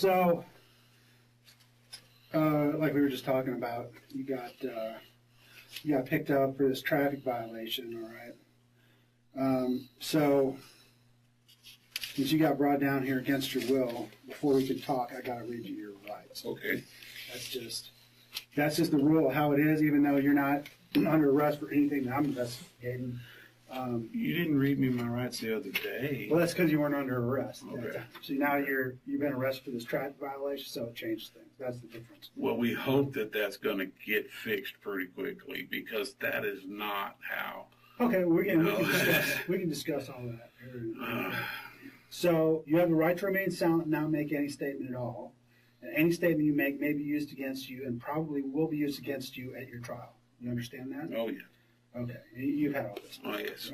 So, like we were just talking about, you got picked up for this traffic violation, all right? So, since you got brought down here against your will, before we can talk, I got to read you your rights. Okay. That's just the rule of how it is, even though you're not under arrest for anything that I'm investigating. You didn't read me my rights the other day. Well, that's because you weren't under arrest. Okay. So now you've been arrested for this traffic violation, so it changes things. That's the difference. Well, we hope that that's going to get fixed pretty quickly, because that is not how. Okay, we can discuss all that. So you have the right to remain silent and not make any statement at all. And any statement you make may be used against you and probably will be used against you at your trial. You understand that? Oh, yeah. Okay, you've had all this. Oh, yes.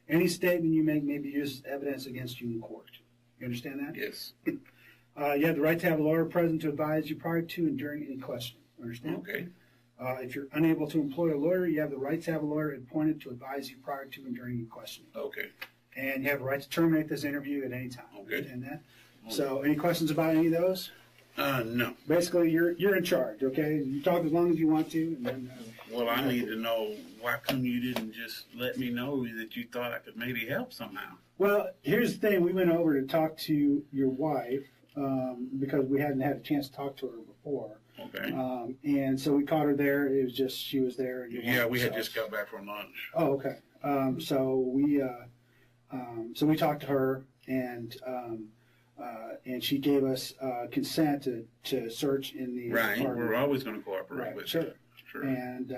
Any statement you make may be used as evidence against you in court. You understand that? Yes. You have the right to have a lawyer present to advise you prior to and during any questioning. Understand? Okay. If you're unable to employ a lawyer, you have the right to have a lawyer appointed to advise you prior to and during any questioning. Okay. And you have the right to terminate this interview at any time. Okay. Understand that? So, any questions about any of those? No. Basically, you're in charge. Okay, you talk as long as you want to, and then. Well, I need to know, why come you didn't just let me know that you thought I could maybe help somehow? Well, here's the thing. We went over to talk to your wife because we hadn't had a chance to talk to her before. Okay. And so we caught her there. It was just she was there. And Yeah, we had just got back from lunch. Oh, okay. So we talked to her, and she gave us consent to search in the Right. apartment. We're always going to cooperate Right, with sure. you. Sure. And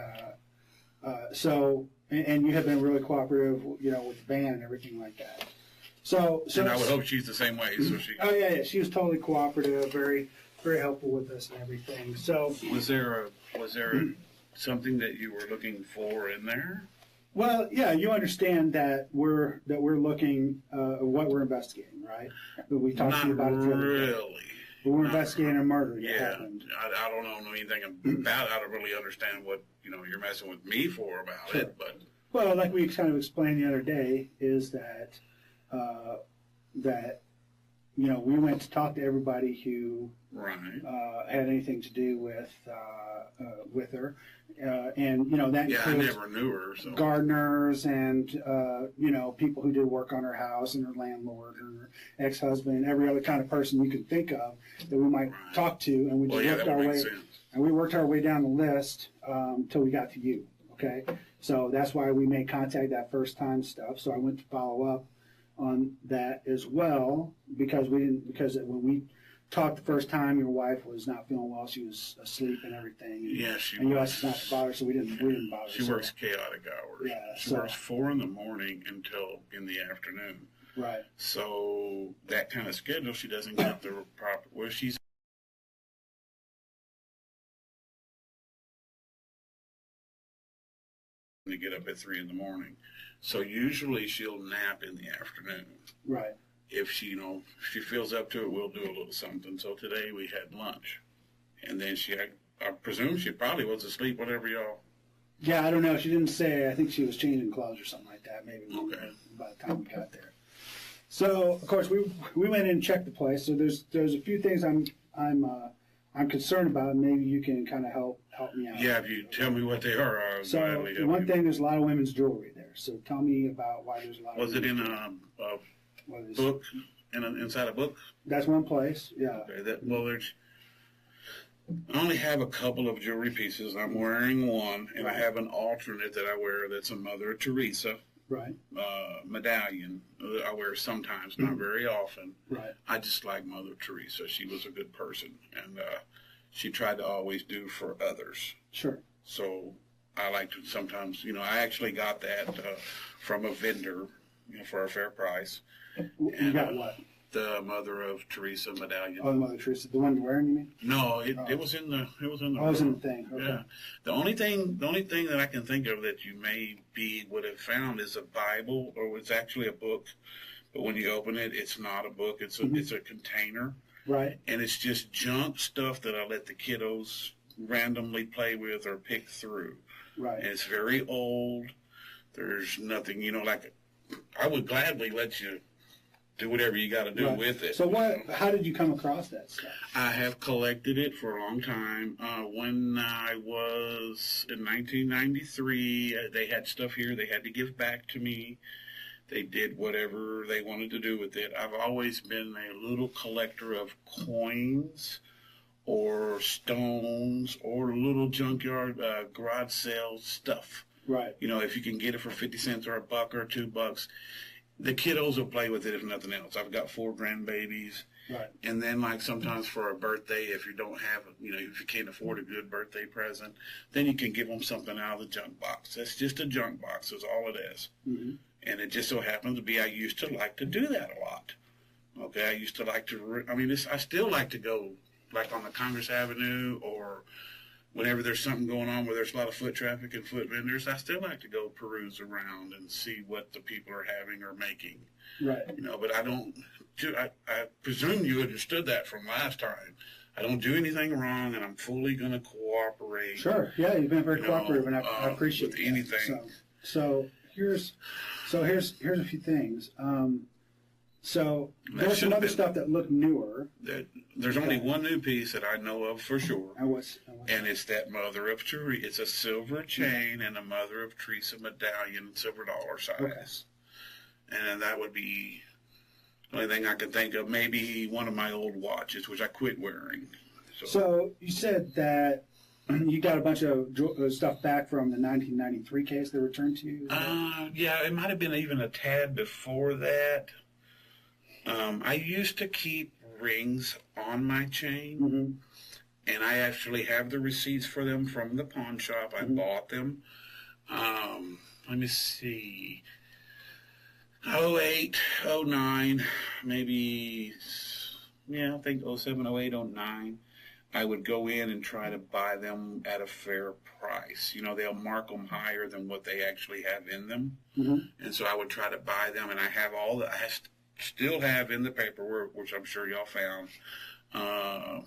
and you have been really cooperative, with the band and everything like that. So And I would hope she's the same way. So she. Oh yeah, she was totally cooperative, very, very helpful with us and everything. So Was there something that you were looking for in there? well, yeah, you understand that we're looking at what we're investigating, right? We talked to you about it the other day. Really. We're investigating a murder that Yeah, happened. I don't know anything about it. I don't really understand what you're messing with me for about Sure. it. But Well, like we kind of explained the other day, is that we went to talk to everybody who right, had anything to do with her, and that yeah, I includes never knew her. So gardeners and people who did work on her house and her landlord and her ex-husband and every other kind of person you could think of that we might Right. talk to, and we just well, yeah, worked that our would way make sense. and we worked our way down the list till we got to you. Okay, so that's why we made contact that first time stuff. So I went to follow up on that as well because when we talked the first time, your wife was not feeling well. She was asleep and everything. Yeah, she and you was. asked us not to bother, so we didn't bother. She so. works chaotic hours. Yeah, she so- works 4 a.m. until in the afternoon. Right. So that kind of schedule, she doesn't get the proper. Well, she's to get up at 3 a.m. So usually she'll nap in the afternoon. Right. If she, she feels up to it, we'll do a little something. So today we had lunch, and then I presume she probably was asleep. Whatever y'all. Yeah, I don't know. She didn't say. I think she was changing clothes or something like that. Maybe Okay. by the time we got there. So of course we went in and checked the place. So there's a few things I'm concerned about, and maybe you can kind of help me out. Yeah, if you tell me what they are, I'll So gladly help one you. thing, there's a lot of women's jewelry there. So tell me about why there's a lot. Was of it in women's a jewelry. book? Inside a book? That's one place. Yeah. Okay. I only have a couple of jewelry pieces. I'm wearing one, and I have an alternate that I wear. That's a Mother Teresa Right. medallion. I wear sometimes, not very often. Right. I just like Mother Teresa. She was a good person, and she tried to always do for others. Sure. So I like to sometimes, I actually got that from a vendor, for a fair price. You got what? The Mother of Teresa medallion. Oh, the Mother Teresa, the one you're wearing, you mean? No, it was in the Oh, it was in the thing. Okay. Yeah. The only thing that I can think of that you would have found is a Bible, or it's actually a book. But when you open it, it's not a book. It's a container. Right. And it's just junk stuff that I let the kiddos randomly play with or pick through. Right. And it's very old. There's nothing, I would gladly let you do whatever you got to do with it. So how did you come across that stuff? I have collected it for a long time. When I was in 1993, they had stuff here they had to give back to me. They did whatever they wanted to do with it. I've always been a little collector of coins or stones or little junkyard garage sale stuff. Right. You know, if you can get it for 50 cents or $1 or $2, the kiddos will play with it if nothing else. I've got 4 grandbabies. Right. And then, like, sometimes for a birthday, if you don't have, you know, if you can't afford a good birthday present, then you can give them something out of the junk box. That's just a junk box is all it is. Mm-hmm. And it just so happens to be I used to like to do that a lot. Okay, I used to like to, I still like to go, like, on the Congress Avenue or whenever there's something going on where there's a lot of foot traffic and foot vendors, I still like to go peruse around and see what the people are having or making. Right. You know, but I don't I presume you understood that from last time. I don't do anything wrong, and I'm fully going to cooperate. Sure. Yeah, you've been very cooperative, and I appreciate with anything. So here's a few things. So there's some other stuff that looked newer. There's only one new piece that I know of for sure. And it's that Mother of Teresa. It's a silver chain and a Mother of Teresa medallion, silver dollar size. Okay. And that would be the only thing I can think of. Maybe one of my old watches, which I quit wearing. So you said that you got a bunch of stuff back from the 1993 case they returned to you? Yeah, it might have been even a tad before that. I used to keep rings on my chain, and I actually have the receipts for them from the pawn shop. I bought them. Let me see. 08, 09, maybe, I think 07, 08, 09. I would go in and try to buy them at a fair price. You know, they'll mark them higher than what they actually have in them. And so I would try to buy them, and I have still have in the paperwork, which I'm sure y'all found. I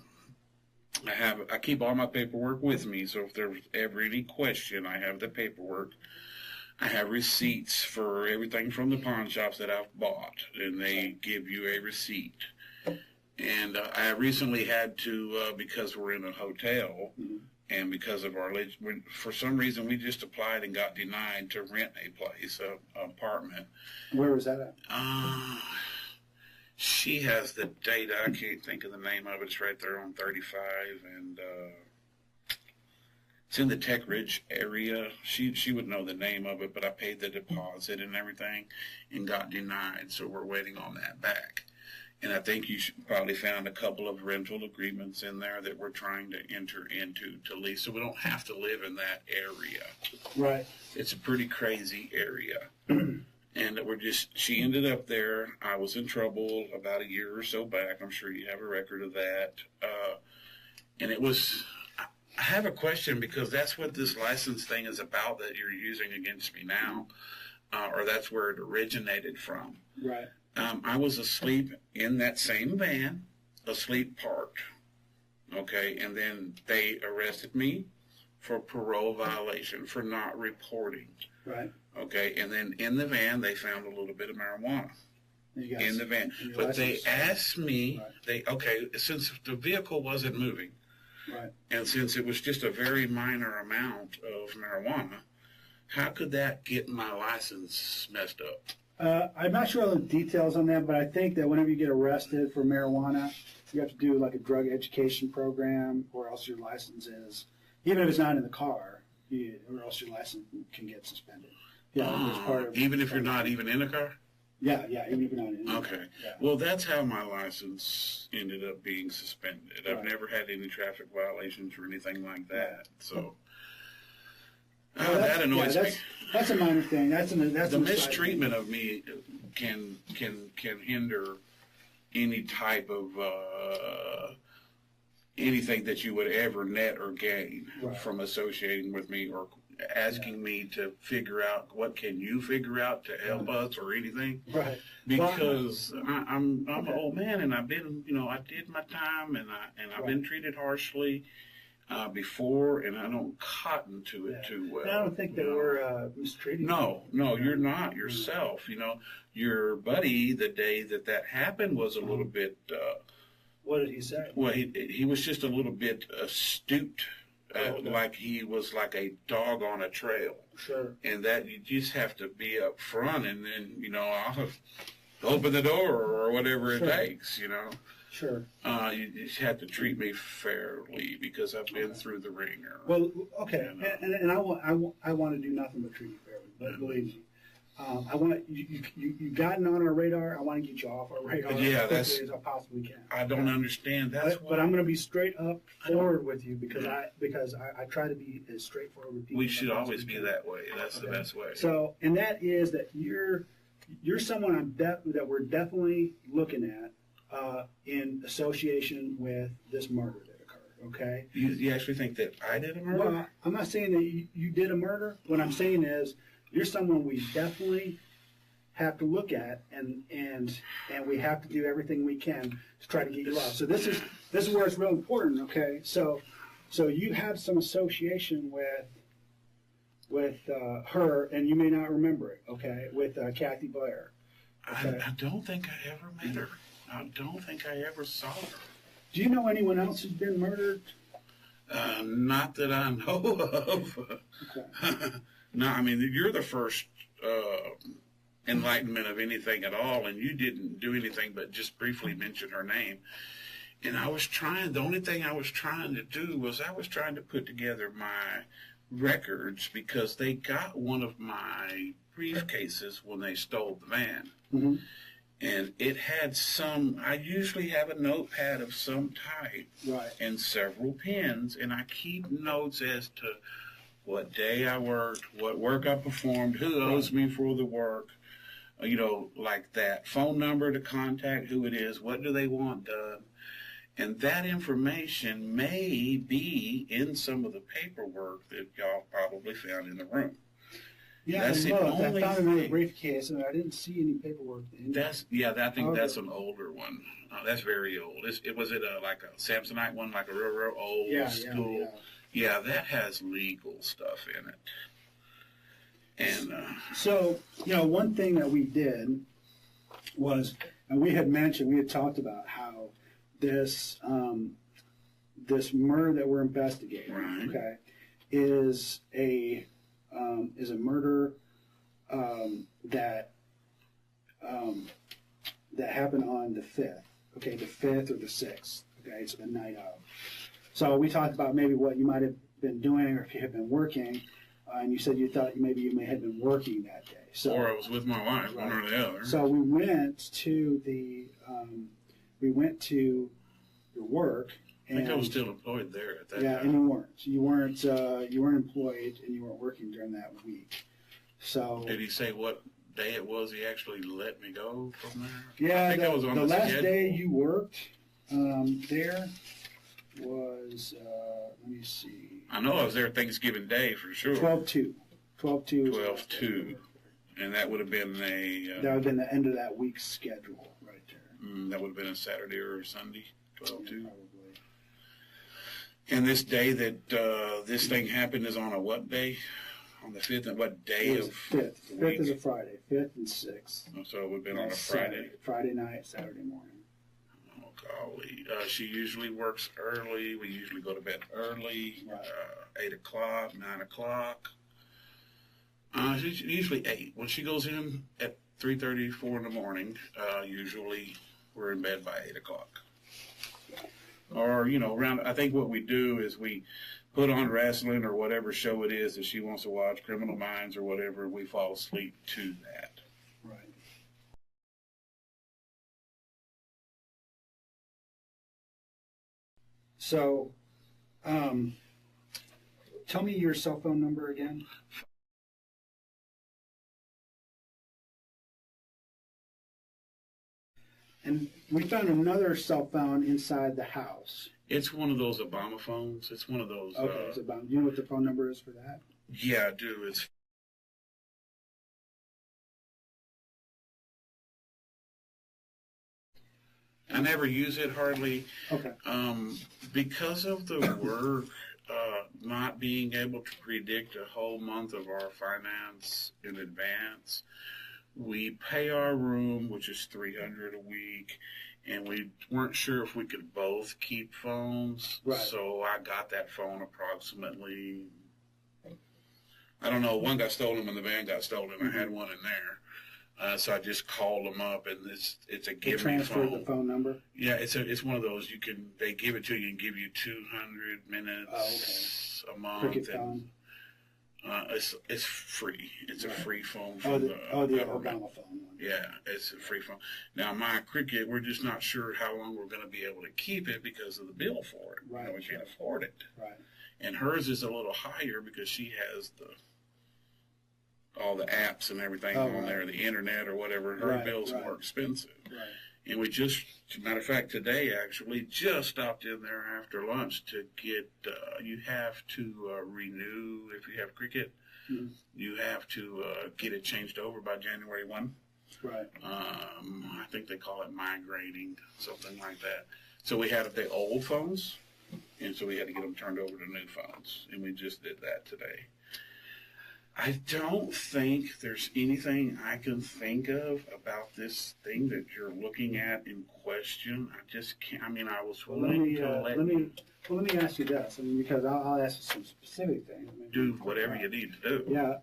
keep all my paperwork with me, so if there's ever any question, I have the paperwork. I have receipts for everything from the pawn shops that I've bought, and they give you a receipt. And I recently had to, because we're in a hotel, and because of for some reason we just applied and got denied to rent a place, an apartment. Where was that at? She has the data. I can't think of the name of it. It's right there on 35, and it's in the Tech Ridge area. She would know the name of it, but I paid the deposit and everything and got denied, so we're waiting on that back. And I think you probably found a couple of rental agreements in there that we're trying to enter into to lease, so we don't have to live in that area. Right. It's a pretty crazy area. And she ended up there. I was in trouble about a year or so back. I'm sure you have a record of that. And I have a question, because that's what this license thing is about that you're using against me now, or that's where it originated from. Right. I was asleep in that same van, asleep parked, okay, and then they arrested me for parole violation for not reporting. Right. Okay, and then in the van they found a little bit of marijuana in the van. But they asked me, since the vehicle wasn't moving, and since it was just a very minor amount of marijuana, how could that get my license messed up? I'm not sure all the details on that, but I think that whenever you get arrested for marijuana, you have to do like a drug education program, or else your license is, even if it's not in the car, or else your license can get suspended. Yeah, even if you're not even in a car? Yeah, even if you're not in a car. Okay. Yeah. Well, that's how my license ended up being suspended. I've never had any traffic violations or anything like that, so... that annoys me. That's a minor thing. That's the mistreatment of me can hinder any type of anything that you would ever net or gain from associating with me or asking me to figure out what can you figure out to help us or anything. Right. Because I'm an old man, and I've been, I did my time, and I've been treated harshly. before, and I don't cotton to it too well. And I don't think they were mistreating. No, you're not yourself. You know, your buddy, the day that happened, was a little bit. What did he say? Well, he was just a little bit astute, like he was like a dog on a trail. Sure. And that you just have to be up front, and then I'll open the door or whatever it takes. Sure. You just have to treat me fairly because I've been through the ringer. Well, okay, and I want to do nothing but treat you fairly. But believe me, I want you've gotten on our radar. I want to get you off our radar as quickly as I possibly can. I don't understand that. But I'm going to be straight up forward with you because I try to be as straightforward with people. We should always be that way. That's the best way. So, and that is that you're someone that we're definitely looking at. In association with this murder that occurred, okay? You actually think that I did a murder? Well, I'm not saying that you did a murder. What I'm saying is you're someone we definitely have to look at, and we have to do everything we can to try to get you off. So this is where it's real important, okay? So you have some association with her, and you may not remember it, okay? With Kathy Blair. Okay? I don't think I ever met her. I don't think I ever saw her. Do you know anyone else who's been murdered? Not that I know of. Okay. No, I mean, you're the first enlightenment of anything at all, and you didn't do anything but just briefly mention her name. And the only thing I was trying to do was I was trying to put together my records because they got one of my briefcases when they stole the van. Mm-hmm. And it had I usually have a notepad of some type and several pens, and I keep notes as to what day I worked, what work I performed, who owes me for the work, like that, phone number to contact, who it is, what do they want done. And that information may be in some of the paperwork that y'all probably found in the room. Yeah, I found another briefcase, and I didn't see any paperwork. I think that's an older one. That's very old. Was it like a Samsonite one, like a real old school? Yeah, that has legal stuff in it. And so, one thing that we did was, and we had talked about how this murder that we're investigating, okay, is a murder that happened on the 5th, okay, the 5th or the 6th, okay, so the night of. So we talked about maybe what you might have been doing or if you had been working, and you said you thought maybe you may have been working that day. So, or I was with my wife, one or the other. So we went to your work. I think I was still employed there at that time. Yeah, and you weren't. You weren't employed, and you weren't working during that week. So did he say what day it was he actually let me go from there? Yeah, I think I was on the last schedule. day you worked there was, let me see. I know I was there Thanksgiving Day for sure. 12/2. 12/2. 12/2. And that would have been that would have been the end of that week's schedule right there. That would have been a Saturday or a Sunday, 12/2. Probably. And this day that this thing happened is on a what day? On the 5th, and what day of 5th. 5th is a Friday. 5th and 6th. So it would have been on a Friday. Friday night, Saturday morning. Oh, golly. She usually works early. We usually go to bed early, 8 o'clock, 9 o'clock. Usually 8. When she goes in at 3:30, 4 in the morning, usually we're in bed by 8 o'clock. Or, around, I think what we do is we put on wrestling or whatever show it is that she wants to watch, Criminal Minds or whatever, we fall asleep to that. Right. So, tell me your cell phone number again. And we found another cell phone inside the house. It's one of those Obama phones. It's one of those. Okay, it's Obama. Do you know what the phone number is for that? Yeah, I do. I never use it hardly. Okay. Because of the work not being able to predict a whole month of our finance in advance. We pay our room, which is $300 a week, and we weren't sure if we could both keep phones. Right. So I got that phone approximately, I don't know, one got stolen when the van got stolen. I had one in there. So I just called them up, and it's a give me transfer phone. the phone number. Yeah, it's one of those they give it to you and give you 200 minutes a month. Cricket and, phone. It's free. It's a free phone Oh, from the government. Obama phone one. Yeah, it's a free phone. Now, my Cricket, we're just not sure how long we're going to be able to keep it because of the bill for it. Right. We can't afford it. Right. And hers is a little higher because she has all the apps and everything on there, the internet or whatever. Her bill's more expensive. Right. And we just, as a matter of fact, today actually just stopped in there after lunch to get, you have to renew, if you have Cricket, you have to get it changed over by January 1. Right. I think they call it migrating, something like that. So we had the old phones, and so we had to get them turned over to new phones, and we just did that today. I don't think there's anything I can think of about this thing that you're looking at in question. I just can't. I mean, I was willing to let me ask you this. I mean, because I'll ask you some specific things. do whatever you need to do. Yeah.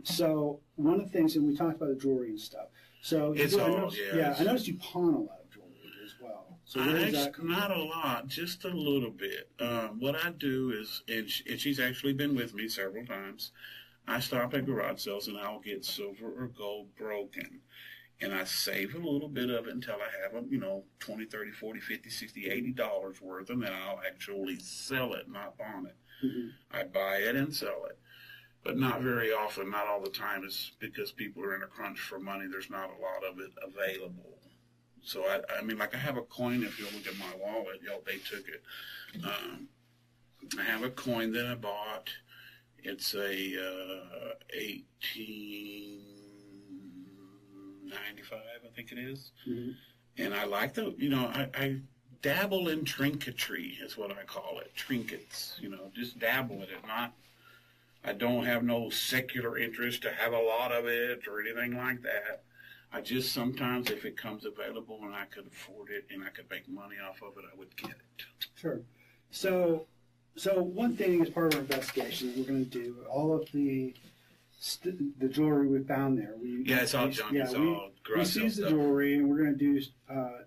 So one of the things, and we talked about the jewelry and stuff. So I noticed you pawn a lot of jewelry as well. So not a lot, just a little bit. What I do is, and she's actually been with me several times. I stop at garage sales and I'll get silver or gold broken. And I save a little bit of it until I have them, $20, $30, $40, $50, $60, $80 worth, and then I'll actually sell it, not pawn it. Mm-hmm. I buy it and sell it. But not very often, not all the time. It's because people are in a crunch for money. There's not a lot of it available. So, I mean, like I have a coin, if you look at my wallet, they took it. I have a coin that I bought. It's a 1895, I think it is. Mm-hmm. And I like I dabble in trinketry is what I call it. Trinkets, just dabble in it. I don't have no secular interest to have a lot of it or anything like that. I just sometimes, if it comes available and I could afford it and I could make money off of it, I would get it. Sure. So one thing as part of our investigation, we're going to do all of the jewelry we found there. It's all junk. It's all we seized the jewelry, and we're going to do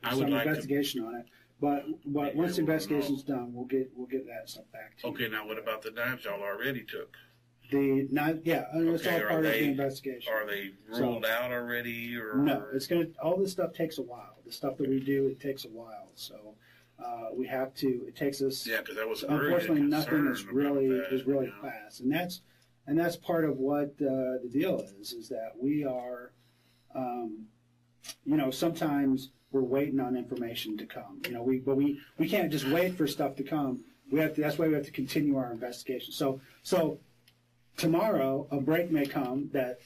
some investigation on it. But once the investigation's done, we'll get that stuff back to you. Okay. Now, what about the knives y'all already took? It's all part of the investigation. Are they ruled out already, or no? All this stuff takes a while. The stuff that we do, it takes a while. So. We have to. It takes us. Yeah, because that was unfortunately nothing is really fast, and that's part of what the deal is that we are, sometimes we're waiting on information to come. We can't just wait for stuff to come. That's why we have to continue our investigation. So tomorrow a break may come that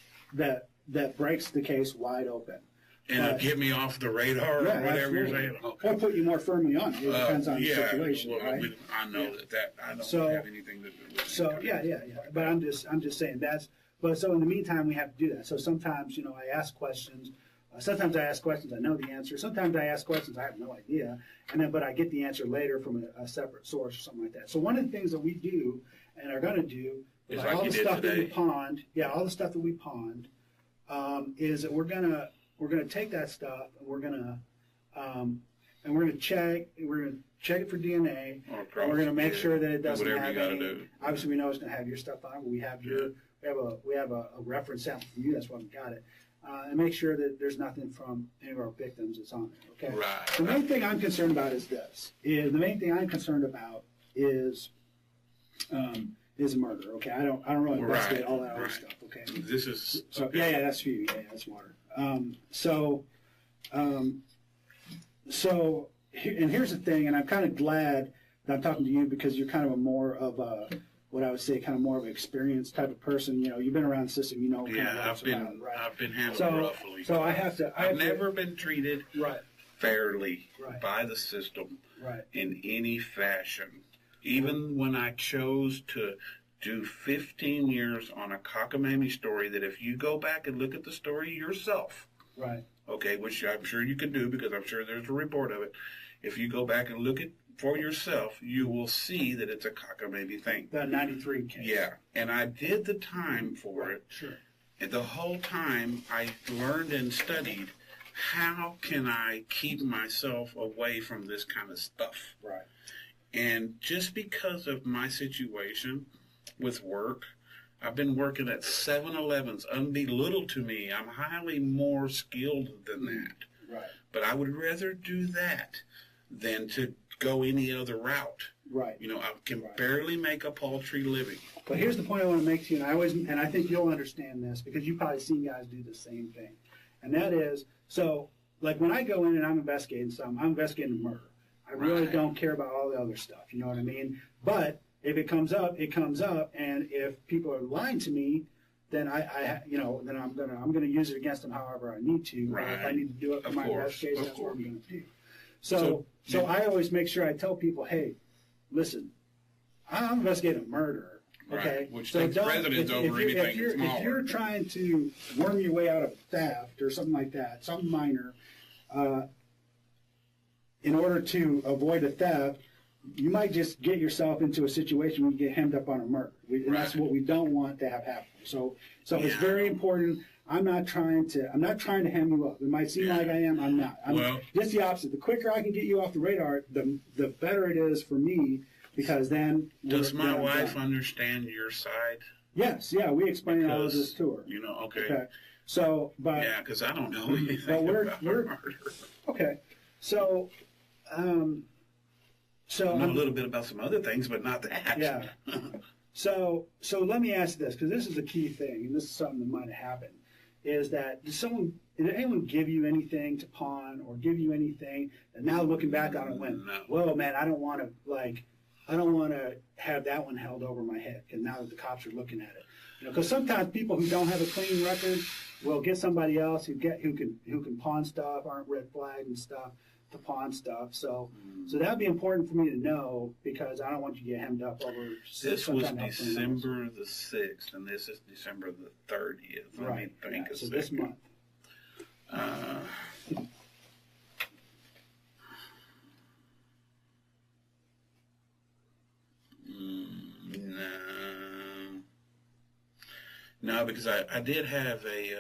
breaks the case wide open. And get me off the radar or whatever absolutely. You're saying. Okay. Or put you more firmly on it. It depends on the situation, well, right? I know that I don't have anything to do with it. So yeah. But I'm just saying so in the meantime we have to do that. So sometimes I ask questions. Sometimes I ask questions I know the answer. Sometimes I ask questions I have no idea, but I get the answer later from a separate source or something like that. So one of the things that we do and are going to do is like all the stuff today. that we pawned. Yeah, all the stuff that we pawned is that we're gonna take that stuff and we're gonna check it for DNA. And we're gonna make sure that it doesn't have any. Do. Obviously, we know it's gonna have your stuff on it. But we have a reference sample from you. That's why we got it. And make sure that there's nothing from any of our victims that's on there. Okay. Right. The main thing I'm concerned about is this. Is murder. Okay. I don't really investigate all that other stuff. Okay. This is that's for you. Yeah, that's water. And here's the thing, and I'm kind of glad that I'm talking to you because you're kind of more of a, what I would say, kind of more of an experienced type of person. You've been around the system, I've been handled roughly. So I've never been treated fairly by the system in in any fashion. Even when I chose to do 15 years on a cockamamie story, that if you go back and look at the story yourself, right, okay, which I'm sure you can do because I'm sure there's a report of it. If you go back and look at for yourself, you will see that it's a cockamamie thing. The 93 case. Yeah, and I did the time for it. Sure. And the whole time I learned and studied, how can I keep myself away from this kind of stuff? Right. And just because of my situation with work, I've been working at 7-Elevens. Unbelittled to me, I'm highly more skilled than that. Right. But I would rather do that than to go any other route. Right. You know, I can barely make a paltry living. But here's the point I want to make to you, and I think you'll understand this because you've probably seen guys do the same thing. And that is, so, like when I go in and I'm investigating something, I'm investigating a murder. I really don't care about all the other stuff, you know what I mean? But if it comes up, it comes up, and if people are lying to me, then then I'm gonna use it against them however I need to. Right. If I need to do it for my investigation, that's what I'm gonna do. So yeah. I always make sure I tell people, hey, listen, I'm investigating a murder. Okay, right. Which takes precedence over anything smaller. If you're trying to worm your way out of theft or something like that, something minor, in order to avoid a theft, you might just get yourself into a situation where you get hemmed up on a murder. And that's what we don't want to have happen. So it's very important. I'm not trying to hem you up. It might seem like I am. I'm not. I'm just the opposite. The quicker I can get you off the radar, the better it is for me, because then. Does my wife understand your side? Yes. Yeah. We explain all of this to her. You know. Okay. So, but yeah, because I don't know anything about murder. Okay. So. So I know a little bit about some other things, but not that. Yeah. So let me ask this, because this is a key thing, and this is something that might have happened, is that did anyone give you anything to pawn or give you anything, and now looking back on it went, well, man, I don't want to have that one held over my head, because now that the cops are looking at it. Because sometimes people who don't have a clean record will get somebody else who can pawn stuff, aren't red flagged and stuff, to pawn stuff. So that'd be important for me to know, because I don't want you to get hemmed up over. This was December the 6th, and this is December the 30th. Let me think a second. This month. No, because I did have a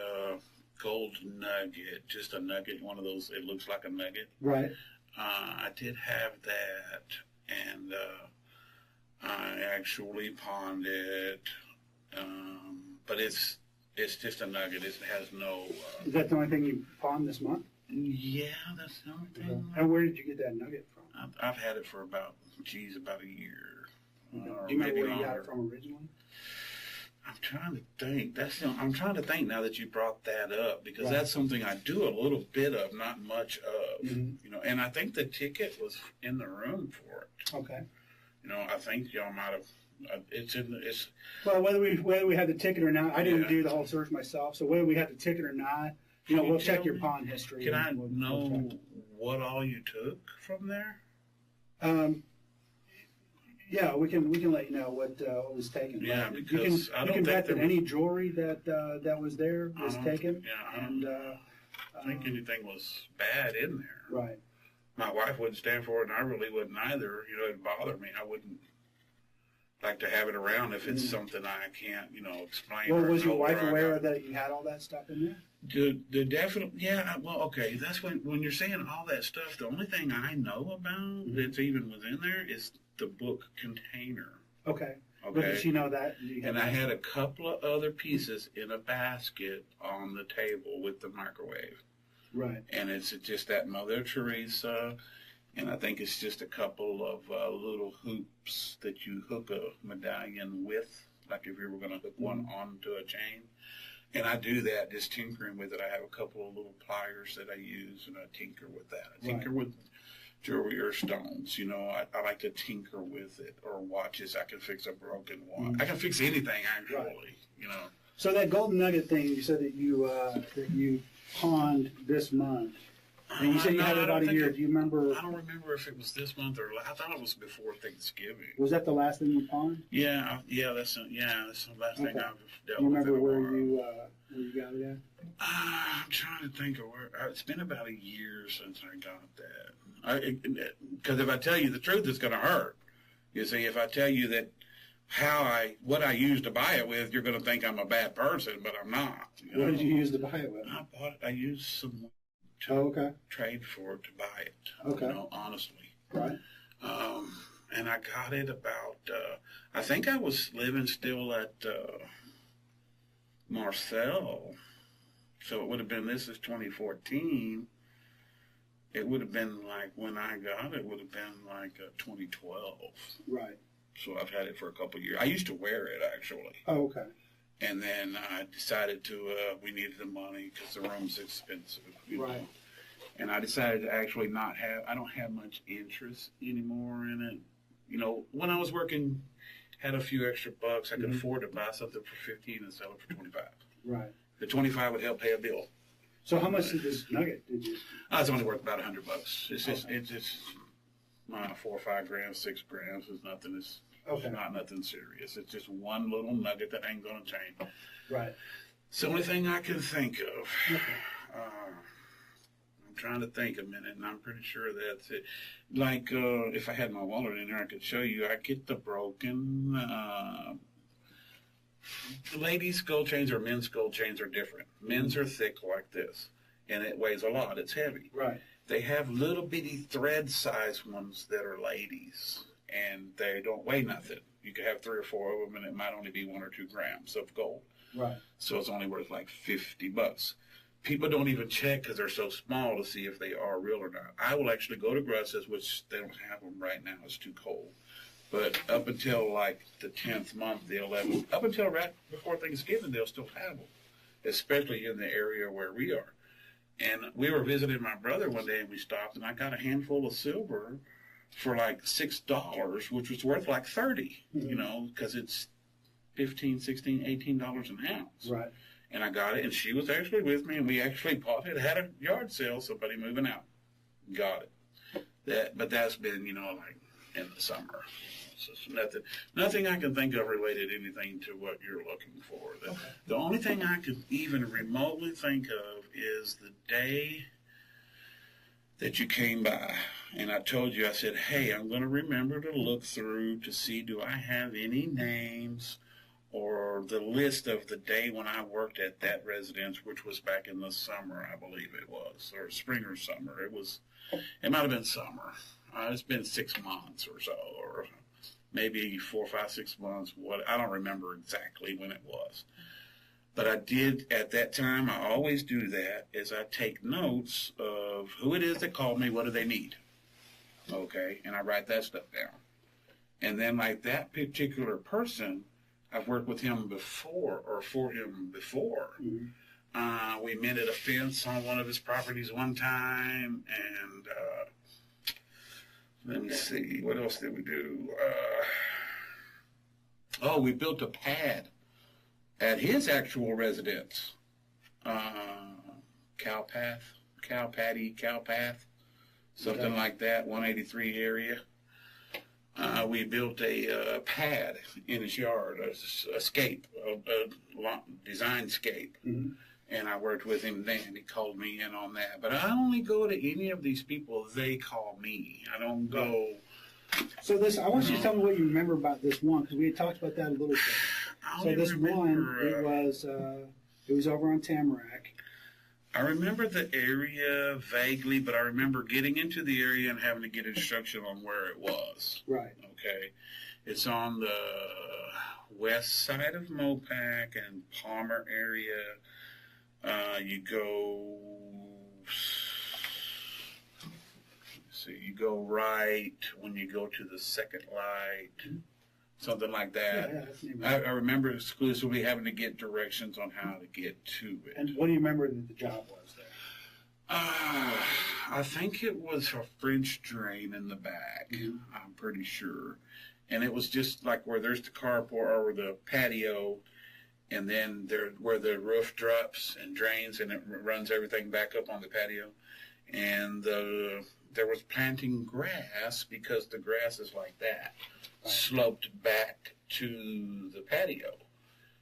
gold nugget, just a nugget, one of those, it looks like a nugget. Right. I did have that, and I actually pawned it, but it's just a nugget. It has no... Is that the only thing you pawned this month? Yeah, that's the only thing. And where did you get that nugget from? I've had it for about a year. Do you remember where you got it from originally? I'm trying to think. I'm trying to think now that you brought that up, because that's something I do a little bit of, not much of. Mm-hmm. And I think the ticket was in the room for it. Okay. I think y'all might have. It's. Well, whether we had the ticket or not, I didn't do the whole search myself. So whether we had the ticket or not, we'll check your pawn history. Can I know what all you took from there? Yeah, we can let you know what was taken. Yeah, because you can bet that any jewelry that was there was taken. Yeah, and I think anything was bad in there. Right. My wife wouldn't stand for it, and I really wouldn't either. It'd bother me. I wouldn't like to have it around if it's something I can't, explain. Well, was your wife aware that you had all that stuff in there? The definite, yeah. Well, okay. That's when you're saying all that stuff. The only thing I know about that's even was in there is the book container. Okay. But did she know that? And I had a couple of other pieces in a basket on the table with the microwave. Right. And it's just that Mother Teresa, and I think it's just a couple of little hoops that you hook a medallion with, like if you were going to hook one onto a chain. And I do that, just tinkering with it. I have a couple of little pliers that I use, and I tinker with that. I tinker with jewelry or stones. I like to tinker with it, or watches. I can fix a broken one. I can fix anything, actually, So that golden nugget thing, you said that you pawned this month. And you said you had it about a year. Do you remember? I don't remember if it was this month or I thought it was before Thanksgiving. Was that the last thing you pawned? Yeah, that's the last thing I've dealt with. Do you remember where you got it at? I'm trying to think of where. It's been about a year since I got that. Because if I tell you the truth, it's going to hurt. You see, if I tell you that what I used to buy it with, you're going to think I'm a bad person, but I'm not. What did you use to buy it with? I used some to trade for it, to buy it. Okay. Honestly. Right. And I got it about, I think I was living still at Marcel. So it would have been, this is 2014. It would have been like, when I got it, would have been like 2012. Right. So I've had it for a couple of years. I used to wear it, actually. Oh, okay. And then I decided we needed the money because the room's expensive. Right. Know? And I decided to actually I don't have much interest anymore in it. You know, when I was working, had a few extra bucks, I could afford to buy something for $15 and sell it for $25. Right. The $25 would help pay a bill. So how much did this nugget did you? I was only worth about $100. It's just 4 or 5 grams, 6 grams is nothing. It's not nothing serious. It's just one little nugget that ain't gonna change. Right. It's the only thing I can think of. Okay. I'm trying to think a minute, and I'm pretty sure that's it. Like, if I had my wallet in there, I could show you. I get the broken. Ladies' gold chains or men's gold chains are different. Men's are thick like this, and it weighs a lot. It's heavy. Right. They have little bitty thread size ones that are ladies, and they don't weigh nothing. You could have 3 or 4 of them, and it might only be 1 or 2 grams of gold. Right. So it's only worth like $50. People don't even check because they're so small to see if they are real or not. I will actually go to Gruss's, which they don't have them right now. It's too cold. But up until like the 10th month, the 11th, up until right before Thanksgiving, they'll still have them, especially in the area where we are. And we were visiting my brother one day, and we stopped, and I got a handful of silver for like $6, which was worth like $30, you know, because it's $15, $16, $18 an ounce. Right. And I got it, and she was actually with me, and we actually bought it. Had a yard sale, somebody moving out. Got it. But that's been, you know, like in the summer. So nothing I can think of related anything to what you're looking for. The only thing I could even remotely think of is the day that you came by, and I told you, I said, hey, I'm going to remember to look through to see, do I have any names or the list of the day when I worked at that residence, which was back in the summer, I believe it was, or spring or summer. It might have been summer. It's been 6 months or so, or maybe 4, 5, 6 months. I don't remember exactly when it was. But I did, at that time, I always do that, is I take notes of who it is that called me, what do they need? Okay, and I write that stuff down. And then like that particular person, I've worked with him before, or for him before. Mm-hmm. We mended a fence on one of his properties one time, and let me see, what else did we do? We built a pad at his actual residence. Cow path, something like that, 183 area. We built a pad in his yard, a scape, a design scape. Mm-hmm. And I worked with him then. He called me in on that. But I only go to any of these people, they call me. I don't go. So I want you to tell me what you remember about this one, because we had talked about that a little bit. So this one, it was over on Tamarack. I remember the area vaguely, but I remember getting into the area and having to get instruction on where it was. Right. Okay. It's on the west side of Mopac and Palmer area. You go right when you go to the second light, something like that. Yeah, I remember exclusively having to get directions on how to get to it. And what do you remember that the job was there? I think it was a French drain in the back. Mm-hmm. I'm pretty sure. And it was just like where there's the carport or the patio, and then where the roof drops and drains and it runs everything back up on the patio. and there was planting grass because the grass is like that, sloped back to the patio.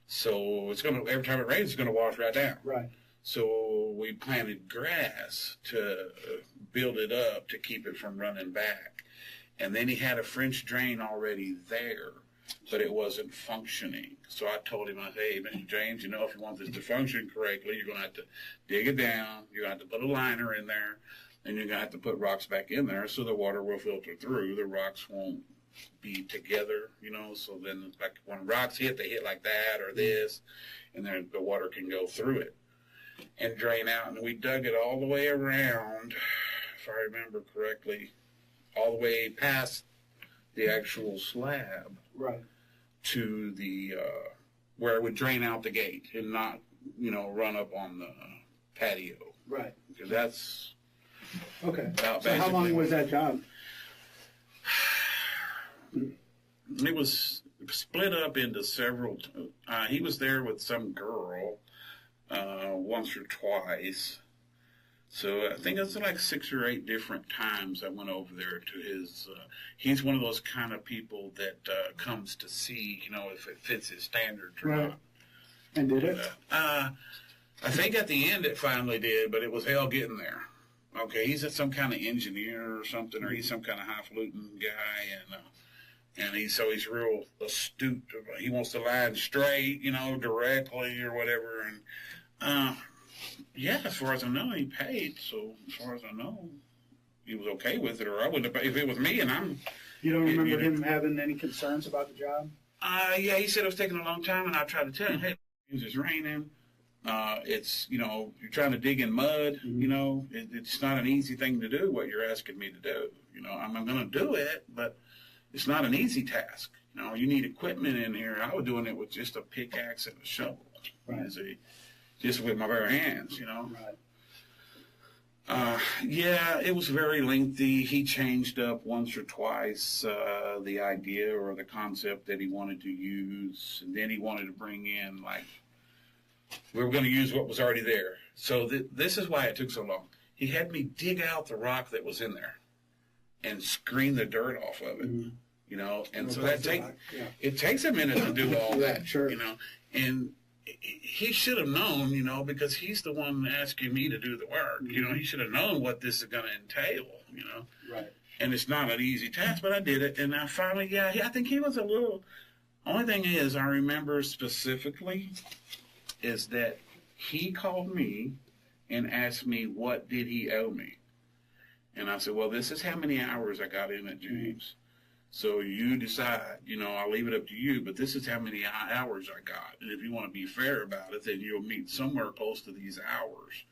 So it's going to, every time it rains, it's going to wash right down. Right. So we planted grass to build it up to keep it from running back. And then he had a French drain already there, but it wasn't functioning. So I told him, I said, hey, Mr. James, you know, if you want this to function correctly, you're going to have to dig it down. You're going to have to put a liner in there, and you're going to have to put rocks back in there so the water will filter through. The rocks won't be together, you know, so then like when rocks hit, they hit like that or this, and then the water can go through it and drain out. And we dug it all the way around, if I remember correctly, all the way past the actual slab, right, to the where it would drain out the gate and not, you know, run up on the patio. Right. Because that's okay. So how long was that job? It was split up into several. He was there with some girl once or twice. So I think it's like 6 or 8 different times I went over there to his. He's one of those kind of people that comes to see, you know, if it fits his standards or right. not. And did it? I think at the end it finally did, but it was hell getting there. Okay, he's some kind of engineer or something, or he's some kind of highfalutin guy, and he's real astute. He wants to line straight, you know, directly or whatever. And yeah, as far as I know, he paid. So as far as I know, he was okay with it, or I wouldn't have. If it was me and I'm. You don't remember him having any concerns about the job? Yeah, he said it was taking a long time, and I tried to tell him, hey, it's raining. It's, you know, you're trying to dig in mud, you know, it's not an easy thing to do, what you're asking me to do. You know, I'm going to do it, but it's not an easy task. You know, you need equipment in here. I was doing it with just a pickaxe and a shovel, right. Just with my bare hands, you know. Right. Yeah, it was very lengthy. He changed up once or twice the idea or the concept that he wanted to use, and then he wanted to bring in, like, we were going to use what was already there. So this is why it took so long. He had me dig out the rock that was in there and screen the dirt off of it, you know. And so it takes a minute to do all that, sure. you know. And he should have known, you know, because he's the one asking me to do the work. You know, he should have known what this is going to entail, you know. Right. And it's not an easy task, but I did it. And I finally, I think he was a little. Only thing is, I remember specifically is that he called me and asked me what did he owe me. And I said, well, this is how many hours I got in at James. So you decide, you know, I'll leave it up to you, but this is how many hours I got. And if you want to be fair about it, then you'll meet somewhere close to these hours.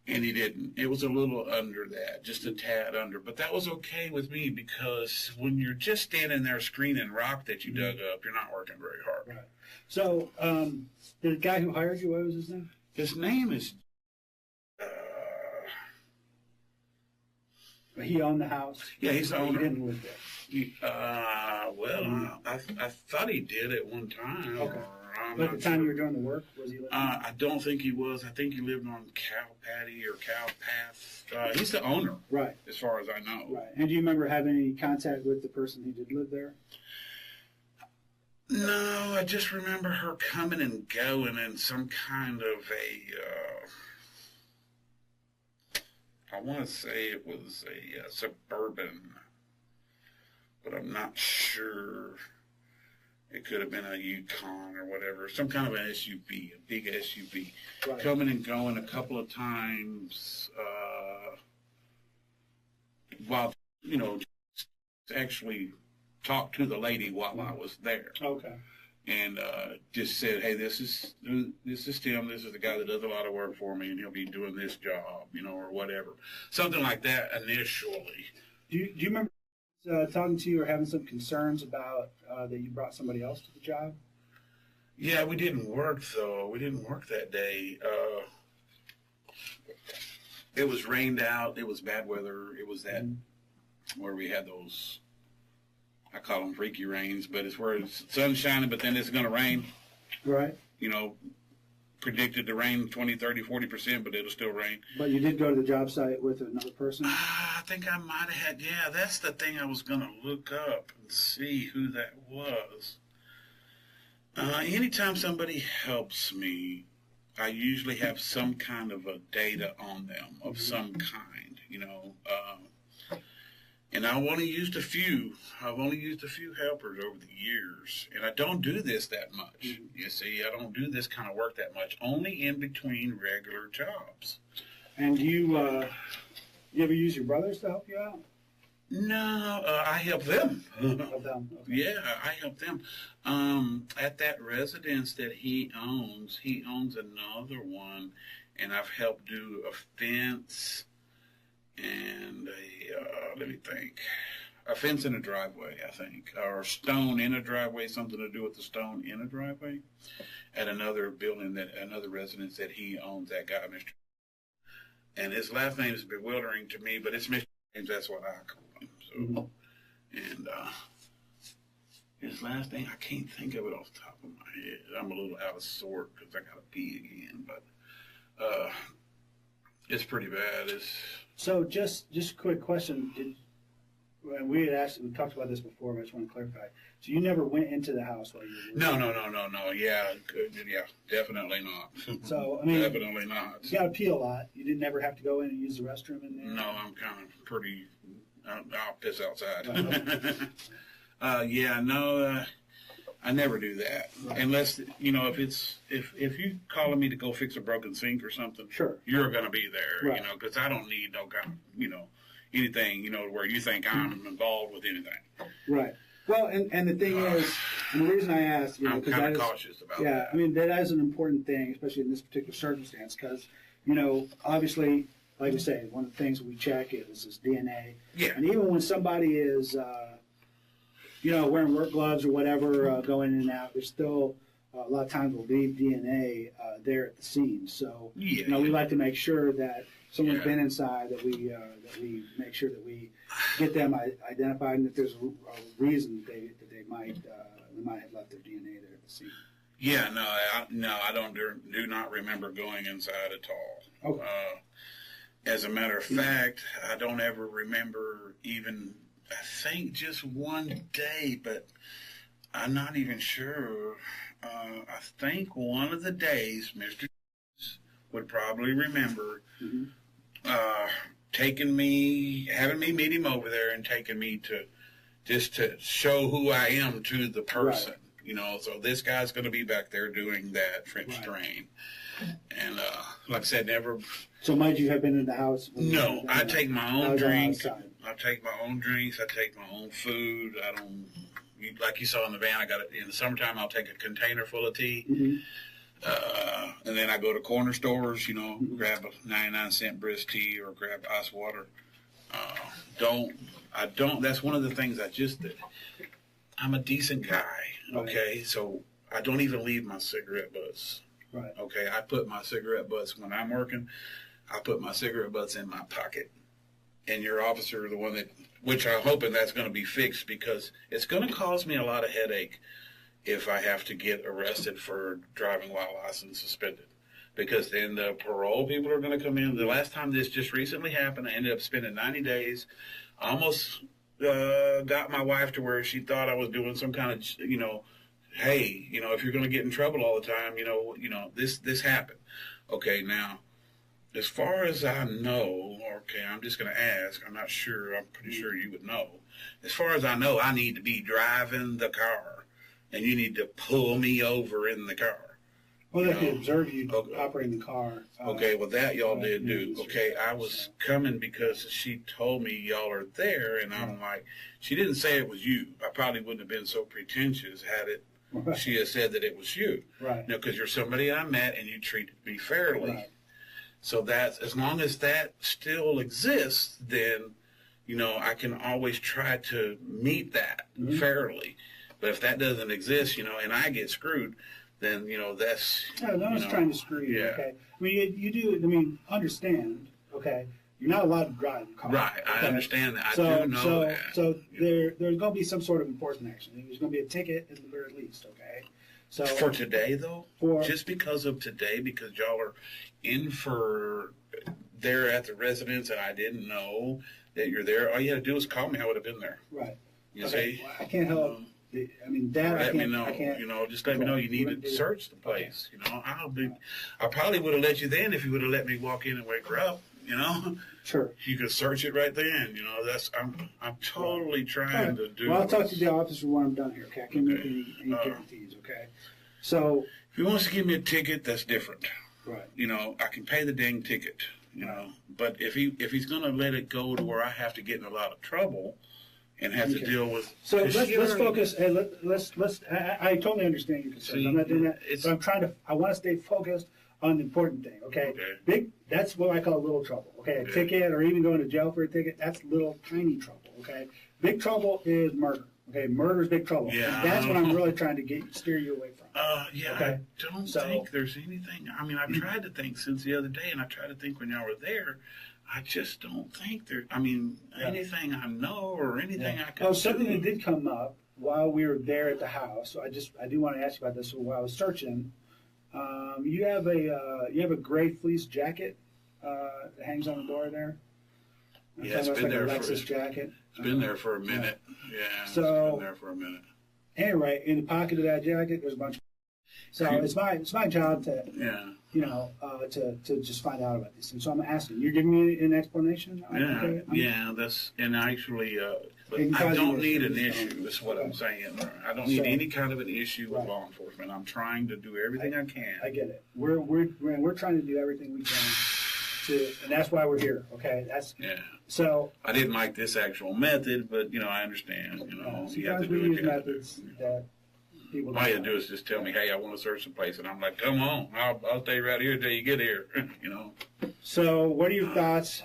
And he didn't. It was a little under that, just a tad under. But that was okay with me because when you're just standing there screening rock that you dug up, you're not working very hard. Right. So the guy who hired you, what was his name? His name is... He owned the house? Yeah, he's the owner. He didn't live there? I thought he did at one time. Okay. But at the time you were doing the work, was he living there? I don't think he was. I think he lived on Cow Patty or Cow Path. He's the owner, right? As far as I know. Right. And do you remember having any contact with the person who did live there? No, I just remember her coming and going in some kind of I want to say it was a Suburban, but I'm not sure. It could have been a Yukon or whatever, some kind of an SUV, a big SUV, right. Coming and going a couple of times while, you know, actually talked to the lady while I was there. Okay. And just said, hey, this is Tim. This is the guy that does a lot of work for me, and he'll be doing this job, you know, or whatever. Something like that initially. Do you remember talking to you or having some concerns about that you brought somebody else to the job? Yeah, we didn't work, though. We didn't work that day. It was rained out. It was bad weather. It was that where we had those, I call them freaky rains, but it's where the sun's shining, but then it's going to rain. Right. You know, predicted to rain 20, 30, 40%, but it'll still rain. But you did go to the job site with another person? I think I might have had, yeah, that's the thing I was going to look up and see who that was. Anytime somebody helps me, I usually have some kind of a data on them of some kind, you know. And I've only used a few. I've only used a few helpers over the years. And I don't do this that much. You see, I don't do this kind of work that much. Only in between regular jobs. And you ever use your brothers to help you out? No, I help them. Help them. Okay. Yeah, I help them. At that residence that he owns another one, and I've helped do a fence and let me think, a fence in a driveway, I think, or stone in a driveway, something to do with the stone in a driveway, at another building, another residence that he owns, that guy, Mr. And his last name is bewildering to me, but it's Mr. James, that's what I call him. So, and his last name, I can't think of it off the top of my head. I'm a little out of sort because I got to pee again, but it's pretty bad. So just a quick question. We talked about this before, but I just want to clarify. So you never went into the house while you were No. Yeah, definitely not. So, I mean, definitely not. You got to pee a lot. You didn't ever have to go in and use the restroom in there? No, I'm kind of pretty, I'll piss outside. Okay. I never do that. Right. Unless, you know, if you calling me to go fix a broken sink or something, sure, you're going to be there, right. You know, because I don't need no kind of, you know, anything, you know, where you think I'm involved with anything. Right. Well, and the thing is, and the reason I asked, you know, I'm kind of cautious about that. Yeah, I mean, that is an important thing, especially in this particular circumstance, because, you know, obviously, like we say, one of the things we check is DNA. Yeah. And even when somebody is, you know, wearing work gloves or whatever, going in and out, there's still a lot of times we'll leave DNA there at the scene. So, you know, we like to make sure that someone's been inside, that we make sure that we get them identified, and if there's a reason that they might have left their DNA there at the scene. Yeah, no, I do not remember going inside at all. Okay. As a matter of fact, I don't ever remember even. I think just one day, but I'm not even sure. I think one of the days, Mr. would probably remember having me meet him over there and taking me to show who I am to the person. Right. You know, so this guy's going to be back there doing that French drain. And like I said, never. So might you have been in the house? No, I take my own drink. I take my own drinks. I take my own food. I don't, like you saw in the van, I got it in the summertime. I'll take a container full of tea. Mm-hmm. And then I go to corner stores, you know, grab a 99-cent brisk tea or grab ice water. That's one of the things I'm a decent guy. Okay. Right. So I don't even leave my cigarette butts. Right. Okay. I put my cigarette butts when I'm working. I put my cigarette butts in my pocket. And your officer, the one which I'm hoping that's going to be fixed, because it's going to cause me a lot of headache if I have to get arrested for driving while license suspended. Because then the parole people are going to come in. The last time this just recently happened, I ended up spending 90 days. I almost got my wife to where she thought I was doing some kind of, you know, hey, you know, if you're going to get in trouble all the time, you know, this happened. Okay, now, as far as I know, okay, I'm just going to ask. I'm not sure. I'm pretty sure you would know. As far as I know, I need to be driving the car, and you need to pull me over in the car. Well, they could observe you operating the car. Okay, well, that y'all did do. Okay, I was coming because she told me y'all are there, and I'm like, she didn't say it was you. I probably wouldn't have been so pretentious had it. Right. She had said that it was you. Right. You know, because you're somebody I met, and you treated me fairly. Right. So that's, as long as that still exists, then, you know, I can always try to meet that fairly. But if that doesn't exist, you know, and I get screwed, then, you know, that's... No one's trying to screw you, okay? I mean, you do, understand, okay? You're not allowed to drive a car. Right, okay? I understand that. I do know that. So there's going to be some sort of enforcement action. There's going to be a ticket at the very least, okay? So for today, though, for just because of today, because y'all are in for there at the residence, and I didn't know that you're there. All you had to do was call me. I would have been there. right. You Okay. see? Well, I can't help. I mean, that Let I me can't. know. I can't. You know, just let me know you needed to search the place. You know, I probably would have let you then if you would have let me walk in and wake her up. You know, Sure. you could search it right then. You know, I'm totally trying to do. Well, I'll talk to the officer when I'm done here. Okay, I can't make any guarantees. Okay, so if he wants to give me a ticket, that's different. right. You know, I can pay the dang ticket. You know, but if he's going to let it go to where I have to get in a lot of trouble and have to deal with. So let's focus. Hey, let's. I totally understand your concerns. See, I'm not doing that. But I want to stay focused on the important thing. Okay. That's what I call little trouble. Okay. A ticket or even going to jail for a ticket. That's little tiny trouble. Okay. Big trouble is murder. Okay. Murder is big trouble. Yeah. And that's what I'm really trying to steer you away from. Yeah. Okay. I don't think there's anything. I mean, I've tried to think since the other day, and I tried to think when y'all were there. I just don't think there. I mean, anything I know or anything I could. Oh, something that did come up while we were there at the house. So I do want to ask you about this. So while I was searching, you have a gray fleece jacket that hangs on the door there. Yeah, it's been there Lexus jacket. It's been there for a minute. Yeah. So it's been there for a minute. Anyway, in the pocket of that jacket, there's a bunch. So it's my job to to just find out about these things. So I'm asking. You're giving me an explanation. That's and actually, I don't need an issue. That's what I'm saying. I don't need any kind of an issue with law enforcement. I'm trying to do everything I can. I get it. We're trying to do everything we can and that's why we're here. Okay, So I didn't like this actual method, but I understand. You have to do use methods that. All you do is just tell me, hey, I want to search the place, and I'm like, come on, I'll stay right here until you get here. So, what are your thoughts?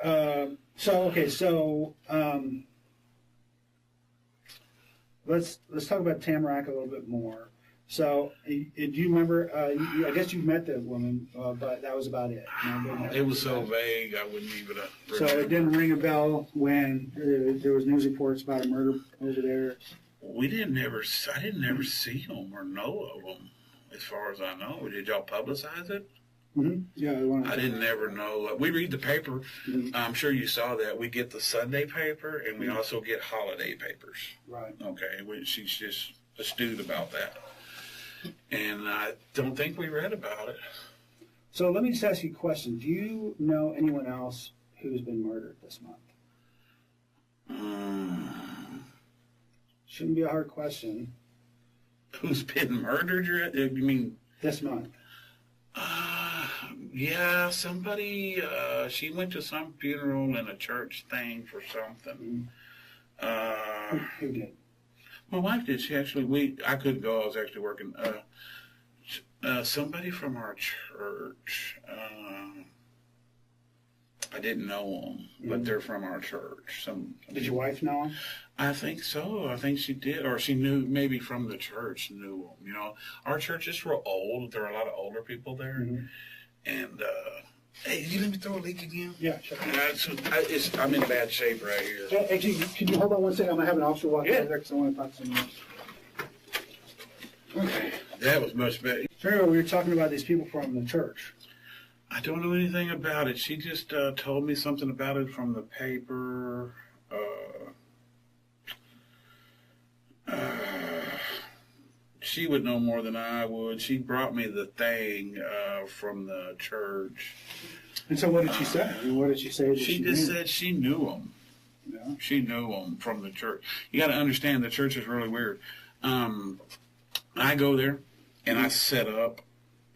Let's talk about Tamarack a little bit more. So, do you remember? I guess you met the woman, but that was about it. It was so vague, I wouldn't even. So it didn't ring a bell when there was news reports about a murder over there. I didn't never see them or know of them, as far as I know. Did y'all publicize it? Mm-hmm. Yeah, I didn't ever know. We read the paper. Mm-hmm. I'm sure you saw that. We get the Sunday paper, and we also get holiday papers. Right. Okay. She's just astute about that. And I don't think we read about it. So let me just ask you a question. Do you know anyone else who's been murdered this month? Shouldn't be a hard question. Who's been murdered? You mean this month? Yeah, somebody. She went to some funeral and a church thing for something. Who did? My wife did. She actually. I couldn't go. I was actually working. Somebody from our church. I didn't know them, but they're from our church. Did your wife know them? I think so. I think she did, or she knew maybe from the church knew them. Our church is real old. There are a lot of older people there, and hey, you let me throw a leak again? Yeah, sure. I'm in bad shape right here. Hey, can you hold on one second? I'm gonna have an officer walk over there because I want to talk to someone. Okay, that was much better. Sure, we were talking about these people from the church. I don't know anything about it. She just told me something about it from the paper. She would know more than I would. She brought me the thing from the church. And so what did she say? What did she say? She just said she knew them. Yeah. She knew them from the church. You got to understand, the church is really weird. I go there, and I set up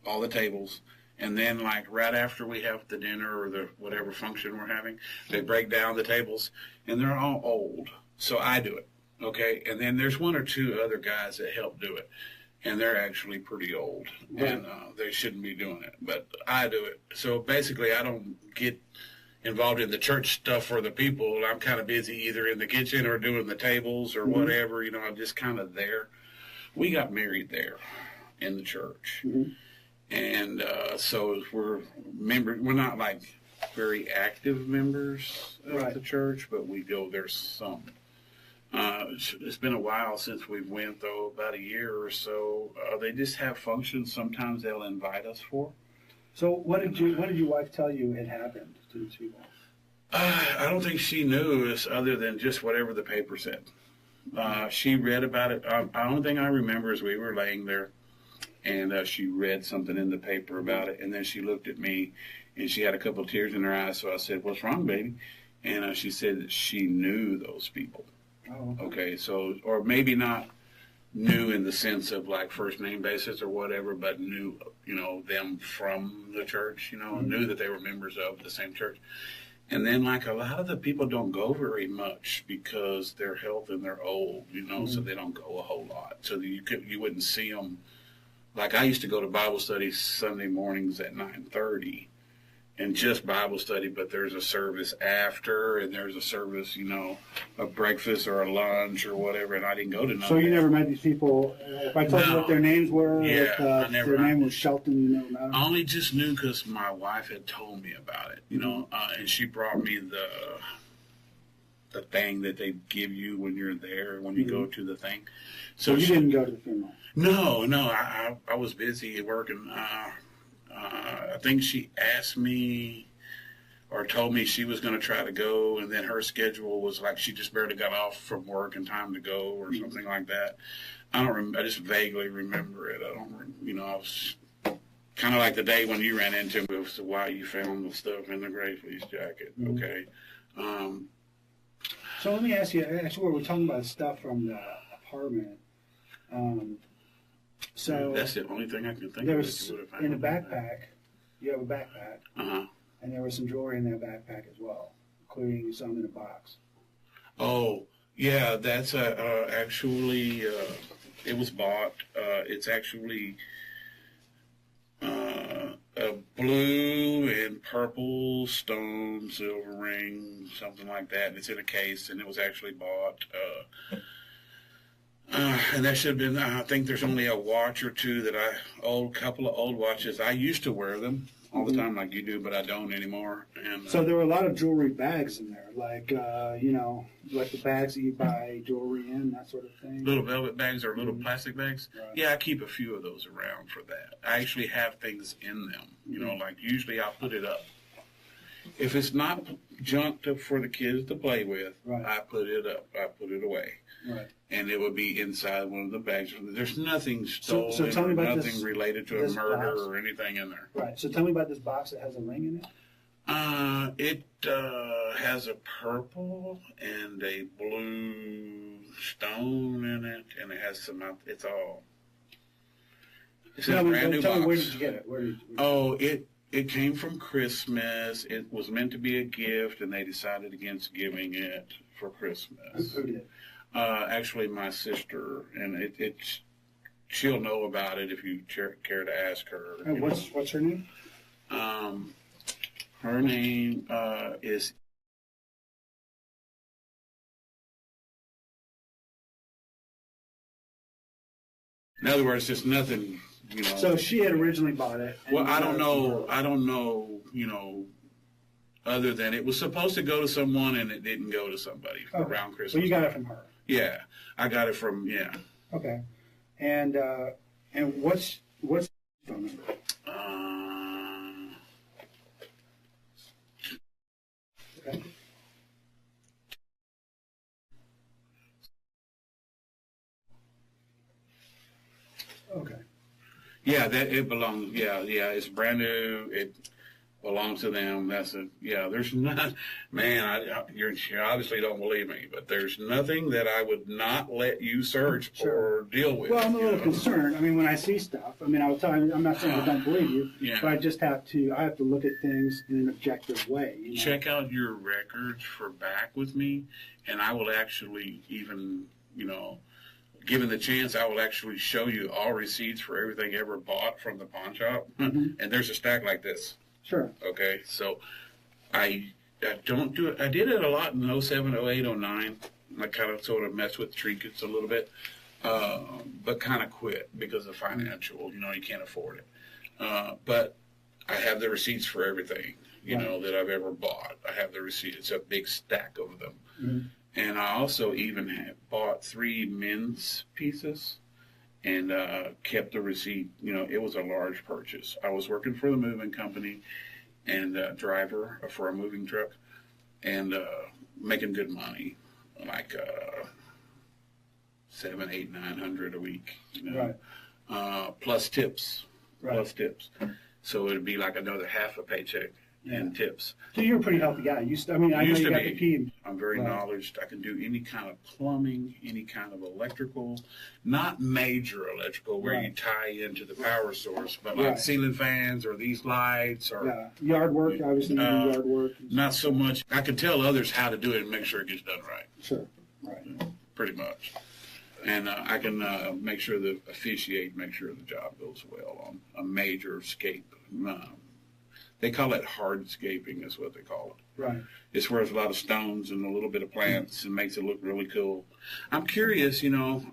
all the tables. And then, like, right after we have the dinner or the whatever function we're having, they break down the tables, and they're all old. So I do it, okay? And then there's one or two other guys that help do it, and they're actually pretty old, and they shouldn't be doing it. But I do it. So basically, I don't get involved in the church stuff for the people. I'm kind of busy either in the kitchen or doing the tables or whatever. I'm just kind of there. We got married there in the church. And so we're members. We're not like very active members of the church, but we go there some. It's been a while since we've went, though, about a year or so. They just have functions sometimes they'll invite us for. So what did your wife tell you had happened to these people? I don't think she knew us other than just whatever the paper said. She read about it. The only thing I remember is we were laying there, and she read something in the paper about it, and then she looked at me, and she had a couple of tears in her eyes. So I said, "What's wrong, baby?" And she said that she knew those people. Oh, okay. So, or maybe not knew in the sense of like first name basis or whatever, but knew, them from the church, knew that they were members of the same church. And then, like, a lot of the people don't go very much because they're healthy and they're old, so they don't go a whole lot. So you wouldn't see them. Like, I used to go to Bible study Sunday mornings at 9:30, and just Bible study, but there's a service after, and there's a service, a breakfast or a lunch or whatever, and I didn't go to none. So you never met these people? If I told you what their names were, their name was Shelton, you never met them? I only just knew because my wife had told me about it, and she brought me the thing that they give you when you're there, when you go to the thing. So you didn't go to the funeral? No, I was busy working. I think she asked me or told me she was going to try to go, and then her schedule was like she just barely got off from work in time to go or something like that. I don't remember. I just vaguely remember it. I don't, I was kind of like the day when you ran into me as to why you found the stuff in the gray fleece jacket. Okay. So let me ask you, actually, we're talking about stuff from the apartment. So that's the only thing I can think there of. Was in a backpack. You have a backpack, and there was some jewelry in that backpack as well, including some in a box. Oh, yeah, that's actually it was bought. It's actually a blue and purple stone silver ring, something like that. It's in a case, and it was actually bought. And that should have been, I think there's only a watch or two couple of old watches. I used to wear them all the time like you do, but I don't anymore. And so there were a lot of jewelry bags in there, like, like the bags that you buy jewelry in, that sort of thing. Little velvet bags or little plastic bags? Right. Yeah, I keep a few of those around for that. I actually have things in them, like usually I'll put it up. If it's not junk for the kids to play with, right. I put it up. I put it away. Right. And it would be inside one of the bags. There's nothing stolen so tell me about nothing related to a murder box. or anything in there. Right. So tell me about this box that has a ring in it. It has a purple and a blue stone in it, and it has some. It's a brand new box. Tell me, where did you get it? It came from Christmas. It was meant to be a gift, and they decided against giving it for Christmas. Who did? Actually, my sister, and she'll know about it if you care to ask her. What's her name? Her name is. In other words, just nothing. So she had originally bought it. Well, I don't know. Other than it was supposed to go to someone and it didn't go to somebody around Christmas. So you got it from her. Yeah, I got it from Okay, and what's the phone number? Okay. Okay. Yeah, it belongs. Yeah, it's brand new. It belongs to them. There's not, man. You obviously don't believe me, but there's nothing that I would not let you search or deal with. Well, I'm a little concerned. I mean, when I see stuff, I'll tell you, I'm not saying I don't believe you, but I just have to look at things in an objective way. Check out your records for back with me, and I will actually even, given the chance, I will actually show you all receipts for everything ever bought from the pawn shop. And there's a stack like this. Sure. Okay, so I don't do it. I did it a lot in 07, 08, 09. I kind of sort of messed with trinkets a little bit, but kind of quit because of financial. You can't afford it. But I have the receipts for everything, that I've ever bought. I have the receipt. It's a big stack of them. And I also even had bought 3 men's pieces and kept the receipt. You know, it was a large purchase. I was working for the moving company and driver for a moving truck and making good money, like 700, 800, 900 a week. You know? Right. Plus tips. Right. Plus tips. So it'd be like another half a paycheck in tips. So you're a pretty healthy guy. I know you got the key. I'm very knowledgeable. I can do any kind of plumbing, any kind of electrical, not major electrical where you tie into the power source, but like ceiling fans or these lights or yard work. Obviously, yard work. Not so much. I can tell others how to do it and make sure it gets done right. Sure. Right. Pretty much. And I can make sure make sure the job goes well on a major scape. They call it hardscaping is what they call it. Right. It's where there's a lot of stones and a little bit of plants and makes it look really cool. I'm curious, you know,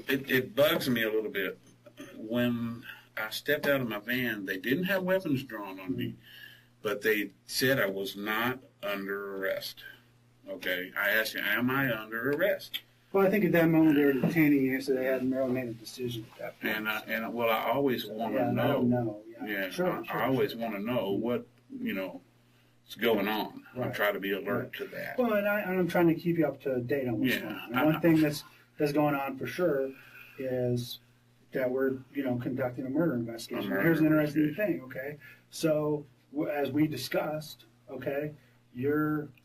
it bugs me a little bit. When I stepped out of my van, they didn't have weapons drawn on me, but they said I was not under arrest. Okay, I asked you, am I under arrest? Well, I think at that moment they were detaining you, so they hadn't really made a decision at that point. And well, I always want to know. Sure, I always want to know what, you know, is going on. Right. I try to be alert to that. Well, and I'm trying to keep you up to date on what's going on. And one thing that's going on for sure is that we're, you know, conducting a murder investigation. Here's an interesting thing, okay? So, as we discussed, okay,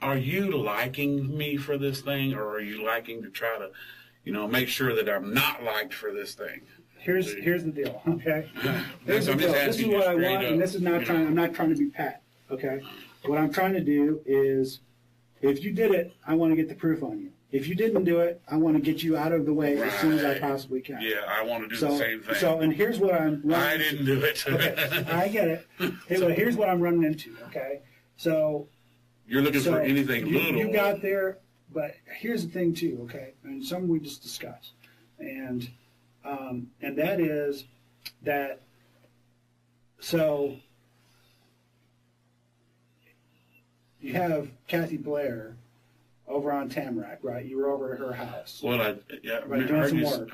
Are you liking me for this thing, or are you liking to try to, you know, make sure that I'm not liked for this thing? Here's the deal, okay? Here's the I'm deal. just This is asking what you I straight want, up, and this is not trying. I'm not trying to be pat, okay? What I'm trying to do is, if you did it, I want to get the proof on you. If you didn't do it, I want to get you out of the way as soon as I possibly can. Yeah, I want to do the same thing. So, and here's what I'm running I didn't do it. Okay, I get it. But here's what I'm running into, okay? So you're looking for anything little. You got there, but here's the thing too, okay? And something we just discussed, and that is that. So you have Kathy Blair over on Tamarack, right? You were over at her house. Well, I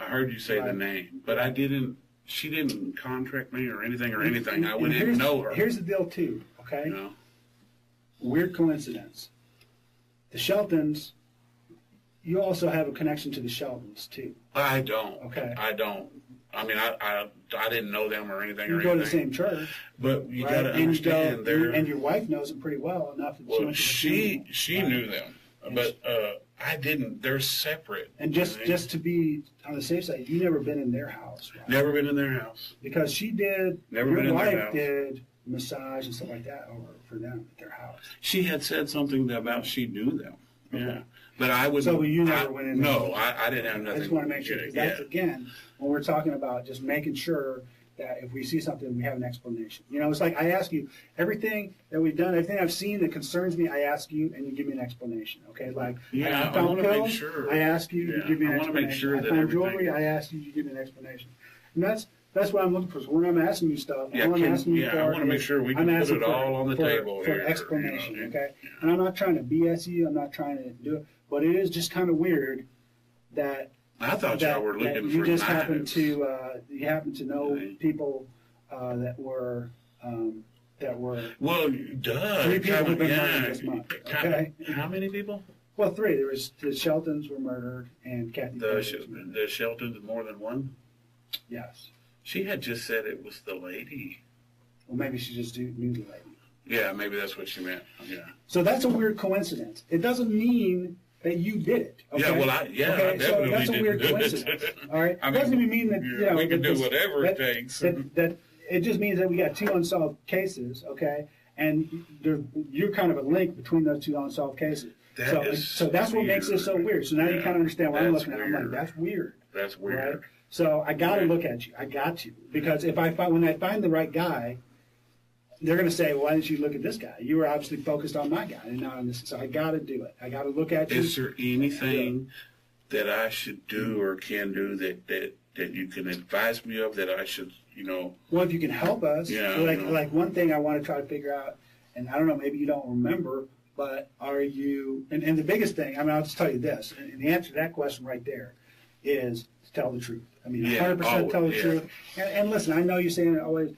heard you say right. the name, but I didn't. She didn't contract me or anything. I wouldn't even know her. Here's the deal too, okay? You know? Weird coincidence. The Sheltons, you also have a connection to the Sheltons too. I don't. Okay. I don't. I mean, I didn't know them or anything. You go to the same church. But you got to understand, and your wife knows them pretty well enough. That she knew them, but I didn't. They're separate. And just to be on the safe side, you never been in their house. Right? Never been in their house. Because she did. Never been in their house. Your wife did massage and stuff like that over for them at their house. She had said something about she knew them. Okay. Yeah. But I would. So you never went in. No, I didn't have nothing. I just want to make sure. That's again when we're talking about just making sure that if we see something, we have an explanation. You know, it's like I ask you everything that we've done, everything I've seen that concerns me. I ask you, and you give me an explanation. Okay, like I found want to pills, make sure. I ask you, you give me an explanation. I want to make sure that I found jewelry. I ask you, you give me an explanation. And that's what I'm looking for. So when I'm asking you stuff, I want to make sure we can put it all on the table for here. Explanation, okay? And I'm not trying to BS you. I'm not trying to do it. But it is just kind of weird that I thought y'all were looking for you just knives. You happen to know people that were well, duh. 3 people have been murdered this month. Okay, how many people? Well, 3. There was the Sheltons were murdered and Kathy. The Sheltons more than one. Yes. She had just said it was the lady. Well, maybe she just knew the lady. Yeah, maybe that's what she meant. Yeah. So that's a weird coincidence. It doesn't mean that you did it. Okay? Yeah, well, I definitely so that's a weird coincidence. All right. It doesn't even mean that we can do whatever it takes. That it just means that we got 2 unsolved cases. Okay, and you're kind of a link between those 2 unsolved cases. So that's what makes this so weird. So now you kind of understand why I'm looking at it. I'm like, that's weird. That's weird. Right? So I got to look at you. I got to, because when I find the right guy, they're going to say, well, why didn't you look at this guy? You were obviously focused on my guy and not on this. So I got to do it. I got to look at you. Is there anything that I should do or can do that you can advise me of that I should, Well, if you can help us. Yeah. Like one thing I want to try to figure out, and I don't know, maybe you don't remember, but are you, and the biggest thing, I mean, I'll just tell you this, and the answer to that question right there is to tell the truth. I mean, 100% tell the truth. And listen, I know you're saying it always,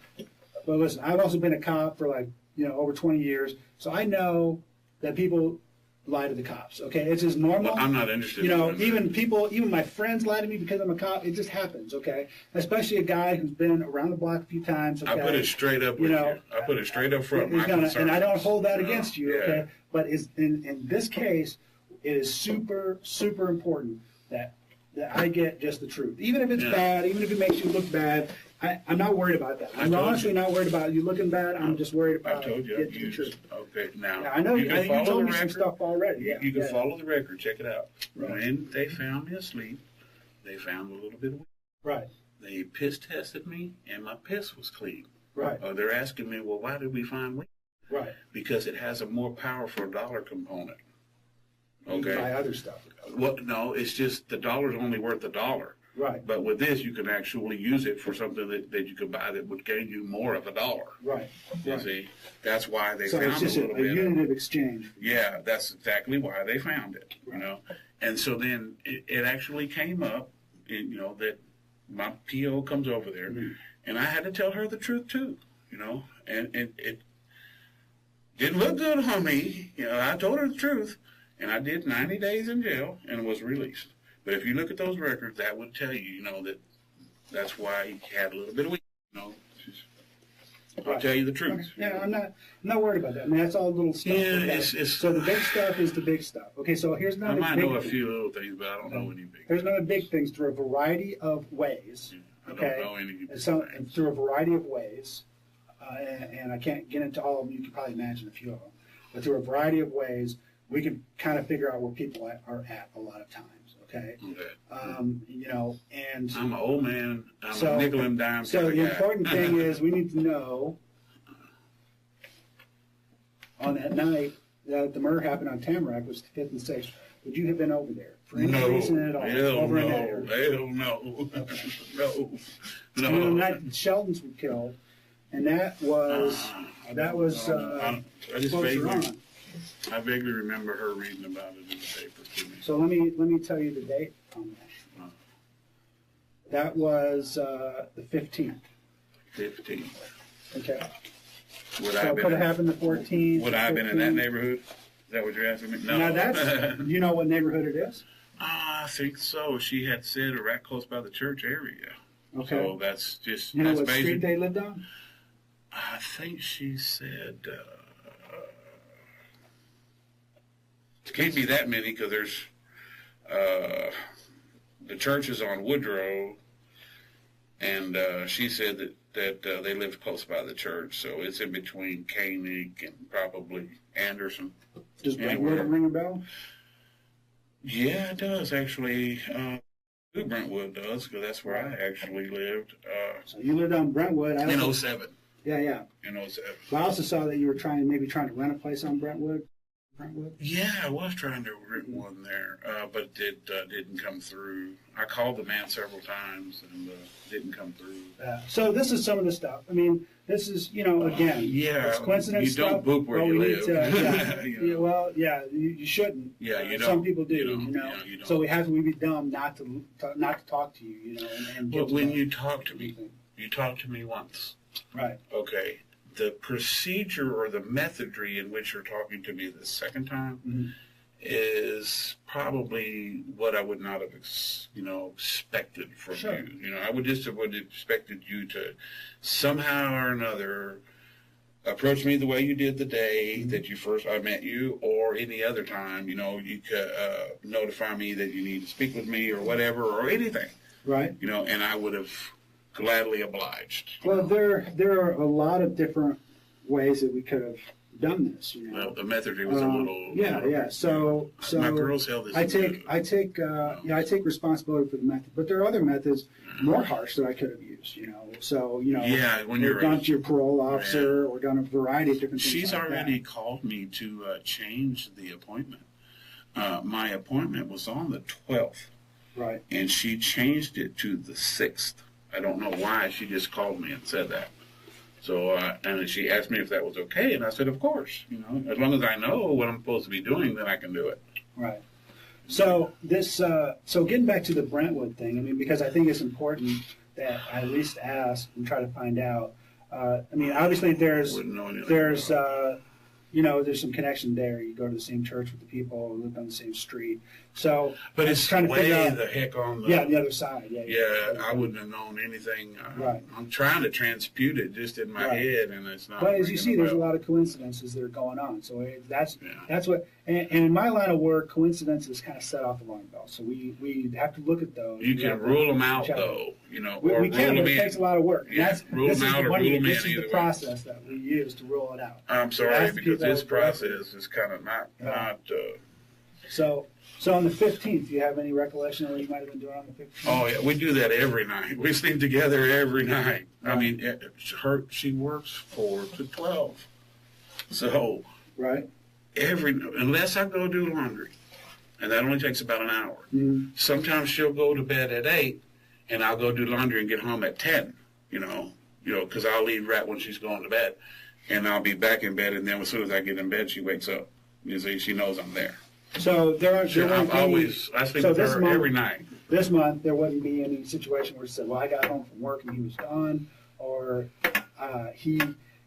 but listen, I've also been a cop for like, over 20 years, so I know that people lie to the cops. Okay, it's just normal. Well, I'm not interested. Even my friends lie to me because I'm a cop. It just happens. Okay, especially a guy who's been around the block a few times. Okay? I put it straight up with you. I put it straight up front. And I don't hold that against you. Okay, but in this case, it is super, super important that I get just the truth, even if it's bad, even if it makes you look bad. I'm not worried about that. I'm honestly not worried about you looking bad. I'm just worried about getting the truth. Okay, now I know you told me some stuff already. You can follow the record. Check it out. Right. When they found me asleep, they found a little bit of weed. Right. They piss tested me, and my piss was clean. Right. They're asking me, well, why did we find weed? Right. Because it has a more powerful dollar component. Okay. You buy other stuff. Well, no, it's just the dollar's only worth $1. Right. But with this, you can actually use it for something that you could buy that would gain you more of $1. Right. You see, that's why they so found it's just a little bit. A unit of exchange. Yeah, that's exactly why they found it. Right. And so then it actually came up, that my PO comes over there, and I had to tell her the truth too. And it didn't look good on me. I told her the truth, and I did 90 days in jail and was released. But if you look at those records, that would tell you, that's why he had a little bit of weakness. I'll tell you the truth. Yeah, I'm not worried about that. I mean, that's all little stuff. Yeah, so the big stuff is the big stuff. Okay, so here's another. I might know a few little things, but I don't know any big. There's another big things through a variety of ways. I don't know any. And through a variety of ways, and I can't get into all of them. You can probably imagine a few of them, but through a variety of ways, we can kind of figure out where people are at a lot of times. Okay. And I'm an old man. I'm a nickel and dime. So the important thing is we need to know on that night that the murder happened on Tamarack, was the 5th and 6th. Would you have been over there for any reason at all? Hell no. No. The night the Sheltons were killed, and that was I vaguely remember her reading about it in the paper to me. So let me tell you the date on that. That was the 15th. 15th. Okay. So it could have happened the 14th. Would I have been in that neighborhood? Is that what you're asking me? No. Now that's, you know what neighborhood it is? I think so. She had said right close by the church area. Okay. So that's just. You know what street they lived on? I think she said. It can't be that many because there's the church is on Woodrow, and she said that they lived close by the church, so it's in between Koenig and probably Anderson. Does Brentwood ring a bell? Yeah, it does actually. Brentwood does because that's where I actually lived. So you lived on Brentwood. In 07. Yeah. In 07. But I also saw that you were trying to rent a place on Brentwood. Yeah, I was trying to rent one there, but it didn't come through. I called the man several times and didn't come through. So this is some of the stuff. I mean, this is, again, it's coincidence you don't book where you live. You shouldn't. Yeah, you don't. Some people do, you don't. So we'd be dumb not to talk to you, and but when you talk to me, you talk to me once. Right. Okay. The procedure or the methodry in which you're talking to me the second time is probably what I would not have, expected from you. I would just have expected you to somehow or another approach me the way you did the day that I met you, or any other time. You could notify me that you need to speak with me or whatever, or anything. Right. And I would have gladly obliged. Well, there are a lot of different ways that we could have done this. Well, the method was a little. Yeah. So my girls held this. I take responsibility for the method, but there are other methods more harsh that I could have used. Yeah, when you're gone to your parole officer or done a variety of different things. She's already called me to change the appointment. My appointment was on the 12th. Right. And she changed it to the 6th. I don't know why. She just called me and said that. So, and she asked me if that was okay, and I said, of course. You know, as long as I know what I'm supposed to be doing, then I can do it. Right. So so getting back to the Brentwood thing, I mean, because I think it's important that I at least ask and try to find out. I mean, obviously there's there's some connection there. You go to the same church with the people, live on the same street. So, but it's trying to way figure out, the heck on the the other side. Yeah, I wouldn't have known anything. Right. I'm trying to transpute it just in my head, and it's not. But as you see, there's a lot of coincidences that are going on. So that's what. And in my line of work, coincidences kind of set off alarm bells. So we have to look at those. You can rule them out, though. You know, or we can, but it takes a lot of work. Yeah, rule them out or rule them in. This is the process that we use to rule it out. I'm sorry, because this process is kind of not. So on the 15th, do you have any recollection of what you might have been doing on the 15th? Oh yeah, we do that every night. We sleep together every night. Right. I mean, she works 4 to 12, so right. Unless I go do laundry, and that only takes about an hour. Mm-hmm. Sometimes she'll go to bed at 8, and I'll go do laundry and get home at 10. You know, because I'll leave right when she's going to bed, and I'll be back in bed, and then as soon as I get in bed, she wakes up. You see, she knows I'm there. So I sleep with her every night. This month, there wouldn't be any situation where she said, well, I got home from work and he was gone, or he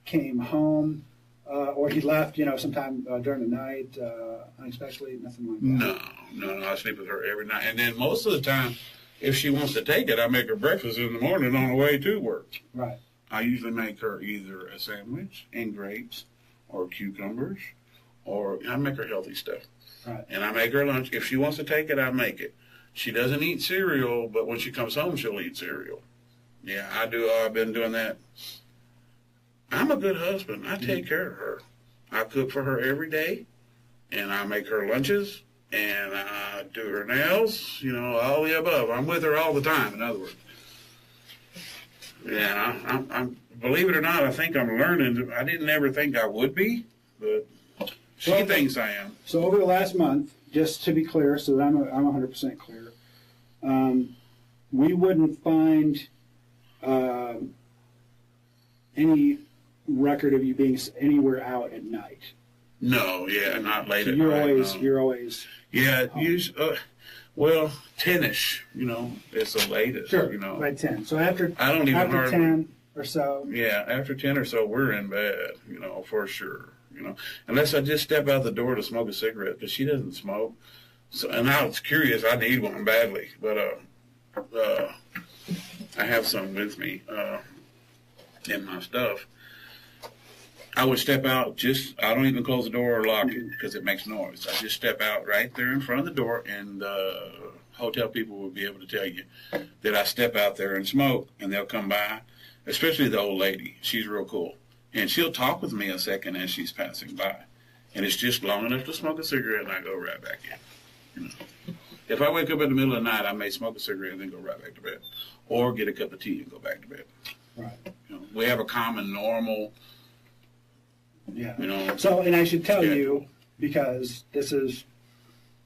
came home, or he left, sometime during the night, unexpectedly, nothing like that. No, I sleep with her every night. And then most of the time, if she wants to take it, I make her breakfast in the morning on the way to work. Right. I usually make her either a sandwich and grapes or cucumbers, or I make her healthy stuff. Right. And I make her lunch. If she wants to take it, I make it. She doesn't eat cereal, but when she comes home, she'll eat cereal. Yeah, I do. I've been doing that. I'm a good husband. I take care of her. I cook for her every day, and I make her lunches, and I do her nails, all the above. I'm with her all the time, in other words. Yeah, I'm believe it or not, I think I'm learning. I didn't ever think I would be, but she thinks I am. So over the last month, just to be clear, so that I'm 100% clear, we wouldn't find any record of you being anywhere out at night. No, not late so at you're night. Always, no. You're always. Yeah, 10-ish. It's the latest. Sure. By 10. So after 10 or so. Yeah, after 10 or so, we're in bed. For sure. Unless I just step out the door to smoke a cigarette, because she doesn't smoke. So, and I was curious. I need one badly, but I have some with me in my stuff. I would step out. I don't even close the door or lock it because it makes noise. I just step out right there in front of the door, and hotel people will be able to tell you that I step out there and smoke, and they'll come by. Especially the old lady. She's real cool. And she'll talk with me a second as she's passing by. And it's just long enough to smoke a cigarette, and I go right back in. If I wake up in the middle of the night, I may smoke a cigarette and then go right back to bed. Or get a cup of tea and go back to bed. Right. We have a common, normal, So, and I should tell you, because this is,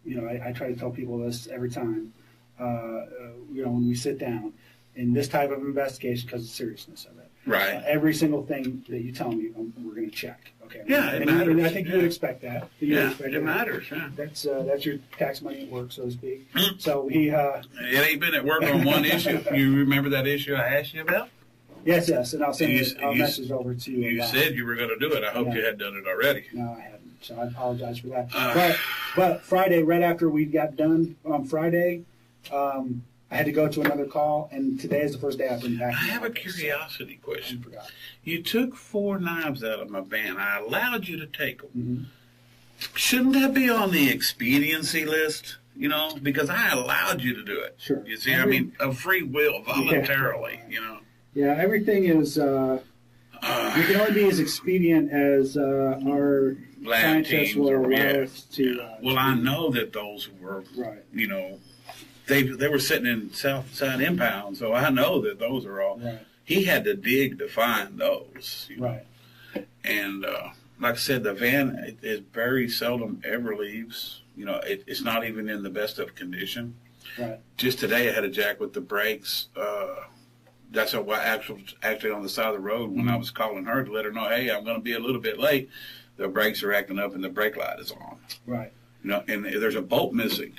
I try to tell people this every time, when we sit down in this type of investigation, because of the seriousness of it. Right. Every single thing that you tell me, we're going to check. Okay. Yeah, it matters. And I think you would expect that. It matters. Yeah. That's your tax money at work, so to speak. So he. It ain't been at work on one issue. You remember that issue I asked you about? Yes, and I'll send a message over to you. You said you were going to do it. I hope you had done it already. No, I hadn't. So I apologize for that. But Friday, right after we got done on Friday, I had to go to another call, and today is the first day I've been back. I have a curiosity question. You took 4 knives out of my van. I allowed you to take them. Mm-hmm. Shouldn't that be on the expediency list? Because I allowed you to do it. Sure. You see, of free will, voluntarily, Yeah, everything is, you can only be as expedient as our scientists will allow us to. Well, I know that those were, they were sitting in Southside Impound, so I know that those are all. Right. He had to dig to find those. Right. And like I said, the van is very seldom ever leaves. It's not even in the best of condition. Right. Just today I had a jack with the brakes. That's what actually on the side of the road when I was calling her to let her know, hey, I'm going to be a little bit late. The brakes are acting up and the brake light is on. Right. You know, and there's a bolt missing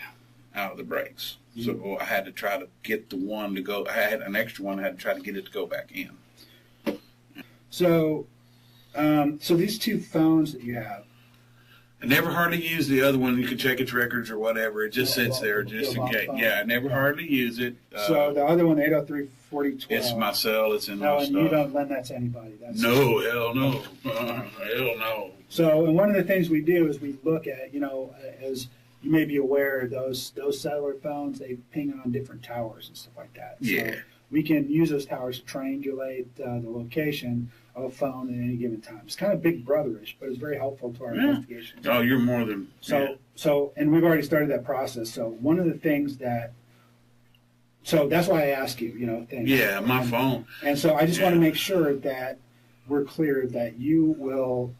out of the brakes. So I had to try to get the one to go. I had an extra one. I had to try to get it to go back in. So, so these two phones that you have. I never hardly use the other one. You can check its records or whatever. It just sits there just in case. Yeah, I never hardly use it. So the other one, 803-4012. It's my cell. It's in my No, and stuff. you don't lend that to anybody. No, hell no. Hell no. So, and one of the things we do is we look at, you know, as you may be aware, those cellular phones, they ping on different towers and stuff like that. Yeah. So we can use those towers to triangulate the location of a phone at any given time. It's kind of Big Brotherish, but it's very helpful to our investigation. Oh, you're more than... So, and we've already started that process. So one of the things that, so that's why I ask you, you know, things. Yeah, my phone. And so I just want to make sure that we're clear that you will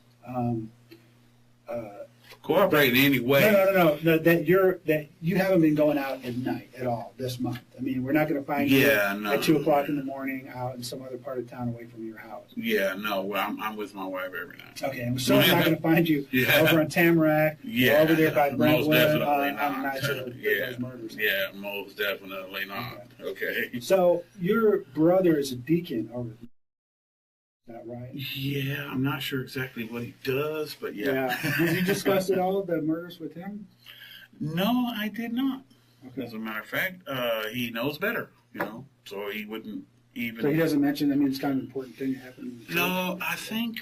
cooperate in any way. No, that you haven't been going out at night at all this month. I mean, we're not going to find you at 2:00 in the morning out in some other part of town away from your house. Yeah, no, I'm with my wife every night. Okay, and so I'm not going to find you over on Tamarack or over there by Brentwood on nights of those murders. Yeah, most definitely not. Okay. So your brother is a deacon over there. Is that right? Yeah, I'm not sure exactly what he does, but yeah. Did you discuss at all the murders with him? No, I did not. Okay. As a matter of fact, he knows better, you know, so he wouldn't even... So he doesn't mention, I mean, it's kind of an important thing that happened in the church. No, I think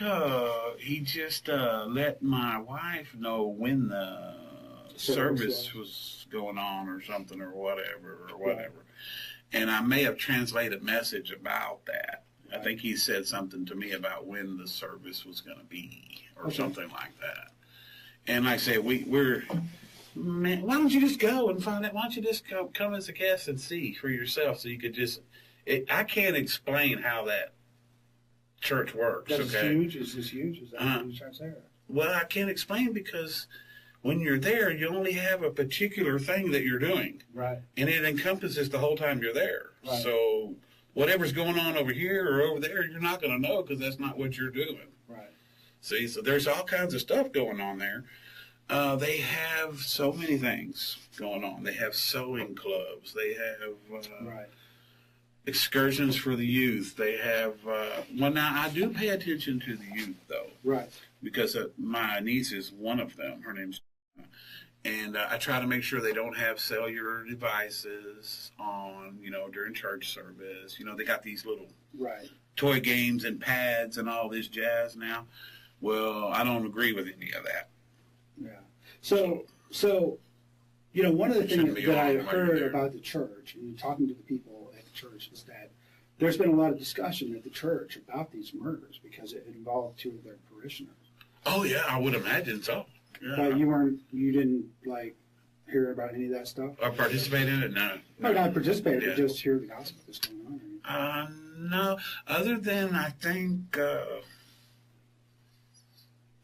he just let my wife know when the service was going on or something or whatever. Right. And I may have translated a message about that. I think he said something to me about when the service was going to be or something like that. And like I said, we're, man, why don't you just go and find out? Why don't you just come as a guest and see for yourself so you could just, I can't explain how that church works. That's huge? Is this huge? Is that what you're trying to say? Well, I can't explain because when you're there, you only have a particular thing that you're doing. Right. And it encompasses the whole time you're there. Right. So whatever's going on over here or over there, you're not going to know because that's not what you're doing. Right. See, so there's all kinds of stuff going on there. They have so many things going on. They have sewing clubs. They have excursions for the youth. They have, well, now I do pay attention to the youth, though. Right. Because my niece is one of them. Her name's and I try to make sure they don't have cellular devices on, you know, during church service. You know, they got these little toy games and pads and all this jazz now. Well, I don't agree with any of that. Yeah. So you know, one of the things that I heard about the church, and talking to the people at the church, is that there's been a lot of discussion at the church about these murders because it involved two of their parishioners. Oh, yeah, I would imagine so. Yeah. But you didn't, like, hear about any of that stuff? Or participate in it? No. No, not participate, but just hear the gossip that's going on. No, other than I think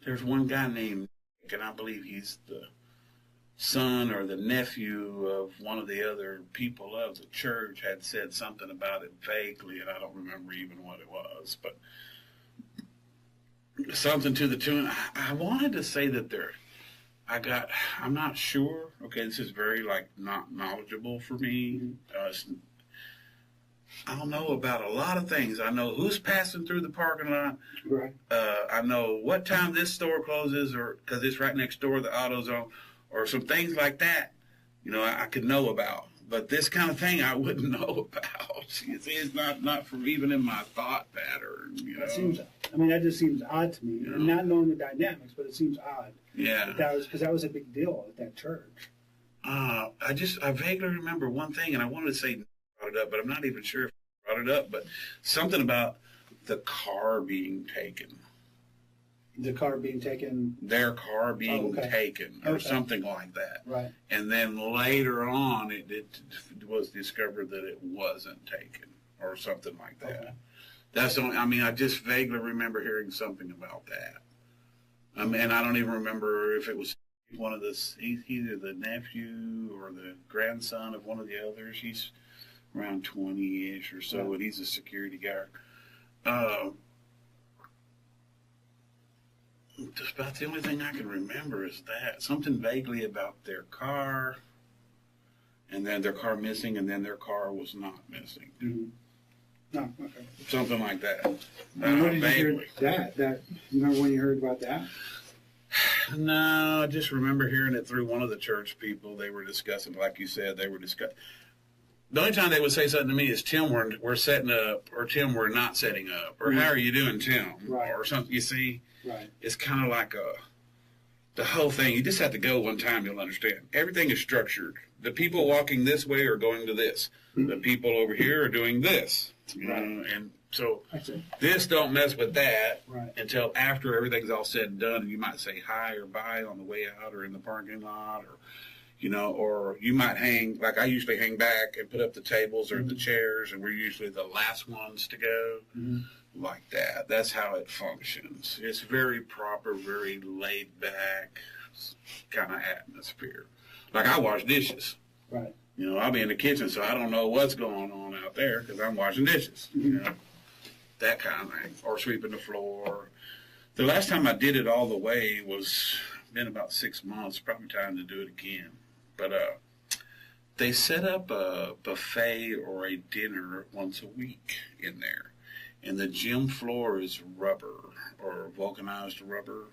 there's one guy named Nick, and I believe he's the son or the nephew of one of the other people of the church, had said something about it vaguely, and I don't remember even what it was, but something to the tune. I wanted to say that I'm not sure. Okay, this is very, like, not knowledgeable for me. I don't know about a lot of things. I know who's passing through the parking lot. Right. I know what time this store closes, or because it's right next door to the AutoZone, or some things like that. You know, I could know about. But this kind of thing I wouldn't know about. It's not from even in my thought pattern. You know? That just seems odd to me. You know? Not knowing the dynamics, but it seems odd. Yeah. Because that was a big deal at that church. I vaguely remember one thing, and I wanted to say brought it up, but I'm not even sure if I brought it up. But something about the car being taken. The car being taken? Their car being taken, or something like that. Right. And then later on, it was discovered that it wasn't taken, or something like that. Okay. That's the only, I just vaguely remember hearing something about that. And I don't even remember if it was one of either the nephew or the grandson of one of the others. He's around 20-ish or so, and he's a security guard. Just about the only thing I can remember is that. Something vaguely about their car, and then their car missing, and then their car was not missing. Mm-hmm. No, okay. Something like that. When did you hear that? You remember when you heard about that? No, I just remember hearing it through one of the church people. They were discussing, like you said, they were discussing. The only time they would say something to me is, Tim, we're setting up, or Tim, we're not setting up, or how are you doing, Tim? Right. Or something, you see? Right. It's kind of like the whole thing. You just have to go one time, you'll understand. Everything is structured. The people walking this way are going to this. The people over here are doing this. You know, and so this don't mess with that until after everything's all said and done, and you might say hi or bye on the way out or in the parking lot, or you know, or you might hang, like I usually hang back and put up the tables or the chairs, and we're usually the last ones to go, like that. That's how it functions. It's very proper, very laid back kind of atmosphere. Like I wash dishes. Right. You know, I'll be in the kitchen, so I don't know what's going on out there because I'm washing dishes, you know, that kind of thing, or sweeping the floor. The last time I did it all the way was been about 6 months, probably time to do it again. But they set up a buffet or a dinner once a week in there, and the gym floor is rubber or vulcanized rubber,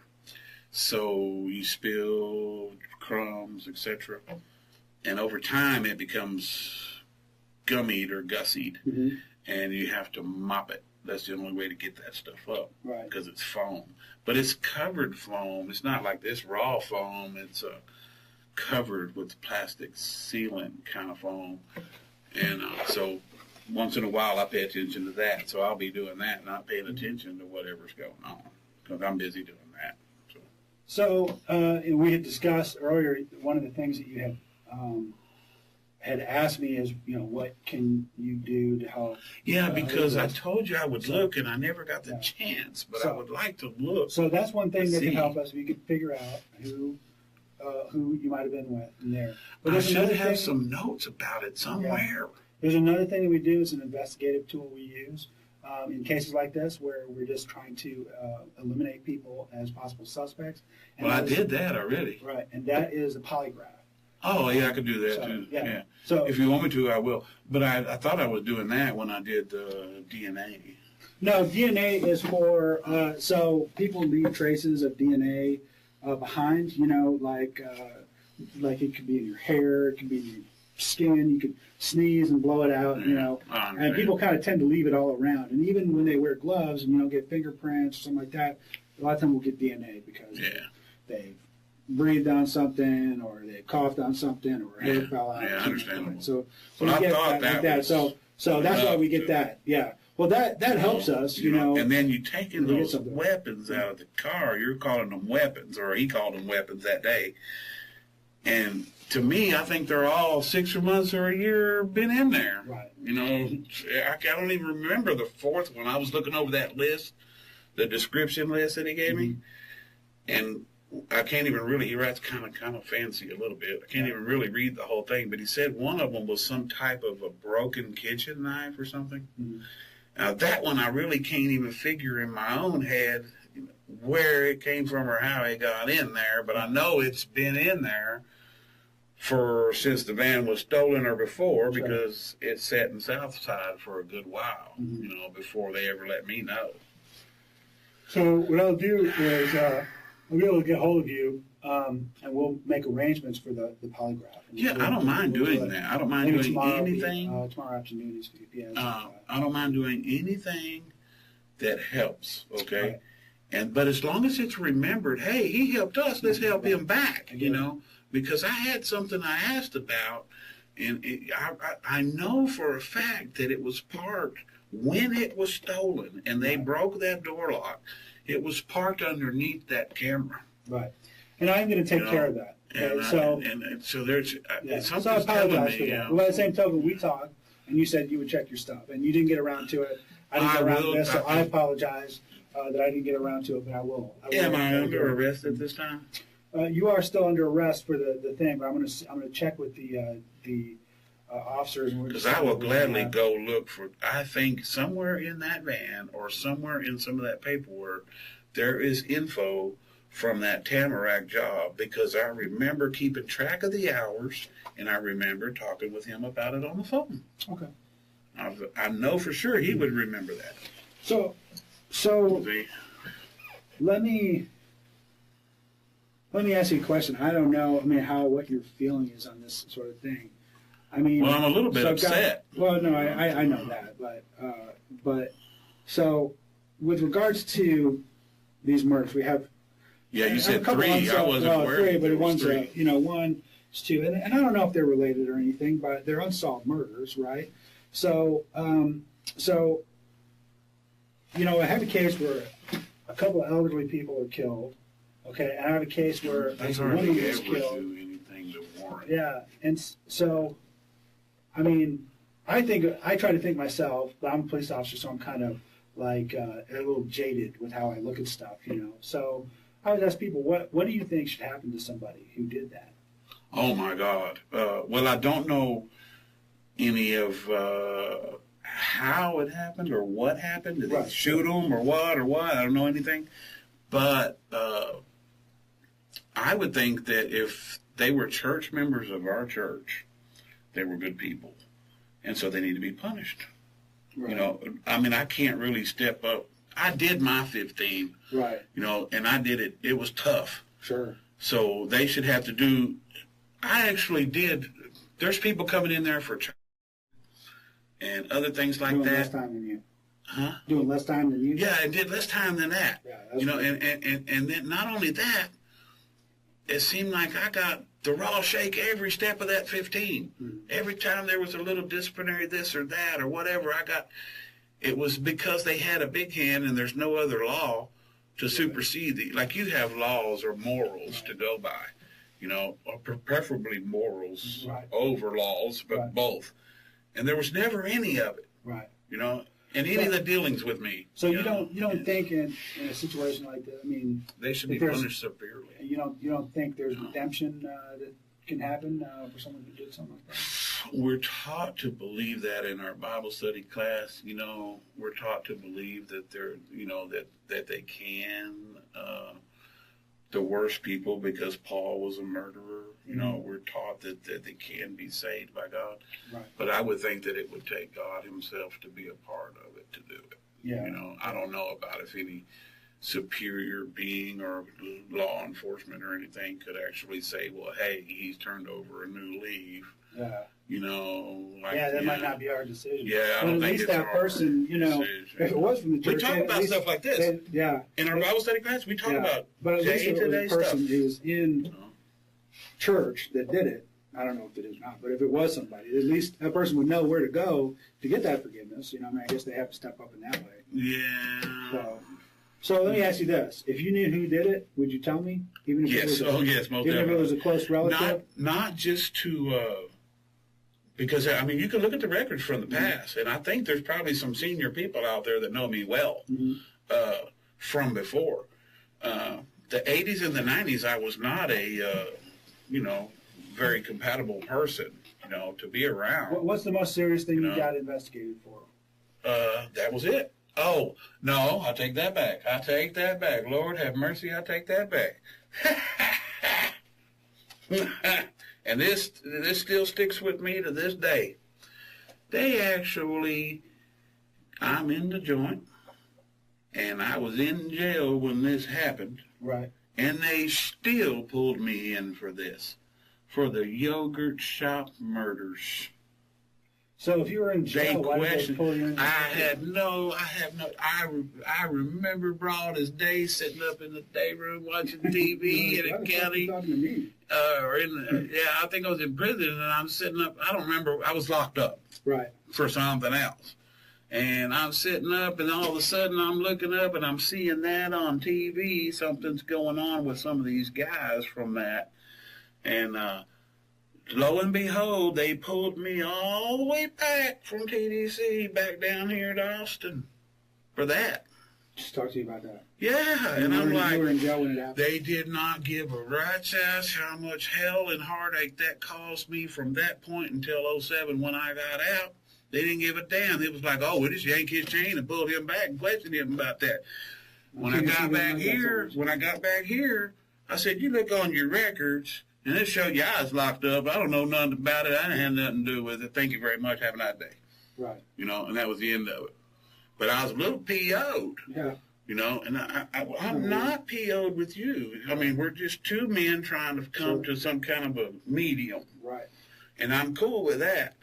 so you spill crumbs, etc. And over time, it becomes gummied or gussied, and you have to mop it. That's the only way to get that stuff up, because it's foam. But it's covered foam. It's not like this raw foam. It's covered with plastic sealant kind of foam. And so once in a while, I pay attention to that. So I'll be doing that, not paying attention to whatever's going on, because I'm busy doing that. So we had discussed earlier, one of the things that you had asked me is, you know, what can you do to help? Yeah, because I told you I would look, and I never got the chance, but I would like to look. So that's one thing that can help us. If you could figure out who you might have been with in there. But I should have some notes about it somewhere. Yeah. There's another thing that we do. It's an investigative tool we use in cases like this where we're just trying to eliminate people as possible suspects. And I did that already. Right, and that is a polygraph. Oh, yeah, I could do that, too. Yeah. So if you want me to, I will. But I thought I was doing that when I did the DNA. No, DNA is for, so people leave traces of DNA behind, you know, like it could be in your hair, it could be in your skin, you could sneeze and blow it out, you know. And people kind of tend to leave it all around. And even when they wear gloves and, you know, get fingerprints or something like that, a lot of times we'll get DNA because they've breathed on something, or they coughed on something, or hair fell out. Yeah, understandable. So we get that like that. So that's why we get that. Yeah. Well, that helps us, you know. And then you taking those weapons out of the car. You're calling them weapons, or he called them weapons that day. And to me, I think they're all 6 months or a year been in there. Right. You know, I don't even remember the fourth one. I was looking over that list, the description list that he gave me, and I can't even really, he writes kind of fancy a little bit. I can't even really read the whole thing, but he said one of them was some type of a broken kitchen knife or something. Now that one I really can't even figure in my own head where it came from or how it got in there, but I know it's been in there since the van was stolen or before, because it sat in Southside for a good while, you know, before they ever let me know. So what I'll do is I'll be able to get hold of you, and we'll make arrangements for the polygraph. Yeah, I don't mind doing that. I don't mind doing anything. Tomorrow afternoon is I don't mind doing anything that helps, okay? But as long as it's remembered, hey, he helped us, let's help him back, you know? Because I had something I asked about, and I know for a fact that it was parked when it was stolen, and they broke that door lock. It was parked underneath that camera. Right. And I'm going to take care of that. Okay? So there's something's so I apologize for that. Well, at the same token, we talked, and you said you would check your stuff, and you didn't get around to it. I didn't get around to this, so I apologize that I didn't get around to it, but I will. Am I under arrest at this time? You are still under arrest for the thing, but I'm going to check with the officers. Because I will gladly go look for, I think somewhere in that van or somewhere in some of that paperwork, there is info from that Tamarack job, because I remember keeping track of the hours and I remember talking with him about it on the phone. Okay. I know for sure he would remember that. So let me ask you a question. I don't know, what your feeling is on this sort of thing. Well, I'm a little bit upset. Well, no, I know that, but so with regards to these murders, we have. Yeah, you said three. I wasn't aware. Three, but one's one is two, and I don't know if they're related or anything, but they're unsolved murders, right? So, I have a case where a couple of elderly people are killed. Okay, and I have a case where a woman was killed. Do anything to warrant. Yeah, and so, I try to think myself, but I'm a police officer, so I'm kind of like a little jaded with how I look at stuff, So I would ask people, what do you think should happen to somebody who did that? Oh my God! Well, I don't know any of how it happened or what happened. Did they shoot them or what? I don't know anything. But I would think that if they were church members of our church, they were good people, and so they need to be punished. Right. I can't really step up. I did my 15, right? And I did it. It was tough. Sure. So they should have to do. I actually did. There's people coming in there for church and other things like Doing that. Less time than you. Huh? Doing less time than you. Yeah, I did less time than that. Yeah, and then not only that, it seemed like I got the raw shake every step of that 15. Mm-hmm. Every time there was a little disciplinary this or that or whatever, it was because they had a big hand and there's no other law to supersede the, like you have laws or morals to go by, or preferably morals over laws, but both. And there was never any of it. Right. And any of the dealings with me. So you don't think in a situation like that, they should be punished severely. You don't think there's redemption that can happen for someone who did something like that? We're taught to believe that in our Bible study class. We're taught to believe that they're, that they can. The worst people, because Paul was a murderer. We're taught that they can be saved by God. Right. But I would think that it would take God himself to be a part of it to do it. Yeah. I don't know about if any superior being or law enforcement or anything could actually say, well, hey, he's turned over a new leaf. Yeah. That might not be our decision. Yeah, I don't think it's that person, if it was from the church. We talk about stuff like this. In our Bible study class, we talk about but at least it was a person who's in church that did it. I don't know if it is or not, but if it was somebody, at least that person would know where to go to get that forgiveness. I guess they have to step up in that way. Yeah. So let me ask you this: if you knew who did it, would you tell me? Even if yes. It was yes, most even definitely. If it was a close relative. Not just to. Because, you can look at the records from the past, and I think there's probably some senior people out there that know me well from before. The 80s and the 90s, I was not a, very compatible person, to be around. What's the most serious thing you got investigated for? That was it. Oh, no, I take that back. Lord have mercy, I take that back. And this still sticks with me to this day. I'm in the joint, and I was in jail when this happened. Right. And they still pulled me in for the yogurt shop murders. So if you were in jail, why did they pull you in? I remember broad as day sitting up in the day room watching TV in the county. I think I was in prison and I'm sitting up. I don't remember. I was locked up. Right. For something else. And I'm sitting up and all of a sudden I'm looking up and I'm seeing that on TV. Something's going on with some of these guys from that. And, lo and behold, they pulled me all the way back from TDC back down here to Austin for that. Just talk to you about that. Yeah, and I'm like, you were in jail when it happened. they did not give a rat's ass how much hell and heartache that caused me from that point until '07 when I got out. They didn't give a damn. It was like, oh, we just yanked his chain and pulled him back and questioned him about that. When I got back here, I said, you look on your records, and it showed you I was locked up. I don't know nothing about it. I didn't have nothing to do with it. Thank you very much. Have a nice day. Right. You know, and that was the end of it. But I was a little PO'd. Yeah. You know, and I'm not PO'd with you. I mean, we're just two men trying to come to some kind of a medium. Right. And I'm cool with that.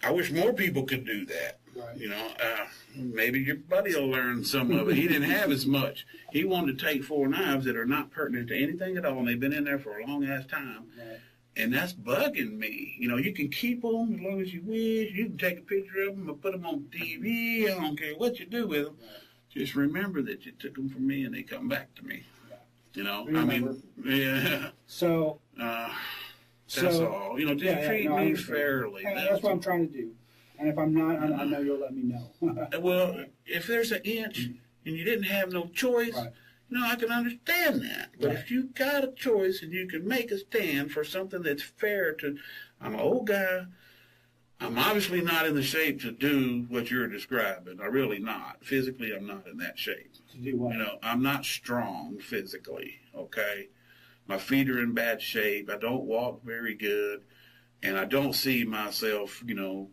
I wish more people could do that. Right. You know, maybe your buddy will learn some of it. He didn't have as much. He wanted to take 4 knives that are not pertinent to anything at all, and they've been in there for a long-ass time. Right. And that's bugging me. You know, you can keep them as long as you wish. You can take a picture of them and put them on TV. I don't care what you do with them. Right. Just remember that you took them from me and they come back to me. Yeah. You know, Remember. I mean, yeah. So, that's all. You know, just treat me fairly. That's what I'm trying to do. And if I'm not, I know you'll let me know. Well, if there's an inch and you didn't have no choice, right. you know, I can understand that. But Right. if you got a choice and you can make a stand for something that's fair to, I'm an old guy. I'm obviously not in the shape to do what you're describing. I'm really not. Physically, I'm not in that shape. To do what? You know, I'm not strong physically, okay? My feet are in bad shape. I don't walk very good. And I don't see myself, you know,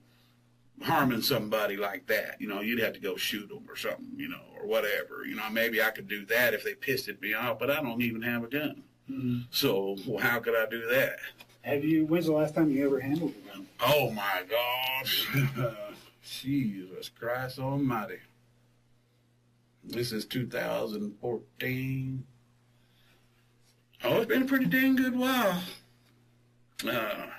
harming somebody like that. You know, you'd have to go shoot them or something, you know, or whatever. You know, maybe I could do that if they pissed at me off, but I don't even have a gun. Mm-hmm. So, well, how could I do that? When's the last time you ever handled a gun? Oh, my gosh. Jesus Christ almighty. This is 2014. Oh, it's been a pretty dang good while. Let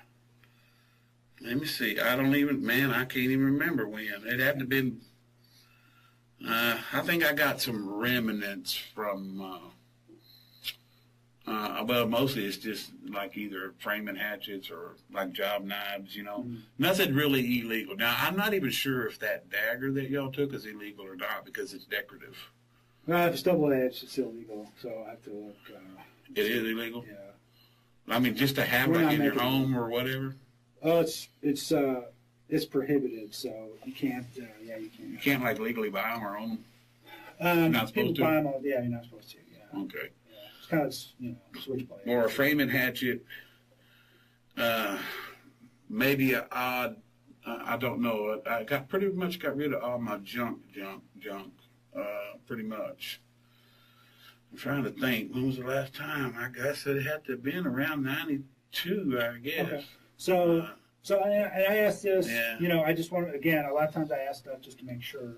me see. I can't even remember when. It had to have been, I think I got some remnants from, well, mostly it's just like either framing hatchets or like job knives, you know. Mm-hmm. Nothing really illegal. Now, I'm not even sure if that dagger that y'all took is illegal or not because it's decorative. Well, if it's double-edged, it's illegal, so I have to look. It is illegal? Yeah. I mean, just to have like in your home or whatever? Oh, it's prohibited, so you can't, you can't. You can't like legally buy them or own them? You're not supposed to? Buy them, you're not supposed to, yeah. Okay. It's kind of, switchblade. Or a framing hatchet, maybe an odd, I don't know. I pretty much got rid of all my junk, pretty much. I'm trying to think. When was the last time? I guess it had to have been around 92, I guess. Okay. So I asked this, yeah. I just want to, again, a lot of times I ask stuff just to make sure.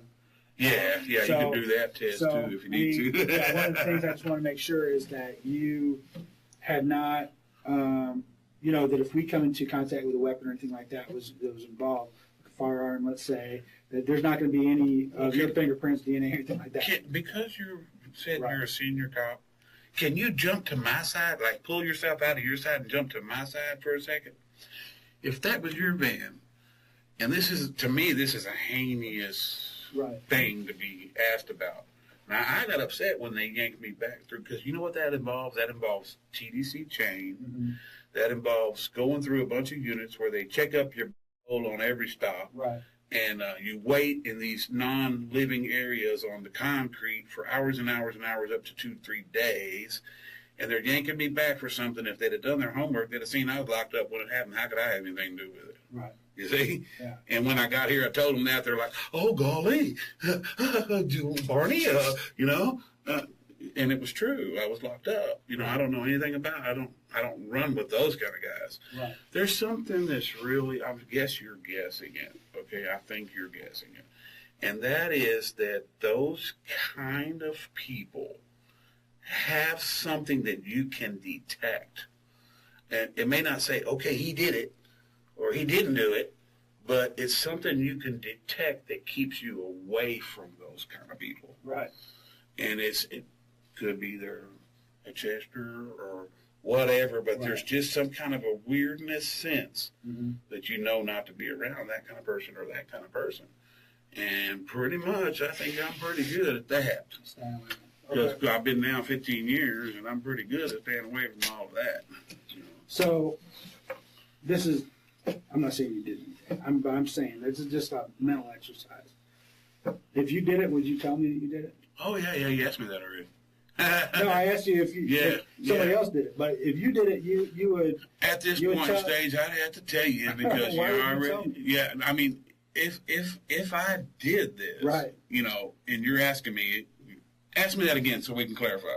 Yeah, you can do that test too if you need to. One of the things I just want to make sure is that you had not, that if we come into contact with a weapon or anything like that was involved, like a firearm, let's say, that there's not going to be any of your fingerprints, DNA, anything like that. Because you said you're a senior cop, can you jump to my side, like pull yourself out of your side and jump to my side for a second? If that was your van, and this is a heinous thing to be asked about. Now, I got upset when they yanked me back through, because you know what that involves? That involves TDC chain. Mm-hmm. That involves going through a bunch of units where they check up your hole on every stop. Right. And you wait in these non-living areas on the concrete for hours and hours and hours, up to 2-3 days. And they're yanking me back for something. If they'd have done their homework, they'd have seen I was locked up when it happened. How could I have anything to do with it? Right. You see? Yeah. And when I got here, I told them that. They're like, oh, golly, Barney, and it was true. I was locked up. I don't know anything about it. I don't run with those kind of guys. Right. There's something that's really, I guess you're guessing it. Okay, I think you're guessing it. And that is that those kind of people have something that you can detect. And it may not say, okay, he did it, or he didn't do it, but it's something you can detect that keeps you away from those kind of people. Right. And it could be they're a Chester or whatever, but there's just some kind of a weirdness sense that you know not to be around that kind of person or that kind of person. And pretty much, I think I'm pretty good at that. Okay. Because I've been now 15 years, and I'm pretty good at staying away from all of that. So, this is, I'm not saying you did anything. I'm saying this is just a mental exercise. If you did it, would you tell me that you did it? Oh, yeah, you asked me that already. No, I asked you if somebody else did it. But if you did it, you would. At this point stage, I'd have to tell you because Why you're would you already. tell me? Yeah, I mean, if I did this, right, and you're asking me, ask me that again so we can clarify.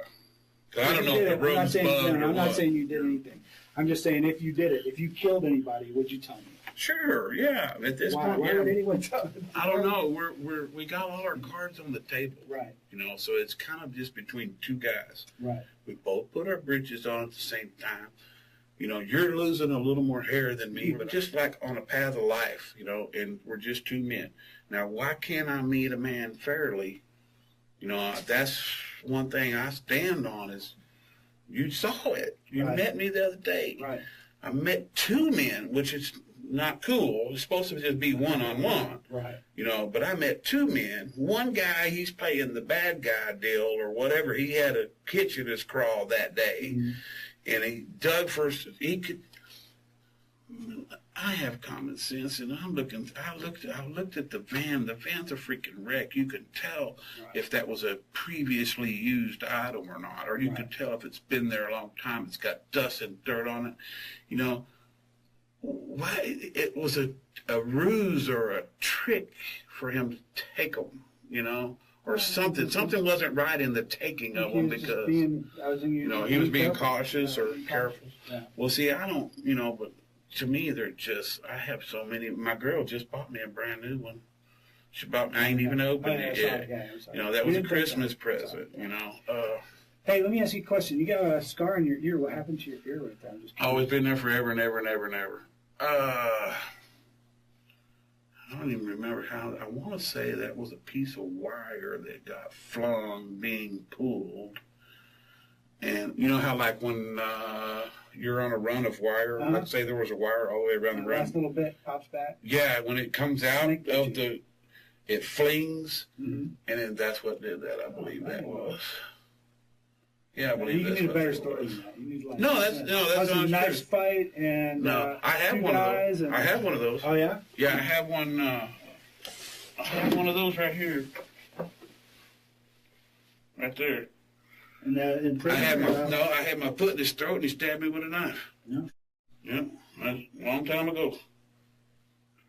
Because I don't know if the I'm room's bugged or I'm not what. saying you did anything. I'm just saying if you did it, if you killed anybody, would you tell me? Sure, yeah. At this point, why would anyone tell me? I don't know. We got all our cards on the table, right? So it's kind of just between two guys. Right. We both put our bridges on at the same time. You're losing a little more hair than me, but just like on a path of life, and we're just two men. Now, why can't I meet a man fairly? That's one thing I stand on is you saw it. You met me the other day. Right. I met two men, which is not cool. It's supposed to just be one-on-one. Right. But I met two men. One guy, he's playing the bad guy deal or whatever. He had a kitchen his crawl that day. Mm-hmm. And he dug first. I have common sense, and I looked at the van. The van's a freaking wreck. You can tell if that was a previously used item or not, or you can tell if it's been there a long time. It's got dust and dirt on it. Why it was a ruse or a trick for him to take them, or something. Something wasn't right in the taking of them because he was being cautious or careful. Yeah. Well, see, I don't, but to me, they're just. I have so many. My girl just bought me a brand new one. She bought me. I ain't even opened it yet. That was a Christmas present. Hey, let me ask you a question. You got a scar on your ear. What happened to your ear right there? Oh, it's been there forever and ever and ever and ever. I don't even remember how. I want to say that was a piece of wire that got flung being pulled. And you know how, like, when you're on a run of wire, let's say there was a wire all the way around the run. Last little bit pops back. Yeah, when it comes out of it flings, and then that's what did that. I believe that was. Yeah, I believe that's what it was. You need a better story than that. You need that's a nice fight and I have one of those. I have one of those. Oh yeah. Yeah, I have one. I have one of those right here. Right there. And in prison, I had my foot in his throat and he stabbed me with a knife. Yeah. Yeah, that's a long time ago.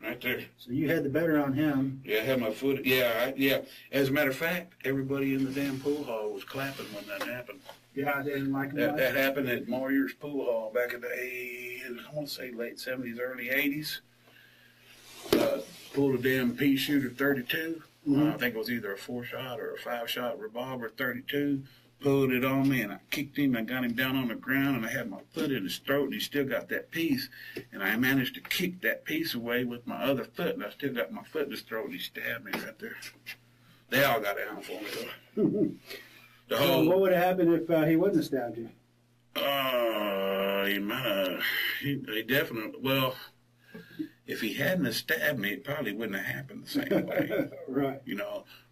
Right there. So you had the better on him. Yeah, I had my foot. Yeah, yeah. As a matter of fact, everybody in the damn pool hall was clapping when that happened. Yeah, I didn't like that happened at Moyer's Pool Hall back in the, I want to say late 70s, early 80s. Pulled a damn pea shooter 32. I think it was either a 4-shot or a 5-shot revolver 32. Pulled it on me, and I kicked him. I got him down on the ground, and I had my foot in his throat, and he still got that piece. And I managed to kick that piece away with my other foot, and I still got my foot in his throat, and he stabbed me right there. They all got down for me, though. So what would have happened if he wouldn't have stabbed you? He might have. He definitely. Well, if he hadn't have stabbed me, it probably wouldn't have happened the same way. Right.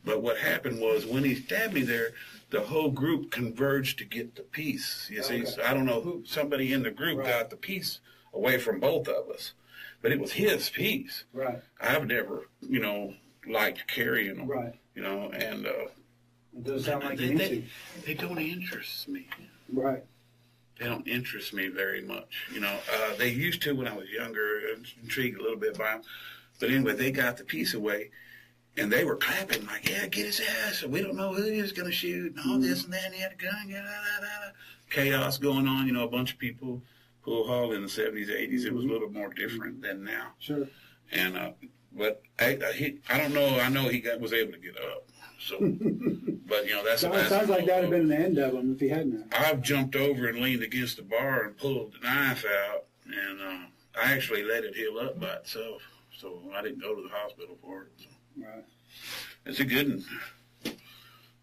But what happened was when he stabbed me there, the whole group converged to get the piece. You see, so I don't know who. Somebody in the group got the piece away from both of us, but it was his piece. Right. I've never, liked carrying them. Right. And it does sound like they don't interest me. Right. They don't interest me very much. They used to when I was younger. I was intrigued a little bit by them. But anyway, they got the piece away, and they were clapping like, yeah, get his ass. We don't know who he is going to shoot, and all this and that, and he had a gun. Chaos going on, a bunch of people. Pool hall in the 70s, 80s, it was a little more different than now. Sure. And, but I don't know. I know he was able to get up. So, but that's. It sounds like that would have been the end of him if he hadn't. I've jumped over and leaned against the bar and pulled the knife out, and I actually let it heal up by itself. So I didn't go to the hospital for it. So. Right. It's a good one.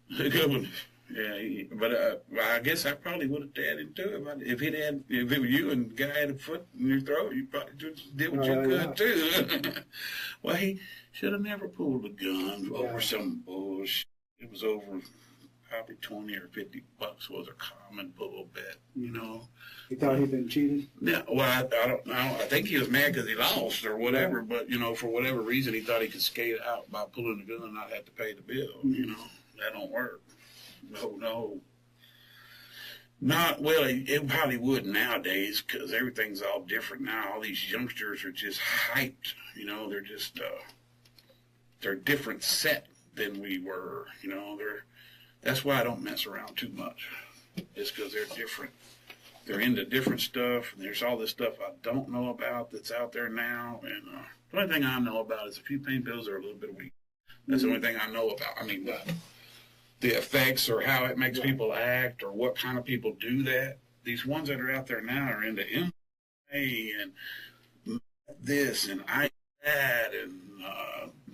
It's a good one. But I guess I probably would have dared him to if it were you and the guy had a foot in your throat, you probably just did what you could too. Well, he should have never pulled a gun over some bullshit. It was over probably 20 or 50 bucks was a common bull bet, you know. He thought he'd been cheated? Yeah, well, I don't know. I think he was mad because he lost or whatever, but, you know, for whatever reason, he thought he could skate out by pulling the gun and not have to pay the bill, you know. That don't work. No. Not, well, it probably would nowadays because everything's all different now. All these youngsters are just hyped, you know. They're just, they're a different set than we were, you know. That's why I don't mess around too much. It's because they're different. They're into different stuff, and there's all this stuff I don't know about that's out there now. And the only thing I know about is a few pain pills are a little bit weak. That's the only thing I know about. I mean, the effects or how it makes people act or what kind of people do that. These ones that are out there now are into MMA and this and that and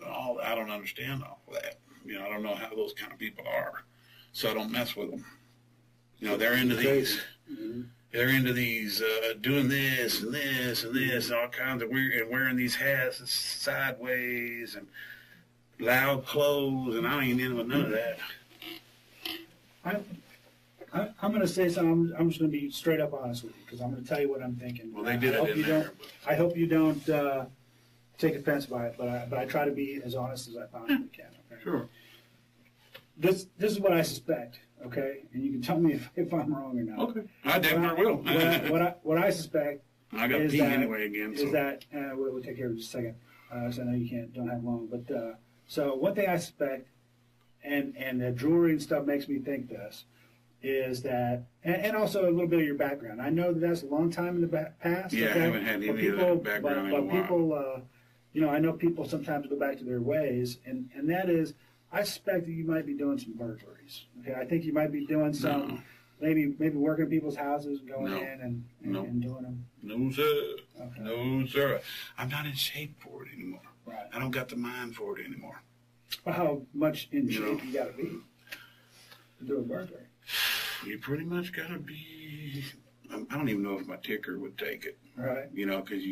all. I don't understand all that. You know, I don't know how those kind of people are. So I don't mess with them. You know, they're into these. They're into these doing this and this and this, and all kinds of weird, and wearing these hats sideways and loud clothes, and I ain't into none of that. I'm going to say something. I'm just going to be straight up honest with you because I'm going to tell you what I'm thinking. Well, they did it in there. I hope you don't take offense by it, but I try to be as honest as I possibly can. Okay? Sure. This is what I suspect, okay? And you can tell me if I'm wrong or not. Okay. I definitely will. What I suspect I got is pee that, anyway again. So. Is that we'll take care of it in just a second. So I know you don't have long, but so one thing I suspect, and the jewelry and stuff makes me think this, is that, and also a little bit of your background. I know that's a long time in the past. Yeah, okay? I haven't had any of that background in a while. But people, you know, I know people sometimes go back to their ways, and that is, I suspect that you might be doing some burglaries. Okay, I think you might be doing some, maybe working in people's houses and going in and doing them. No, sir. Okay. No, sir. I'm not in shape for it anymore. Right. I don't got the mind for it anymore. Well, how much in shape you got to be to do a burglary? You pretty much got to be. I don't even know if my ticker would take it. Right. You know, because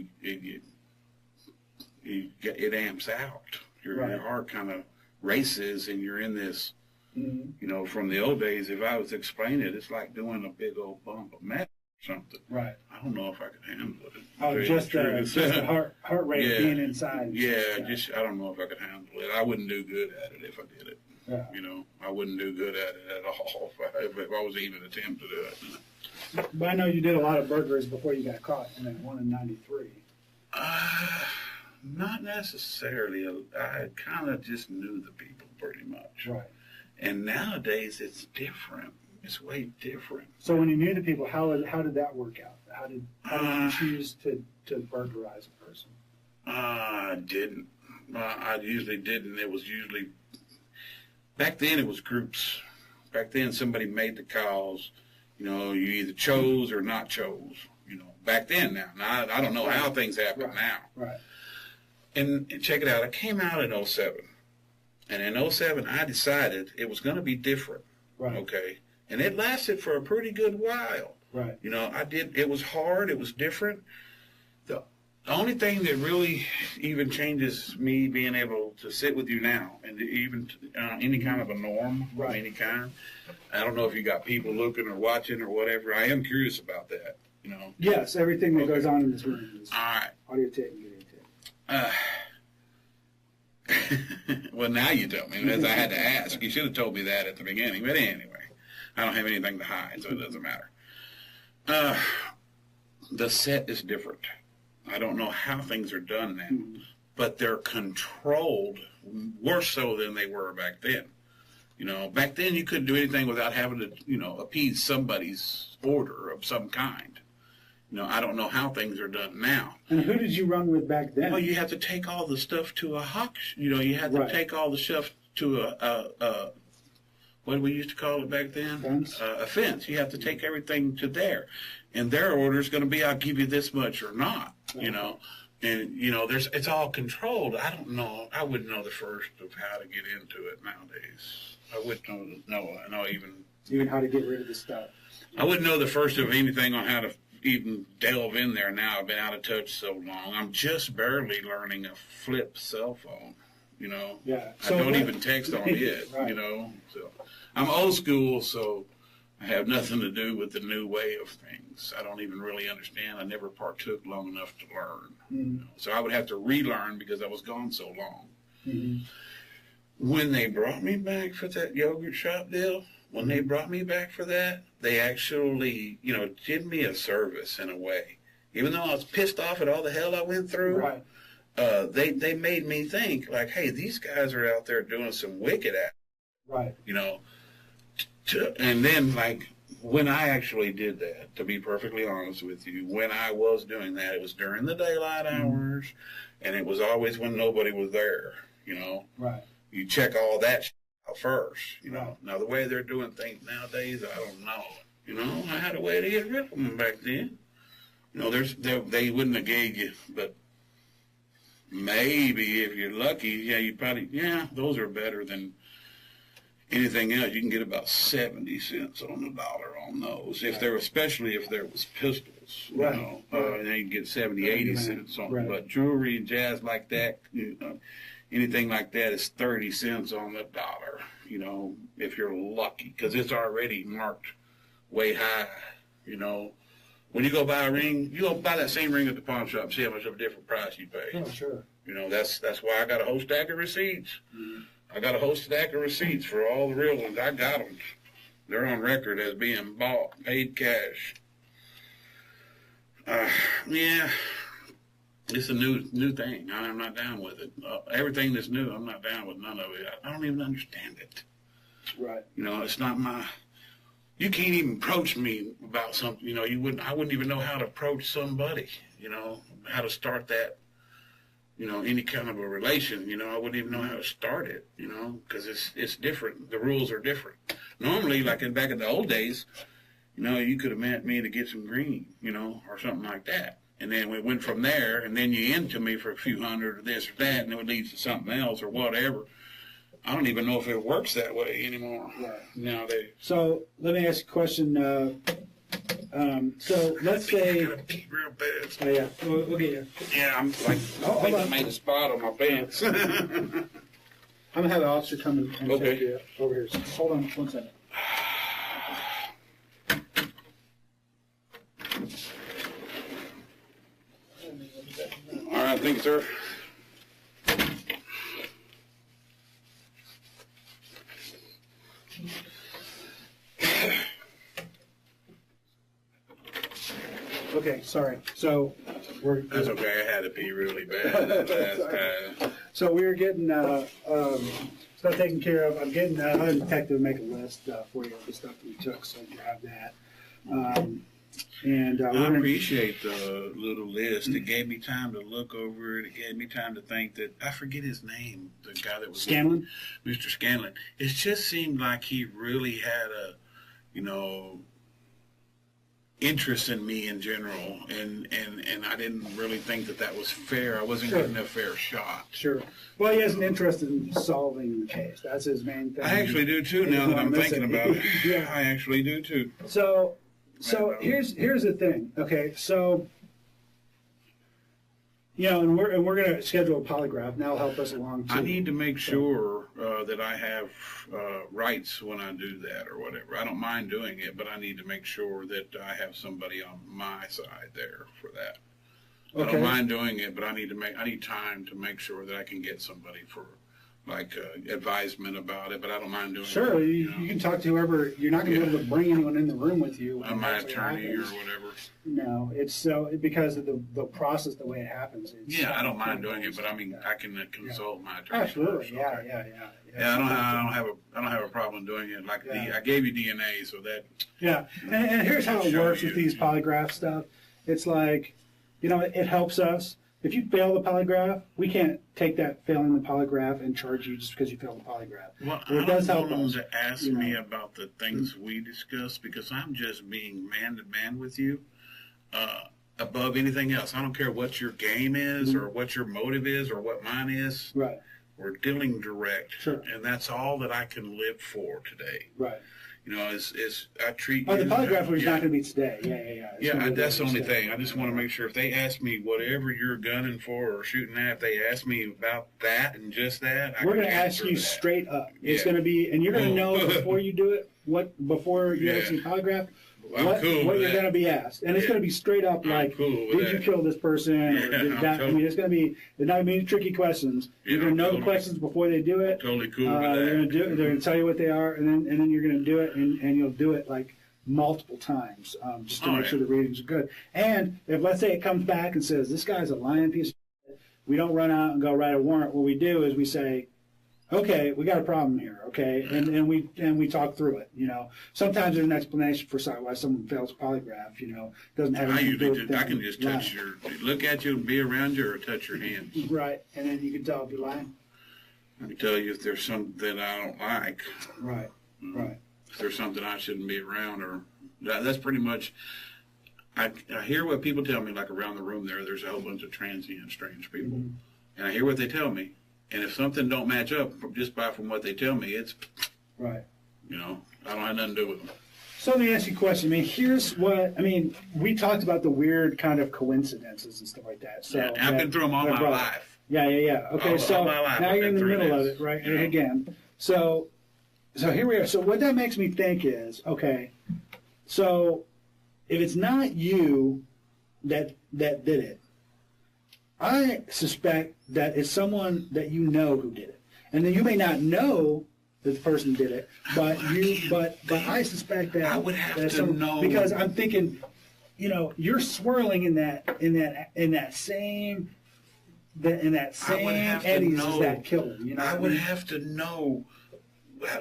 it amps out. Your heart kind of races, and you're in this. You know, from the old days, if I was to explain it, it's like doing a big old bump of meth or something. Right. I don't know if I could handle it. Oh, just the heart rate being inside. Yeah, I don't know if I could handle it. I wouldn't do good at it if I did it. Yeah. You know, I wouldn't do good at it at all if I was even attempt to do it. But I know you did a lot of burglaries before you got caught, and then one in '93. Not necessarily. I kind of just knew the people pretty much. Right. And nowadays it's different. It's way different. So when you knew the people, how did that work out? How did you choose to burglarize a person? I didn't. I usually didn't. It was usually back then. It was groups. Back then, somebody made the calls. You know, you either chose or not chose. You know, back then. Now I don't know how things happen now. Right. And check it out. I came out in 07. And in 07, I decided it was going to be different. Right. Okay. And it lasted for a pretty good while. Right. You know, it was hard. It was different. The only thing that really even changes me being able to sit with you now and even any kind of a norm of any kind. I don't know if you got people looking or watching or whatever. I am curious about that, you know. Yes, everything that goes on in this room is all right. Audio tape and video tape. Well, now you tell me, as I had to ask. You should have told me that at the beginning. But anyway, I don't have anything to hide, so it doesn't matter. The set is different. I don't know how things are done now, but they're controlled worse so than they were back then. You know, back then you couldn't do anything without having to, you know, appease somebody's order of some kind. You know, I don't know how things are done now. And who did you run with back then? Well, you have to take all the stuff to a hawk. You know, you have to take all the stuff to a what did we used to call it back then? Fence. A fence. You have to take everything to there. And their order is going to be, I'll give you this much or not, you know. And, you know, it's all controlled. I don't know. I wouldn't know the first of how to get into it nowadays. I wouldn't know even how to get rid of the stuff. I wouldn't know the first of anything on how to even delve in there now. I've been out of touch so long. I'm just barely learning a flip cell phone, you know. Yeah. So I don't even text on it, right. you know. So I'm old school, so I have nothing to do with the new way of things. I don't even really understand. I never partook long enough to learn. Mm-hmm. You know? So I would have to relearn because I was gone so long. Mm-hmm. When they brought me back for that yogurt shop deal, when they brought me back for that, they actually, you know, did me a service in a way. Even though I was pissed off at all the hell I went through, right. They made me think, like, hey, these guys are out there doing some wicked act. Right. You know, and then, like, when I actually did that, to be perfectly honest with you, when I was doing that, it was during the daylight hours, and it was always when nobody was there, you know. Right. You check all that out first, you know. Right. Now, the way they're doing things nowadays, I don't know. You know, I had a way to get rid of them back then. You know, they wouldn't have gave you, but maybe if you're lucky, those are better than anything else. You can get about 70 cents on the dollar on those, especially if there was pistols, you know, and then you can get 70, 80 cents on them. But jewelry and jazz like that, you know, anything like that is 30 cents on the dollar, you know, if you're lucky, because it's already marked way high, you know. When you go buy a ring, you go buy that same ring at the pawn shop, see how much of a different price you pay. Oh, sure. You know, that's why I got a whole stack of receipts. Mm-hmm. I got a whole stack of receipts for all the real ones. I got them. They're on record as being bought, paid cash. Yeah, it's a new thing. I'm not down with it. Everything that's new, I'm not down with none of it. I don't even understand it. Right. You know, it's not my. You can't even approach me about something. You know, I wouldn't even know how to approach somebody. You know, how to start that. You know, any kind of a relation, you know, I wouldn't even know how to start it, you know, because it's different. The rules are different. Normally, like back in the old days, you know, you could have met me to get some green, you know, or something like that. And then we went from there, and then you into me for a few hundred or this or that, and it would lead to something else or whatever. I don't even know if it works that way anymore nowadays. So let me ask you a question. So let's say. Real bad. Oh yeah, we'll get you. Yeah, I'm like, I made a spot on my pants. I'm gonna have an officer come and take you over here. So hold on 1 second. All right, thank you, sir. Okay, sorry. So That's okay. I had to pee really bad last time. So we were getting stuff taken care of. I'm getting a detective to make a list for you of the stuff that we took, so you have that. I appreciate the little list. It gave me time to look over it. It gave me time to think that I forget his name. The guy that was Scanlon, Mr. Scanlon. It just seemed like he really had a, you know, interest in me in general, and I didn't really think that was fair. I wasn't getting a fair shot. Sure. Well, he has an interest in solving the case. That's his main thing. I actually do too. Now that I'm thinking about it, yeah, I actually do too. So here's the thing. Okay, so you know, and we're gonna schedule a polygraph. And that'll help us along too. I need to make sure that I have rights when I do that or whatever. I don't mind doing it, but I need to make sure that I have somebody on my side there for that. Okay. I don't mind doing it, but I need time to make sure that I can get somebody for like advisement about it. But I don't mind doing it. Sure, you can talk to whoever. You're not going to be able to bring anyone in the room with you. My attorney or whatever. No, it's so because of the process, the way it happens. I don't mind doing it, but I mean, I can consult my attorney. Absolutely, first, yeah. I don't have a problem doing it. Like I gave you DNA, so that. Yeah, and here's how it works with these polygraph stuff. It's like, you know, it helps us. If you fail the polygraph, we can't take that failing the polygraph and charge you just because you failed the polygraph. Well, I don't want them to ask me about the things we discussed because I'm just being man to man with you. Above anything else, I don't care what your game is or what your motive is or what mine is. Right. We're dealing direct. Sure. And that's all that I can live for today. Right. You know, is I treat Oh, you. the polygraph was not going to be today. Yeah. Yeah, that's the only thing. I just want to make sure if they ask me whatever you're gunning for or shooting at, if they ask me about that and just that, we're going to ask you straight up. It's going to be, and you're going to know before you do it, before you actually polygraph, what you're going to be asked. And it's going to be straight up like, did you kill this person? Or did that? I mean, it's going to be, there's not going to be any tricky questions. You're going to know the questions before they do it. Totally cool with They're going to do it. They're going to tell you what they are, and then you're going to do it, and you'll do it like multiple times just to make sure the readings are good. And if, let's say, it comes back and says, this guy's a lying piece of shit, we don't run out and go write a warrant. What we do is we say, okay, we got a problem here, okay, and we talk through it. You know, sometimes there's an explanation for why someone fails a polygraph. You know, doesn't have anything to do with them. I can just look at you and be around you, or touch your hands. Right, and then you can tell if you're lying. I can tell you if there's something I don't like. Right, right. If there's something I shouldn't be around, or that's pretty much. I hear what people tell me, like around the room there's a whole bunch of transient, strange people, and I hear what they tell me. And if something don't match up just from what they tell me, it's right. You know, I don't have nothing to do with them. So let me ask you a question. I mean, here's what I mean. We talked about the weird kind of coincidences and stuff like that. So yeah, I've been through them all my life. Yeah. Okay, so now you're in the middle of it, right? And again, so here we are. So what that makes me think is, okay, so if it's not you that did it, I suspect that it's someone that you know who did it, and then you may not know that the person did it, but I suspect that I would have to know, because I'm thinking, you know, you're swirling in that same eddies as that killer. You know, I would have to know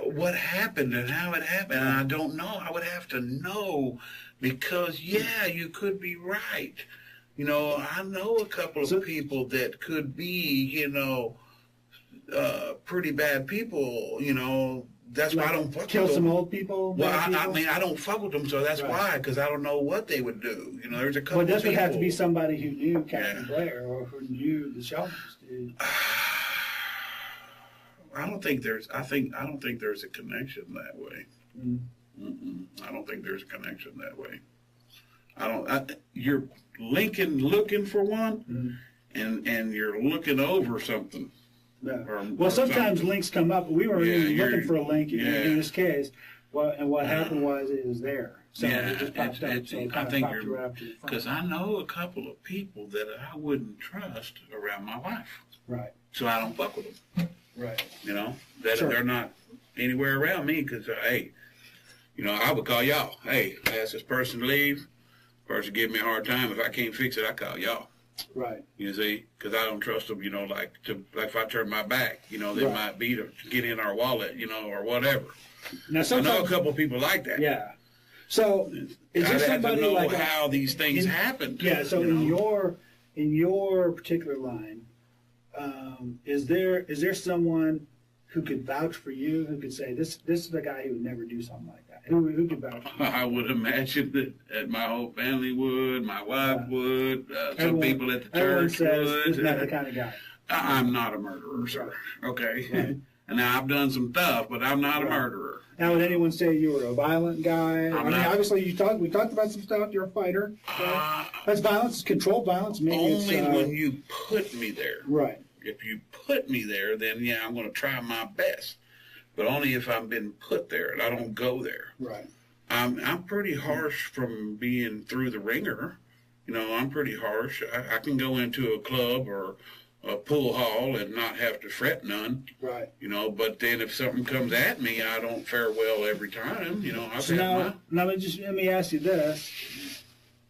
what happened and how it happened, and I don't know. I would have to know because you could be right. You know, I know a couple of people that could be, you know, pretty bad people. You know, that's why I don't fuck with them. Kill some old people? Well, I mean, I don't fuck with them, so that's why, because I don't know what they would do. You know, there's a couple of people. Well, this would have to be somebody who knew Captain Blair or who knew the Sheltons, dude. I don't think there's a connection that way. I don't think there's a connection that way. You're looking for one, and you're looking over something. Yeah. Well, sometimes links come up. We were really looking for a link in this case. And what happened was it was there. So it just popped up. So it kind of popped right up to the front. Because I know a couple of people that I wouldn't trust around my wife. Right. So I don't fuck with them. Right. You know, they're not anywhere around me because, hey, you know, I would call y'all. Hey, I ask this person to leave. Person give me a hard time. If I can't fix it, I call y'all. Right. You see, because I don't trust them. You know, like if I turn my back, you know, they might be to get in our wallet, you know, or whatever. Now, I know a couple of people like that. Yeah. So is there somebody have to know like how these things happened? Yeah. So in your particular line, is there someone who could vouch for you, who could say this is the guy who would never do something like that? Who could vouch for you? I would imagine that my whole family would, my wife would, some people at the church would. This is not the kind of guy. I'm not a murderer, sir. Okay. Right. And now I've done some stuff, but I'm not a murderer. Now, would anyone say you were a violent guy? I mean, obviously, we talked about some stuff. You're a fighter. Right? That's violence. It's controlled violence. Maybe only when you put me there. Right. If you put me there, then I'm going to try my best. But only if I've been put there, and I don't go there. Right. I'm pretty harsh from being through the ringer. You know, I'm pretty harsh. I can go into a club or a pool hall and not have to fret none. Right. You know, but then if something comes at me, I don't fare well every time. You know, now let me ask you this.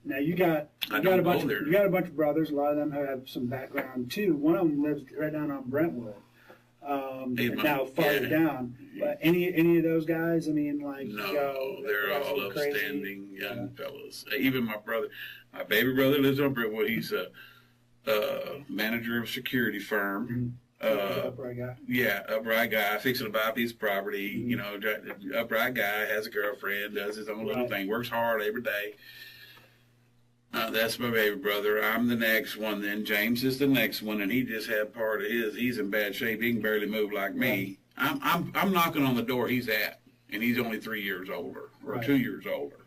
Now you got a bunch of brothers. A lot of them have some background too. One of them lives right down on Brentwood. Now farther down. But any of those guys? I mean, like they're all upstanding young fellas. Even my baby brother lives on Brentwood. He's a manager of a security firm. Upright guy. Yeah, upright guy, fixing to buy a piece of property. You know, upright guy, has a girlfriend, does his own little thing, works hard every day. That's my baby brother. I'm the next one. Then James is the next one, and he just had part of his. He's in bad shape. He can barely move like me. Right. I'm knocking on the door he's at, and he's only 3 years older or right. 2 years older,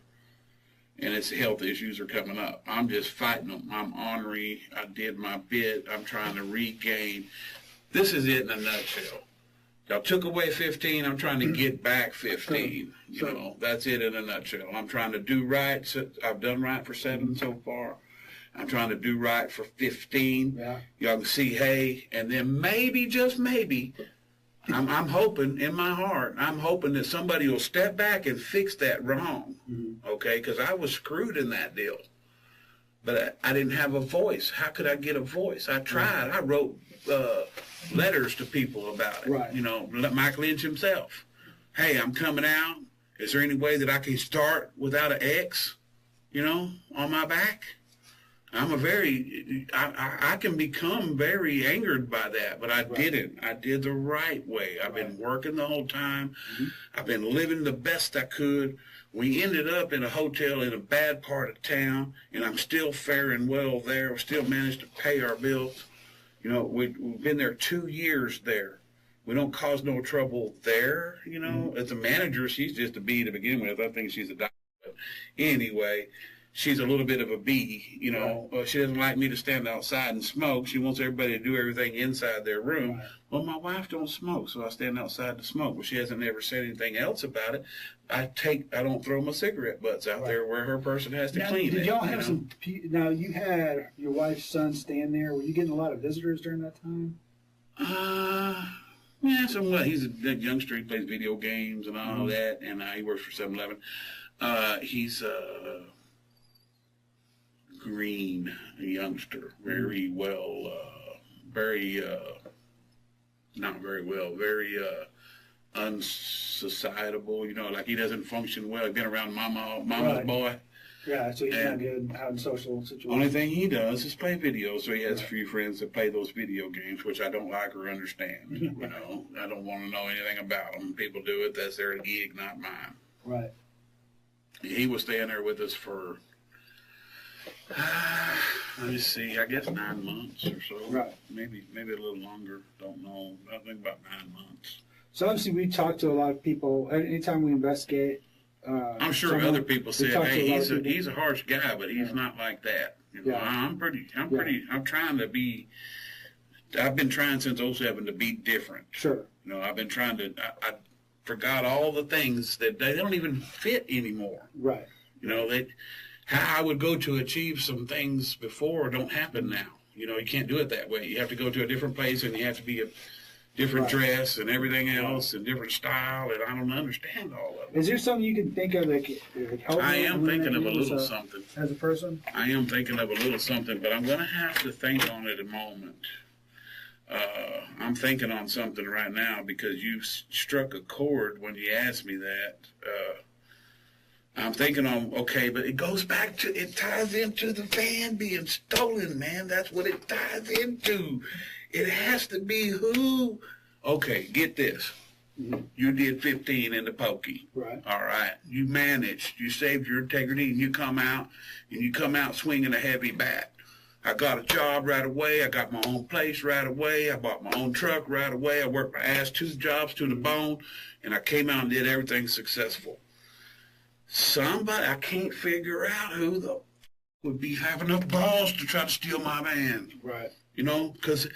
and his health issues are coming up. I'm just fighting them. I'm ornery. I did my bit. I'm trying to regain. This is it in a nutshell. Y'all took away 15. I'm trying to get back 15. You know, that's it in a nutshell. I'm trying to do right. I've done right for 7 so far. I'm trying to do right for 15. Yeah. Y'all can see, hey, and then maybe, just maybe, I'm hoping in my heart, I'm hoping that somebody will step back and fix that wrong, okay? Because I was screwed in that deal. But I didn't have a voice. How could I get a voice? I tried. I wrote letters to people about it. Right. You know, Mike Lynch himself. Hey, I'm coming out. Is there any way that I can start without an X, you know, on my back? I can become very angered by that, but I didn't. I did the right way. I've been working the whole time. I've been living the best I could. We ended up in a hotel in a bad part of town, and I'm still faring well there. We still managed to pay our bills. You know, we've been there 2 years there. We don't cause no trouble there, you know. As a manager, she's just a B to begin with. I think she's a doctor. But anyway, she's a little bit of a B, you know. She doesn't like me to stand outside and smoke. She wants everybody to do everything inside their room. Right. Well, my wife don't smoke, so I stand outside to smoke. Well, she hasn't ever said anything else about it. I don't throw my cigarette butts out there where her person has to clean it. Did y'all have some? Now you had your wife's son staying there. Were you getting a lot of visitors during that time? Yeah, somewhat. He's a youngster. He plays video games and all that, and he works for 7-Eleven. He's a green youngster, very well, not very well, very unsocietable, you know, like he doesn't function well. He's been around mama's boy. Yeah, so he's not good out in social situations. Only thing he does is play videos, so he has a few friends that play those video games, which I don't like or understand. You know, I don't want to know anything about them. People do it. That's their gig, not mine. Right. He was staying there with us for, let me see, I guess 9 months or so. Right. Maybe a little longer. Don't know. I think about 9 months. So obviously we talk to a lot of people. Anytime we investigate, I'm sure other people said, "Hey, he's a harsh guy, but he's not like that." You know, I'm trying to be. I've been trying since '07 to be different. Sure. You know, I've been trying to. I forgot all the things that they don't even fit anymore. Right. You know, how I would go to achieve some things before don't happen now. You know, you can't do it that way. You have to go to a different place, and you have to be a different dress and everything else and different style, and I don't understand all of it. Is there something you can think of that could help? I am thinking of a little something. As a person? I am thinking of a little something, but I'm going to have to think on it a moment. I'm thinking on something right now because you struck a chord when you asked me that. I'm thinking on, okay, but it goes back to, it ties into the van being stolen, man. That's what it ties into. It has to be who. Okay, get this. You did 15 in the pokey. Right. All right. You managed. You saved your integrity, and you come out swinging a heavy bat. I got a job right away. I got my own place right away. I bought my own truck right away. I worked my ass 2 jobs to the bone, and I came out and did everything successful. Somebody, I can't figure out who would be having enough balls to try to steal my van. Right. You know, because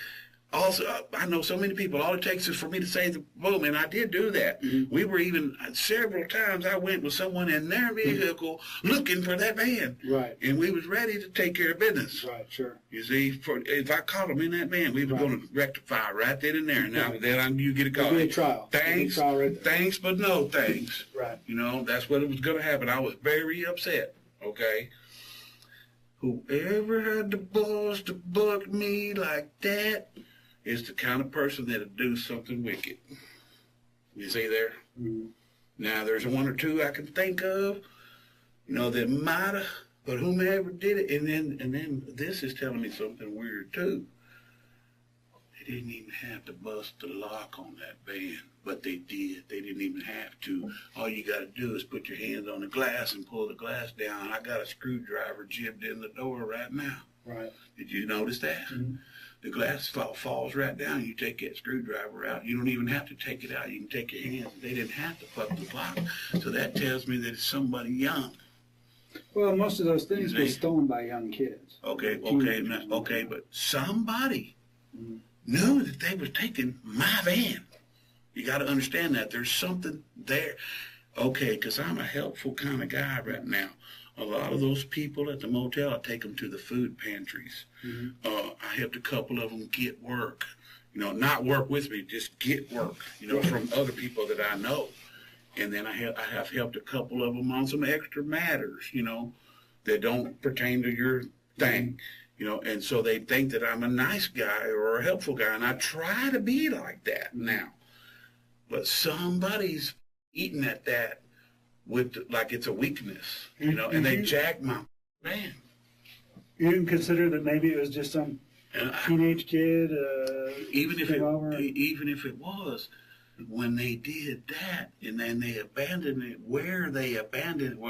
also, I know so many people, all it takes is for me to say the boom, and I did do that. We were even, several times I went with someone in their vehicle looking for that van. Right. And we was ready to take care of business. Right, sure. You see, if I caught them in that van, we were going to rectify right then and there. Now, then you get a call. It'll be a trial. Thanks, thanks, but no thanks. Right. You know, that's what was going to happen. I was very upset, okay? Whoever had the balls to bug me like that is the kind of person that'll do something wicked. You see there? Now, there's 1 or 2 I can think of, you know, that might have, but whomever did it, and then this is telling me something weird, too. They didn't even have to bust the lock on that van, but they did. They didn't even have to. All you got to do is put your hands on the glass and pull the glass down. I got a screwdriver jibbed in the door right now. Right. Did you notice that? Mm-hmm. The glass falls right down. You take that screwdriver out. You don't even have to take it out. You can take your hands. They didn't have to put the lock. So that tells me that it's somebody young. Well, most of those things were stolen by young kids. Okay, but somebody mm-hmm. knew that they were taking my van. You got to understand that there's something there. Okay, because I'm a helpful kind of guy right now. A lot of those people at the motel, I take them to the food pantries. Mm-hmm. I helped a couple of them get work. You know, not work with me, just get work, you know, from other people that I know. And then I have helped a couple of them on some extra matters, you know, that don't pertain to your thing, you know. And so they think that I'm a nice guy or a helpful guy, and I try to be like that now. But somebody's eating at that with like it's a weakness, you know, and they jack my man. You didn't consider that maybe it was just some teenage kid? Even if it was, when they did that and then they abandoned it, where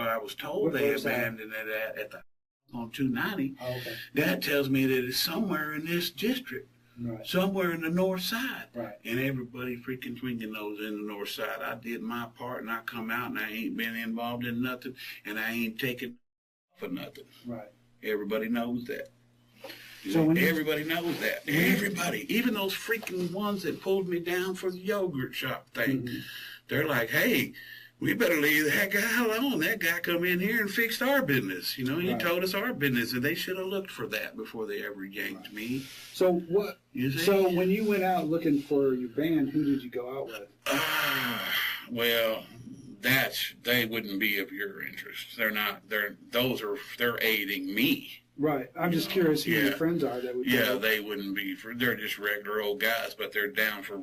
I was told they abandoned it at the on 290, that tells me that it's somewhere in this district. Right. Somewhere in the north side. Right. And everybody freaking thinking knows in the north side. I did my part and I come out and I ain't been involved in nothing and I ain't taken for nothing. Right. Everybody knows that. So everybody knows that. Everybody. Even those freaking ones that pulled me down for the yogurt shop thing. Mm-hmm. They're like, hey, we better leave that guy alone. That guy come in here and fixed our business. You know, he told us our business, and they should have looked for that before they ever yanked me. So what? So when you went out looking for your band, who did you go out with? Well, they wouldn't be of your interest. They're not. They're aiding me. Right. I'm just curious who your friends are that would. Yeah, they wouldn't be. They're just regular old guys, but they're down for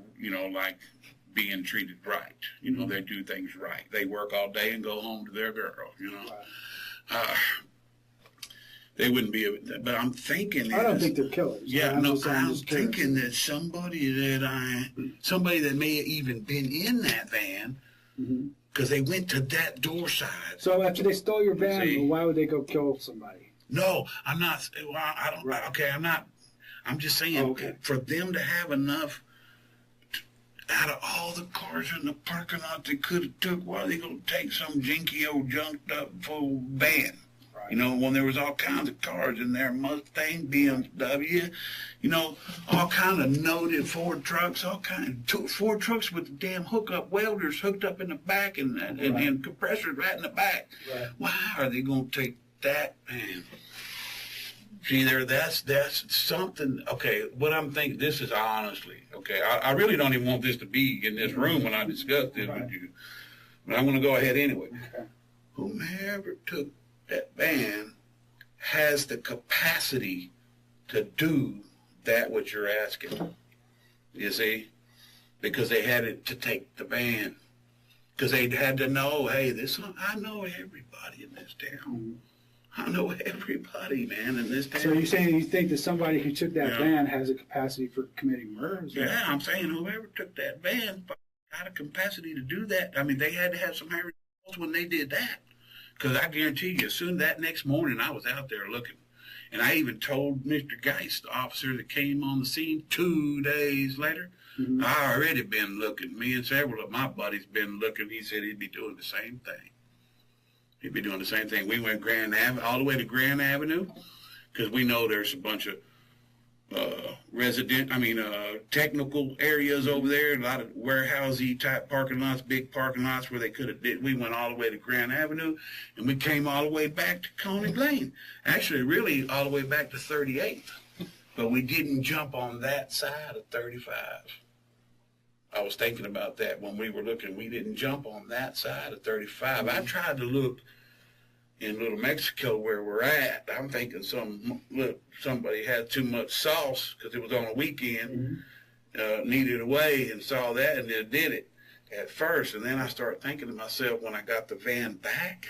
like being treated right. You know, they do things right. They work all day and go home to their girl, you know. Right. They wouldn't be, but I'm thinking. I don't think they're killers. Yeah, I'm thinking that somebody that may have even been in that van, because they went to that door side. So after they stole your van, why would they go kill somebody? No, I'm not. Well, I don't. Right. Okay, I'm not. I'm just saying for them to have enough. Out of all the cars in the parking lot they could have took, why are they going to take some jinky old junked up full van? Right. You know, when there was all kinds of cars in there, Mustang, BMW, you know, all kind of noted Ford trucks, Ford trucks with damn hookup welders hooked up in the back and compressors right in the back. Right. Why are they going to take that, man? See there, that's something. Okay, what I'm thinking, this is honestly, okay, I really don't even want this to be in this room when I discuss this with you, but I'm going to go ahead anyway. Okay. Whomever took that van has the capacity to do that what you're asking, you see, because they had it to take the van, because they had to know, hey, I know everybody in this town. Mm-hmm. I know everybody, man, in this town. So you're saying you think that somebody who took that van has a capacity for committing murder? Yeah, I'm saying whoever took that van got a capacity to do that. I mean, they had to have some high results when they did that. Because I guarantee you, soon that next morning, I was out there looking. And I even told Mr. Geist, the officer that came on the scene 2 days later, I already been looking. Me and several of my buddies been looking. He said he'd be doing the same thing. He'd be doing the same thing. We went all the way to Grand Avenue, because we know there's a bunch of technical areas over there, a lot of warehousey type parking lots, big parking lots where they could have did. We went all the way to Grand Avenue, and we came all the way back to Coney Lane. Actually, really all the way back to 38th, but we didn't jump on that side of 35. I was thinking about that when we were looking. We didn't jump on that side of 35. I tried to look in Little Mexico where we're at. I'm thinking somebody had too much sauce because it was on a weekend, needed a way, and saw that and did it at first. And then I started thinking to myself, when I got the van back,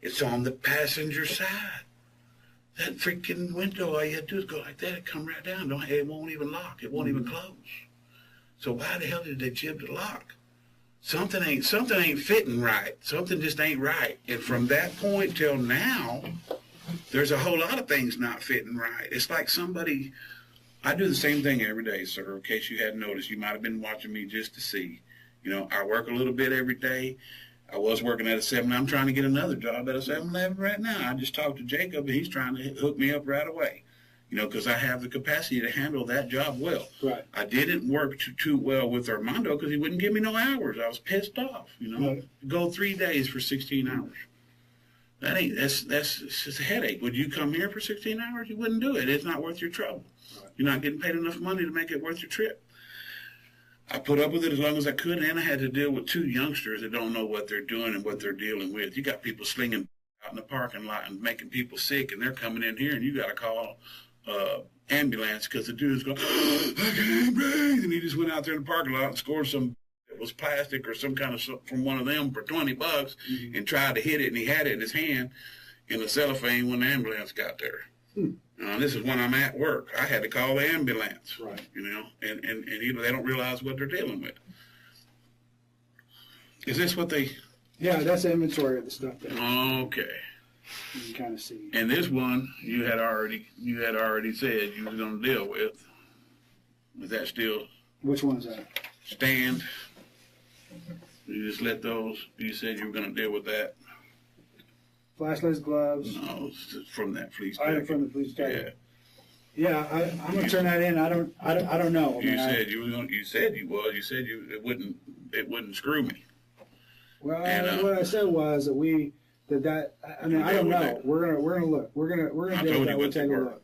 it's on the passenger side. that freaking window, all you had to do is go like that, it come right down. It won't even lock. It won't even close. So why the hell did they jib the lock? Something ain't fitting right. Something just ain't right. And from that point till now, there's a whole lot of things not fitting right. It's like somebody, I do the same thing every day, sir. In case you hadn't noticed, you might have been watching me just to see. You know, I work a little bit every day. I was working at a 7. I'm trying to get another job at a 7-Eleven right now. I just talked to Jacob, and he's trying to hook me up right away. You know, because I have the capacity to handle that job well. Right. I didn't work too well with Armando because he wouldn't give me no hours. I was pissed off. You know, Right. Go 3 days for 16 hours. That's just a headache. Would you come here for 16 hours? You wouldn't do it. It's not worth your trouble. Right. You're not getting paid enough money to make it worth your trip. I put up with it as long as I could, and I had to deal with 2 youngsters that don't know what they're doing and what they're dealing with. You got people slinging out in the parking lot and making people sick, and they're coming in here, and you got to call ambulance because the dude's going, I can't breathe, and he just went out there in the parking lot and scored some. It was plastic or some kind of from one of them for $20 and tried to hit it, and he had it in his hand in the cellophane when the ambulance got there. This is when I'm at work. I had to call the ambulance, right? You know, and they don't realize what they're dealing with. Is this what they? Yeah, that's the inventory of the stuff there. Okay. You can kind of see. And this one you had already said you were going to deal with. Is that still? Which one is that? Stand. You just let those. You said you were going to deal with that. Flashlights, gloves. No, from that police. Item from the police jacket. Yeah, I'm going to turn that in. I don't know. You said you were going. You said you was. You said it wouldn't screw me. Well, what I said was that I mean, I don't know. We're gonna look. We're gonna I told you what take a look.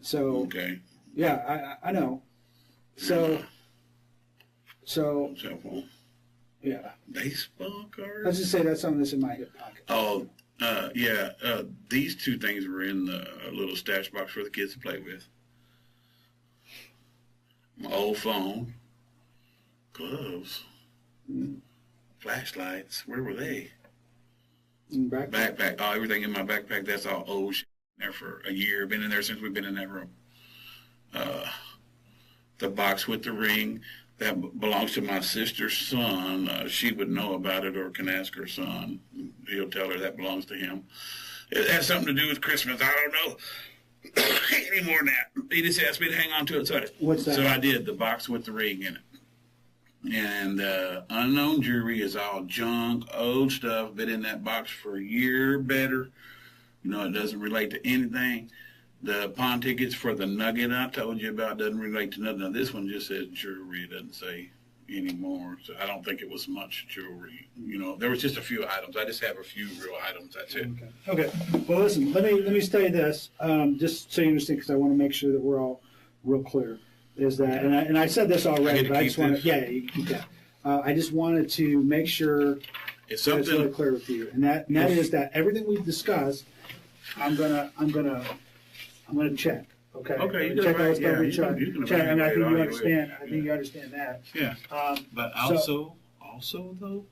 So okay. Yeah, I know. So cell phone. Yeah. Baseball cards. Let's just say that's something that's in my hip pocket. Oh, yeah. These 2 things were in the little stash box for the kids to play with. My old phone, gloves, flashlights. Where were they? Backpack. Oh, everything in my backpack. That's all old shit. There for a year. Been in there since we've been in that room. The box with the ring that belongs to my sister's son. She would know about it or can ask her son. He'll tell her that belongs to him. It has something to do with Christmas. I don't know any more than that. He just asked me to hang on to it. So what's that? So I did. The box with the ring in it. And unknown jewelry is all junk, old stuff, been in that box for a year better. You know, it doesn't relate to anything. The pawn tickets for the nugget I told you about doesn't relate to nothing. Now, this one just says jewelry. It doesn't say anymore. So I don't think it was much jewelry. You know, there was just a few items. I just have a few real items. That's it. Okay. Well, listen, let me say this, just so you understand, because I want to make sure that we're all real clear. Is that, and I said this already, but I just want to, you can keep that. I just wanted to make sure it's really clear with you, and that is that everything we've discussed, I'm gonna check. Okay. Okay. Check all stuff. You can check. I mean, I think you understand. Yeah. I think you understand that. Yeah. But also though,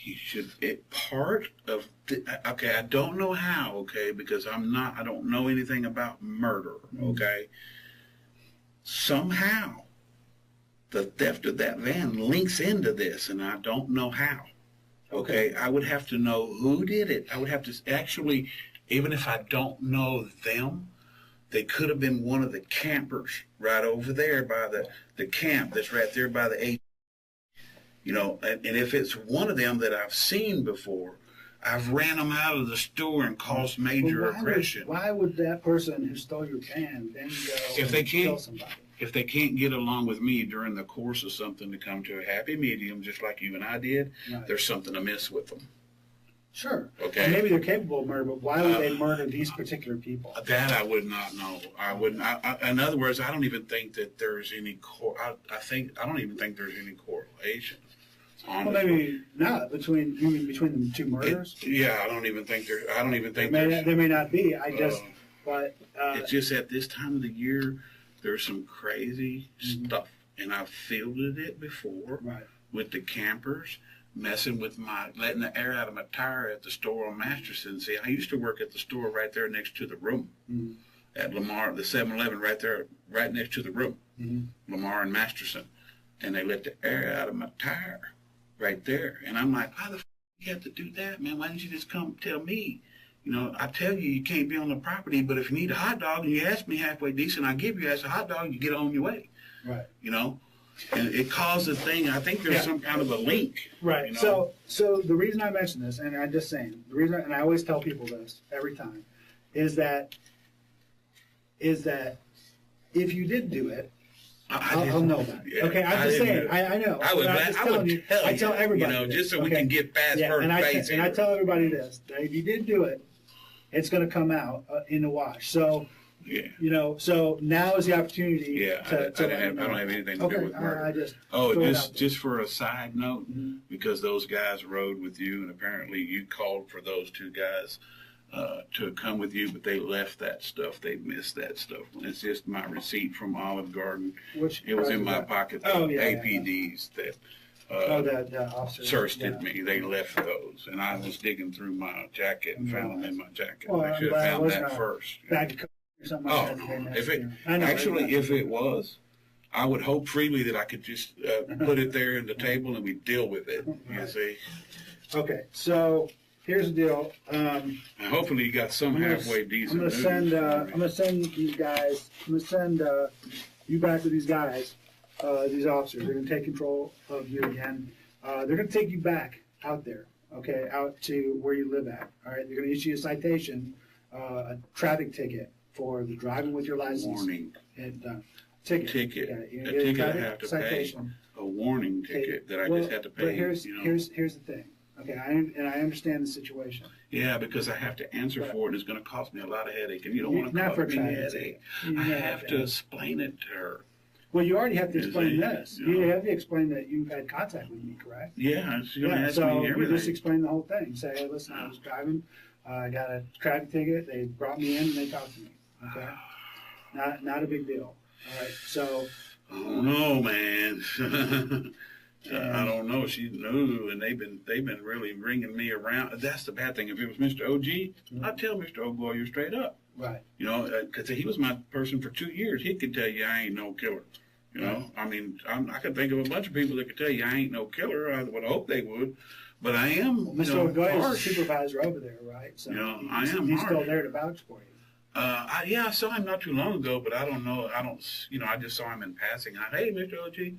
you should. Part of. Okay, I don't know how. Okay, because I don't know anything about murder. Okay. Somehow, the theft of that van links into this, and I don't know how. Okay, I would have to know who did it. I would have to actually, even if I don't know them, they could have been one of the campers right over there by the camp that's right there by the A. You know, and if it's one of them that I've seen before, I've ran them out of the store and caused major aggression. Why would that person who stole your van then go kill somebody? If they can't get along with me during the course of something to come to a happy medium, just like you and I did, there's something amiss with them. Sure. Okay. And maybe they're capable of murder, but why would they murder these particular people? That I would not know. I wouldn't. In other words, I don't even think that there's any. I don't even think there's any correlation. Well, maybe not between the 2 murders. I don't even think there. I don't even think there may not be. But it's just at this time of the year, there's some crazy stuff, and I've fielded it before with the campers. messing with letting the air out of my tire at the store on Masterson. See, I used to work at the store right there next to the room at Lamar, the 7-Eleven right there, right next to the room, Lamar and Masterson. And they let the air out of my tire right there. And I'm like, why the f you have to do that, man? Why didn't you just come tell me? You know, I tell you, you can't be on the property, but if you need a hot dog and you ask me halfway decent, I give you as a hot dog, you get on your way. Right. You know? And it caused a thing. I think there's some kind of a link. Right. You know? So the reason I mention this, and I'm just saying, the reason, and I always tell people this every time, is that if you did do it, I'll know that. Yeah, okay, I'm just saying. I know. I would tell you. I tell everybody. You know, this, just so we can get past her face. And I tell everybody this: that if you did do it, it's going to come out in the wash. So. Yeah. You know, so now is the opportunity. Yeah, I don't have anything to do with murder. Just for a side note, because those guys rode with you, and apparently you called for those two guys to come with you, but they left that stuff. They missed that stuff. It's just my receipt from Olive Garden. It was in my pocket. APDs that. That officer searched me. They left those, and I was digging through my jacket and found them in my jacket. Well, I should have found that first. Oh, no. If it was, I would hope freely that I could just put it there in the table and we deal with it. You see? Okay, so here's the deal. And hopefully you got some halfway decent. I'm gonna send these guys. I'm gonna send you back with these guys, these officers. They're gonna take control of you again. They're gonna take you back out there. Okay, out to where you live at. All right, they're gonna issue a citation, a traffic ticket. For the driving with your license. Warning. And, ticket. A ticket I have to citation. Pay. A warning ticket that I just had to pay. But here's the thing. Okay, I understand the situation. Yeah, because I have to answer for it, and it's going to cost me a lot of headache, and you don't want to cause me a headache. I have to explain it to her. Well, you already have to explain this. You have to explain that you've had contact with me, correct? Yeah, she's going to ask me everything. So you just explain the whole thing. Say, hey, listen, I was driving. I got a traffic ticket. They brought me in and they talked to me. Okay, not a big deal. All right, so. Oh no, man. I don't know. She knew, and they've been really bringing me around. That's the bad thing. If it was Mr. OG, I'd tell Mr. O'Goyer straight up. Right. You know, because he was my person for 2 years. He could tell you I ain't no killer. You know, I mean, I could think of a bunch of people that could tell you I ain't no killer. I would hope they would. But I am, Mr. O'Goyer is the supervisor over there, right? So I am. He's still there to vouch for you. I saw him not too long ago, but I don't know. I just saw him in passing. Hey, Mr. OG.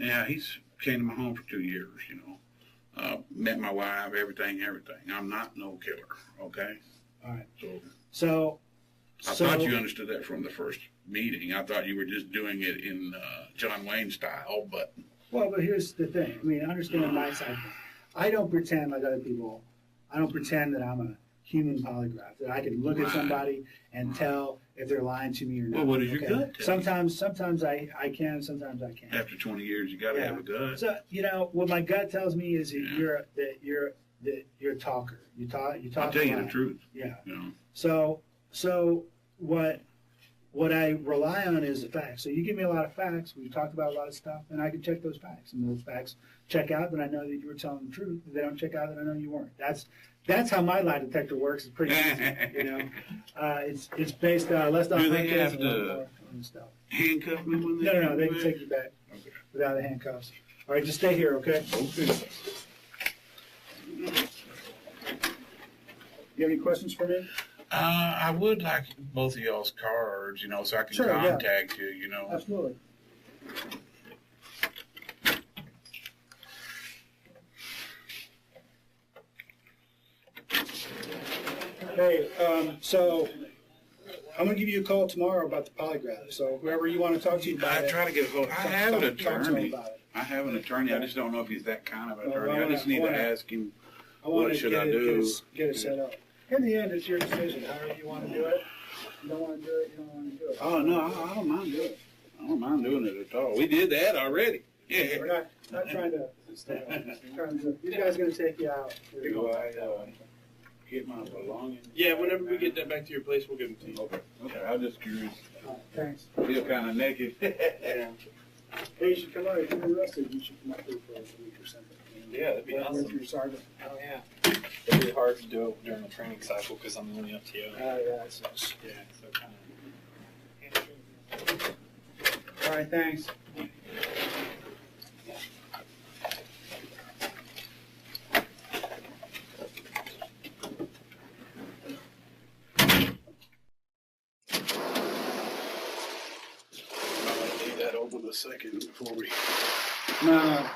Yeah, he's came to my home for 2 years, you know. Met my wife, everything. I'm not no killer, okay? All right. So I thought you understood that from the first meeting. I thought you were just doing it in John Wayne style, but. Well, but here's the thing. I mean, understand my side. I don't pretend like other people. I don't pretend that I'm a human polygraph, that I can look at somebody and tell if they're lying to me or not. Well, what does your gut tell you? Sometimes I can, sometimes I can't. After 20 years, you got to have a gut. So, you know, what my gut tells me is that you're a talker. You talk. I'll tell you the truth. Yeah. You know. So what I rely on is the facts. So you give me a lot of facts. We've talked about a lot of stuff, and I can check those facts. And those facts check out, then I know that you were telling the truth. If they don't check out, then I know you weren't. That's how my lie detector works. It's pretty easy, you know. It's based less on do they have to stuff. Handcuff me when they No, they can take you back without the handcuffs. All right, just stay here, okay? Okay. You have any questions for me? I would like both of y'all's cards, you know, so I can contact you, you know. Absolutely. Hey, so I'm going to give you a call tomorrow about the polygraph. So whoever you want to talk to about I try to get a hold. I have an attorney. I have an attorney. I just don't know if he's that kind of an attorney. I just need to ask him, what should I do? Get it set up. In the end, it's your decision. However you want to do it. You don't want to do it, you don't want to do it. Oh, no, I don't mind doing it. I don't mind doing it at all. We did that already. Yeah. We're not trying to. These guys going to take you out. Do I get my belongings? Yeah, whenever we get that back to your place, we'll give them to you. Okay. I'm just curious. Thanks. I feel kind of naked. Yeah. Hey, you should come out. If you're arrested, you should come up here for a week or something. Yeah, that'd be with awesome. your sergeant. Oh yeah. It'd be hard to do it during the training cycle because I'm the only FTO. Yeah, so kind of. All right, thanks. I'll leave that open a second before we. No,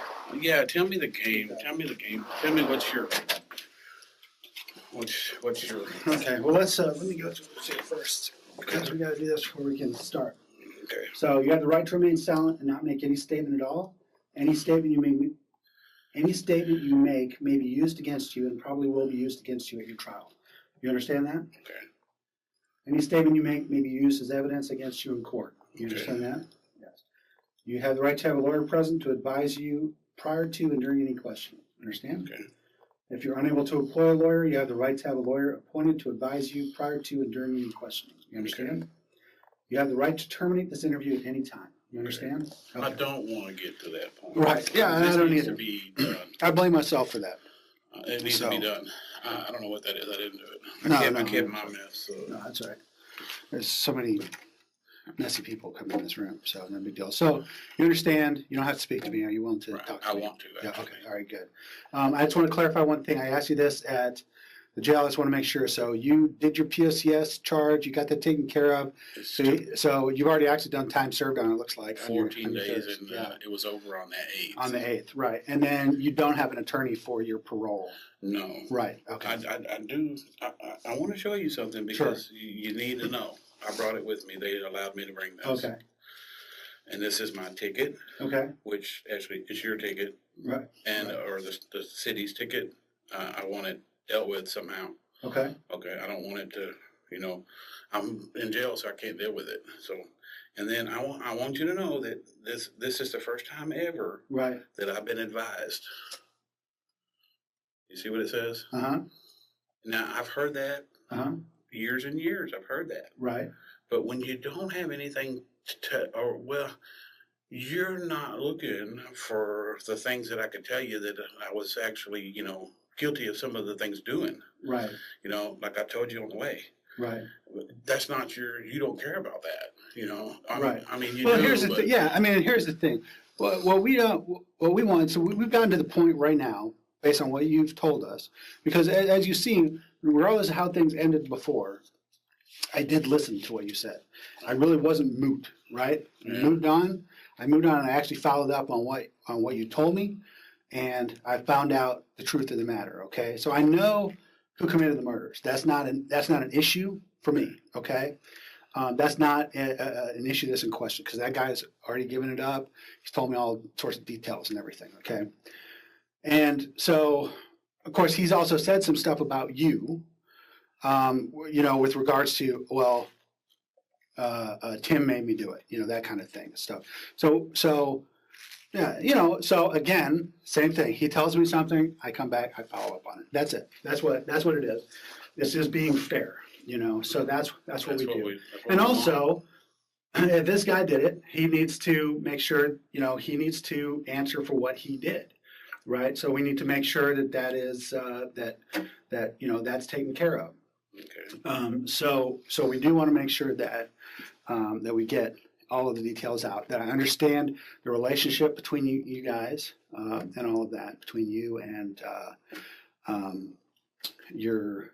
Yeah, tell me the game. Tell me the game. Tell me what's your. What's your. okay. Well, let me go through this here first because we got to do this before we can start. Okay. So you have the right to remain silent and not make any statement at all. Any statement you make may be used against you and probably will be used against you at your trial. You understand that? Okay. Any statement you make may be used as evidence against you in court. You understand that? Yes. You have the right to have a lawyer present to advise you prior to and during any question. Understand? Okay. If you're unable to employ a lawyer, you have the right to have a lawyer appointed to advise you prior to and during any questioning. You understand? Okay. You have the right to terminate this interview at any time. You understand? I don't want to get to that point. Right. Yeah, This I don't needs either. to be done. I blame myself for that. It needs to be So- done. I don't know what that is. I didn't do it. No, I no. kept my mess. So. No, that's all right. There's so many messy people coming in this room, so no big deal. So you understand, you don't have to speak to me. Are you willing to Right. talk to I me? want to. Yeah, Actually. okay, all right, good. I just want to clarify one thing. I asked you this at the jail. I just want to make sure. So you did your POCS charge, you got that taken care of. It's So you've already actually done time served on it, looks like. on your 14 days, thirst. and Yeah, it was over on that 8th. on the 8th, right. And then you don't have an attorney for your parole. No. Right, okay. I do. I want to show you something because you need to know. I brought it with me. They allowed me to bring this. Okay, And this is my ticket, okay, which actually is your ticket, right, and or the city's ticket. I want it dealt with somehow. okay, Okay, I don't want it to. I'm in jail, so I can't deal with it. So, and then I want you to know that this is the first time ever right, that I've been advised. You see what it says? uh-huh, Now I've heard that uh-huh, years and years. I've heard that. right, But when you don't have anything you're not looking for the things that I could tell you that I was actually, guilty of some of the things doing. right, Like I told you on the way. right. That's not you don't care about that, Right. I mean, you Well, do, here's the but thing. Yeah, I mean, here's the thing. What we don't, what we want. So we've gotten to the point right now, based on what you've told us, because as you've seen, regardless of how things ended before, I did listen to what you said. I really wasn't moot, right? I Yeah. moved on. I moved on, and I actually followed up on what you told me, and I found out the truth of the matter. Okay, so I know who committed the murders. That's not an issue for me. Okay. That's not an issue that's in question because that guy's already given it up. He's told me all sorts of details and everything, okay? And so, of course, he's also said some stuff about you, with regards to, well, Tim made me do it, that kind of thing, stuff. So, yeah, so again, same thing. He tells me something, I come back, I follow up on it. That's it. That's what it is. It's just being fair. So that's what we do. And also, if this guy did it, he needs to make sure, he needs to answer for what he did, right? So we need to make sure that is that's taken care of. Okay. So we do want to make sure that that we get all of the details out. That I understand the relationship between you guys and all of that between you and your.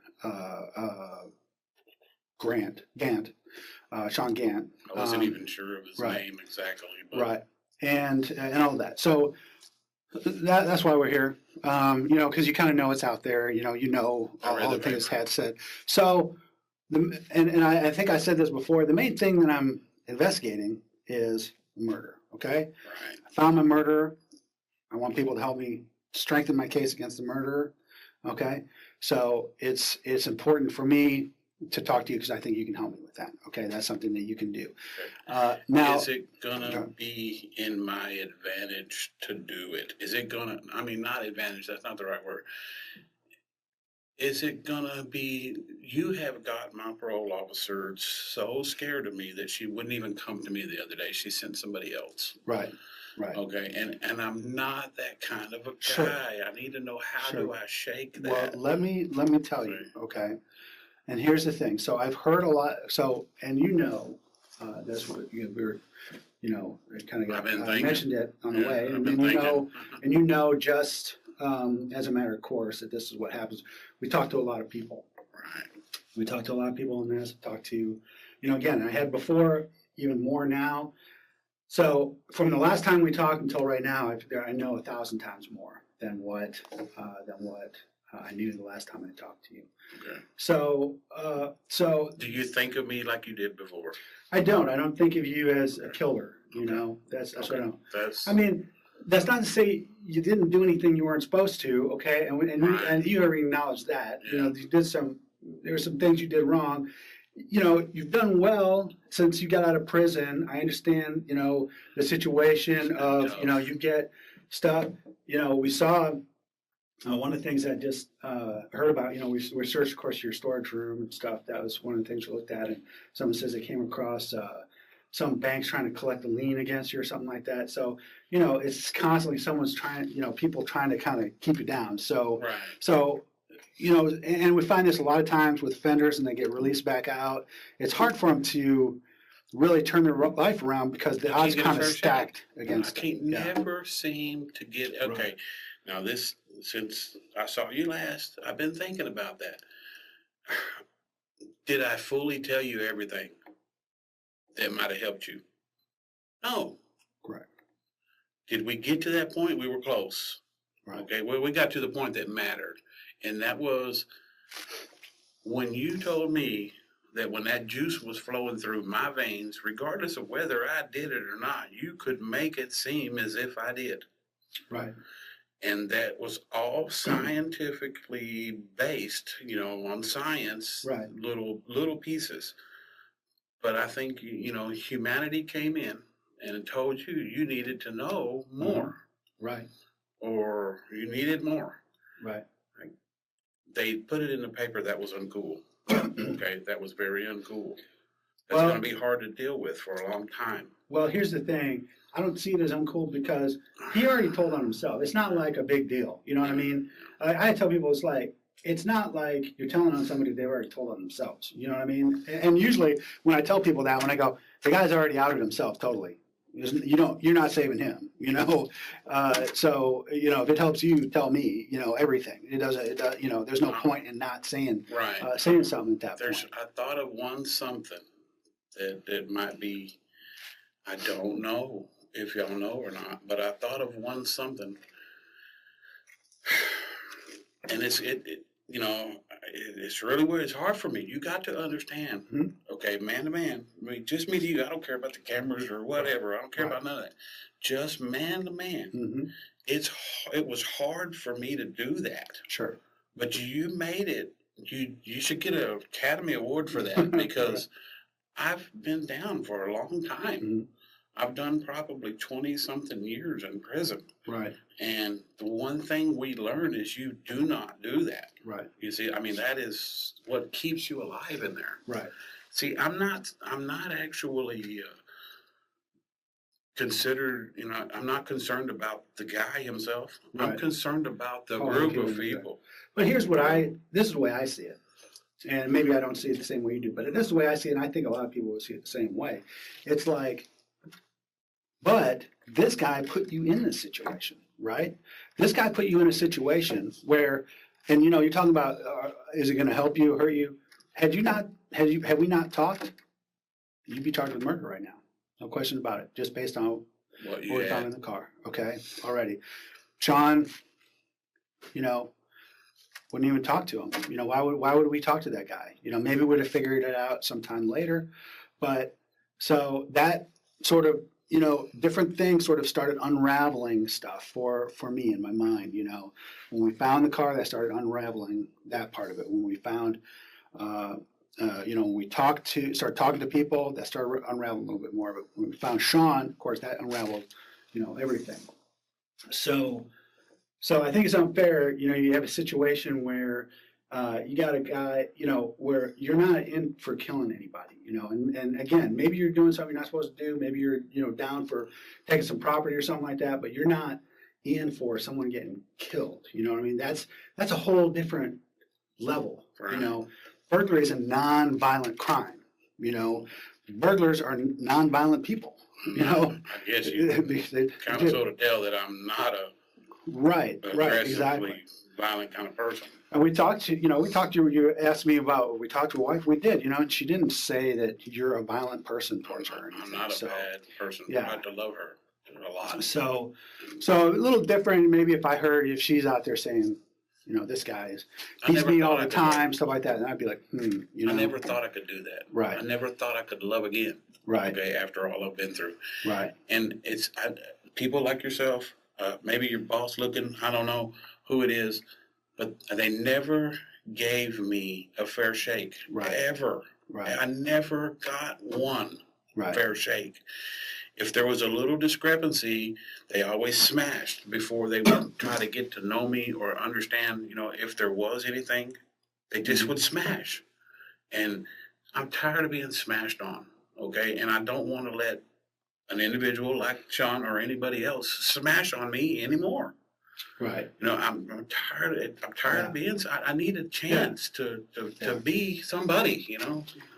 Sean Gant. I wasn't even sure of his right. name exactly. But Right. And all of that. So that's why we're here. Because you kind of know what's out there. All the things had said. So, and I think I said this before. The main thing that I'm investigating is murder. Okay. Right. I found my murderer. I want people to help me strengthen my case against the murderer. Okay. So it's important for me to talk to you because I think you can help me with that. Okay, that's something that you can do. Now, is it gonna be in my advantage to do it? Is it gonna? I mean, not advantage. That's not the right word. Is it gonna be? You have got my parole officer so scared of me that she wouldn't even come to me the other day. She sent somebody else. right. Right. Okay, and I'm not that kind of a guy. Sure. I need to know how Sure. do I shake that. Well, let me tell you, Right. okay? And here's the thing. So I've heard a lot. So, and that's what we're, it kind of I've got been thinking. mentioned it on the Yeah, way, I've and been then thinking. just as a matter of course that this is what happens. We talk to a lot of people. Right. We talk to a lot of people in this. Talk to, again, I had before, even more now. So from the last time we talked until right now, I know 1,000 times more than what I knew the last time I talked to you. Okay. So Do you think of me like you did before? I don't. I don't think of you as a killer. Okay. That's Okay. what I don't. That's. I mean, that's not to say you didn't do anything you weren't supposed to. Okay, and you already acknowledged that. Yeah. You did there were some things you did wrong. You've done well since you got out of prison. I understand, the situation of, you get stuff. We saw one of the things that I just heard about, we searched, of course, your storage room and stuff. That was one of the things we looked at. And someone says they came across some banks trying to collect a lien against you or something like that. So, it's constantly someone's trying, people trying to kind of keep you down. So, Right. so, and we find this a lot of times with offenders and they get released back out. It's hard for them to really turn their life around because the odds kind of stacked against them. I can't them. never seem to get, okay, Right. Now since I saw you last, I've been thinking about that. Did I fully tell you everything that might have helped you? No. Correct. Did we get to that point? We were close. Right. Okay, well, we got to the point that mattered. And that was when you told me that when that juice was flowing through my veins, regardless of whether I did it or not, you could make it seem as if I did. Right. And that was all scientifically based, on science, right. little pieces. But I think, humanity came in and told you you needed to know more. Right. Or you needed more. Right. They put it in the paper that was uncool. Okay, that was very uncool. That's going to be hard to deal with for a long time. Well, here's the thing. I don't see it as uncool because he already told on himself. It's not like a big deal. You know what I mean? I tell people it's not like you're telling on somebody they've already told on themselves. You know what I mean? And usually when I tell people that, when I go, the guy's already outed himself totally. You're not saving him, so, if it helps you, tell me, everything. It doesn't, there's no point in not saying, saying something at that point. I thought of one something that might be, I don't know if y'all know or not, but I thought of one something, and it's really weird. It's hard for me. You got to understand, okay, man to man. I mean, just me to you. I don't care about the cameras or whatever. I don't care about none of that. Just man to man. It was hard for me to do that. Sure. But you made it. You should get an Academy Award for that because I've been down for a long time. I've done probably 20-something years in prison. Right. And the one thing we learn is you do not do that. Right. You see, I mean, that is what keeps you alive in there. Right. See, I'm not actually considered, I'm not concerned about the guy himself. Right. I'm concerned about the group of people. But here's this is the way I see it. And maybe I don't see it the same way you do, but this is the way I see it, and I think a lot of people will see it the same way. It's like, but this guy put you in this situation, right? This guy put you in a situation where, and you're talking about, is it going to help you, hurt you? Had we not talked, you'd be charged with murder right now. No question about it, just based on what we found in the car. Okay, already. Sean, wouldn't even talk to him. Why would we talk to that guy? Maybe we would have figured it out sometime later. But so that sort of, different things sort of started unraveling stuff for me in my mind. When we found the car, that started unraveling that part of it. When we found, when we started talking to people, that started unraveling a little bit more of it. When we found Sean, of course, that unraveled, everything. So I think it's unfair, you have a situation where you got a guy, where you're not in for killing anybody, and again, maybe you're doing something you're not supposed to do. Maybe you're, down for taking some property or something like that, but you're not in for someone getting killed. You know what I mean? That's a whole different level. Right. Burglary is a non-violent crime. Burglars are non-violent people. I guess you they kind of sort of tell that I'm not a right, aggressively exactly. violent kind of person. And we talked to you asked me about, we talked to your wife, we did, and she didn't say that you're a violent person towards her or anything. I'm not a bad person. Yeah. I have to love her a lot. So a little different, maybe if she's out there saying, this guy beats me all the time, stuff like that, and I'd be like, I never thought I could do that. Right. I never thought I could love again. Right. Okay, after all I've been through. Right. And it's people like yourself, maybe your boss looking, I don't know who it is, but they never gave me a fair shake. Right. Ever. Right. I never got one right. fair shake. If there was a little discrepancy, they always smashed before they would try to get to know me or understand, if there was anything, they just would smash. And I'm tired of being smashed on, okay? And I don't want to let an individual like Sean or anybody else smash on me anymore. Right. I'm tired. I'm tired of being. I need a chance to be somebody.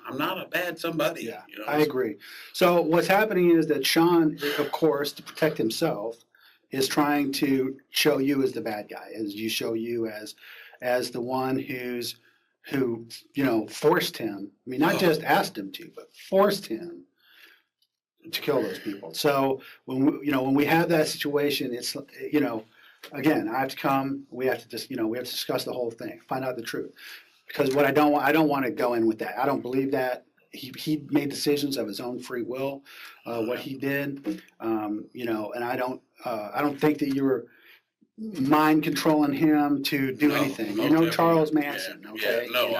I'm not a bad somebody. Yeah, I agree. So what's happening is that Sean, of course, to protect himself, is trying to show you as the bad guy, as you show you as the one who forced him. I mean, not just asked him to, but forced him to kill those people. So when we have that situation, it's again, I have to come. We have to just we have to discuss the whole thing, find out the truth. Because what I don't want to go in with that. I don't believe that he made decisions of his own free will. What he did, and I don't think that you were mind controlling him to do anything. Charles Manson. Yeah, okay. Yeah, no,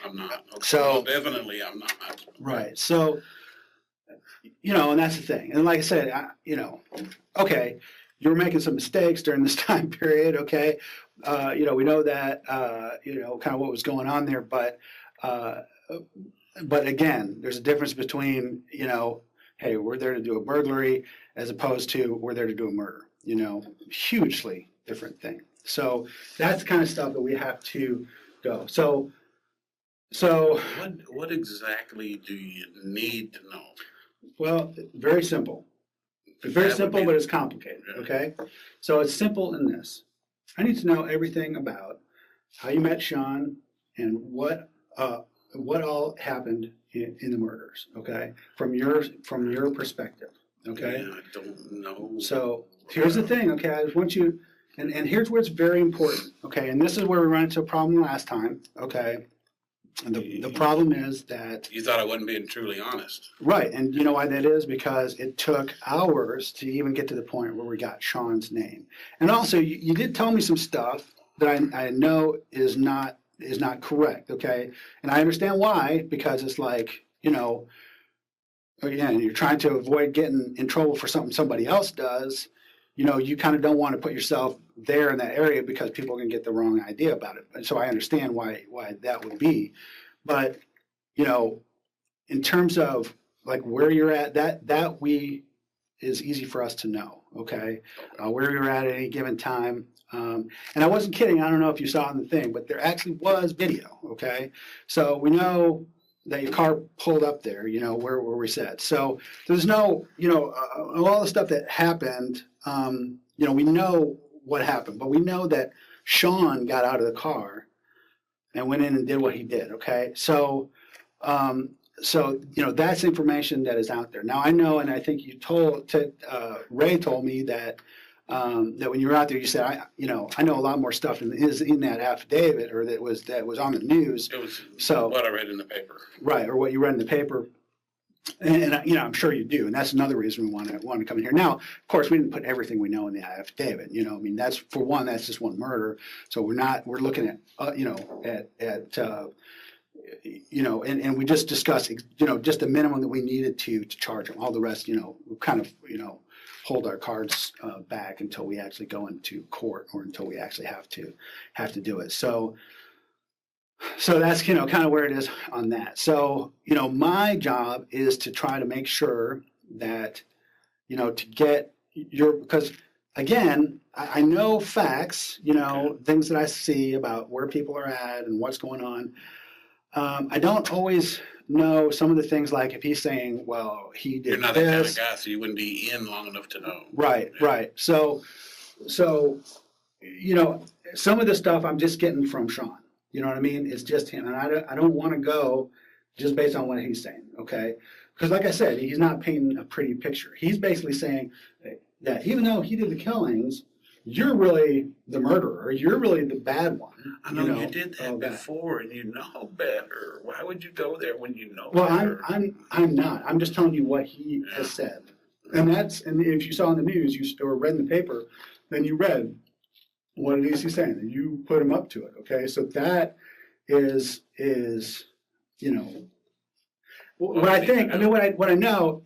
I'm not. Okay. So well, definitely, I'm not. Right. So and that's the thing. And like I said, okay, you were making some mistakes during this time period. Okay. We know that, kind of what was going on there, but again, there's a difference between, hey, we're there to do a burglary as opposed to we're there to do a murder, hugely different thing. So that's the kind of stuff that we have to go. So what exactly do you need to know? Well, very simple. It's very simple, but it's complicated. Okay. So it's simple in this. I need to know everything about how you met Sean and what all happened in the murders. Okay, from your perspective. Okay. Yeah, I don't know. So here's the thing. Okay, I just want you, and here's where it's very important. Okay, and this is where we ran into a problem last time. Okay, and the problem is that you thought I wasn't being truly honest. Right, and you know why that is? Because it took hours to even get to the point where we got Sean's name. And also, you did tell me some stuff that I know is not correct, okay? And I understand why, because it's like, again, you're trying to avoid getting in trouble for something somebody else does. You kind of don't want to put yourself there in that area because people can get the wrong idea about it. And so I understand why that would be. But, in terms of like where you're at, that is easy for us to know, okay? Where you're at any given time. And I wasn't kidding. I don't know if you saw in the thing, but there actually was video, okay? So we know that your car pulled up there, where we said. So there's no, all the stuff that happened, we know what happened, but we know that Sean got out of the car and went in and did what he did, okay? So that's information that is out there. Now I know, and I think Ray told me that when you were out there, you said, I know a lot more stuff than is in that affidavit, or that was on the news. It was so what I read in the paper, right, or what you read in the paper, and I'm sure you do, and that's another reason we want to come in here. Now, of course, we didn't put everything we know in the affidavit. That's for one, that's just one murder, so we're looking at and we just discussed just the minimum that we needed to charge him. All the rest, kind of hold our cards back until we actually go into court, or until we actually have to do it. So So that's, kind of where it is on that. So, my job is to try to make sure that, to get because again, I know facts, things that I see about where people are at and what's going on. I don't always know some of the things, like if he's saying, well, he did You're not that kind of this. guy, so you wouldn't be in long enough to know. Right, right. So, some of the stuff I'm just getting from Sean. You know what I mean? It's just him. And I don't want to go just based on what he's saying, okay? Because like I said, he's not painting a pretty picture. He's basically saying that even though he did the killings, you're really the murderer. You're really the bad one. I know you did that before, and you know better. Why would you go there when you know better? Well, I'm not. I'm just telling you what he has said. And if you saw in the news, or read in the paper, then you read what it is he's saying, and you put him up to it. Okay, so that is what I think. I mean, what I know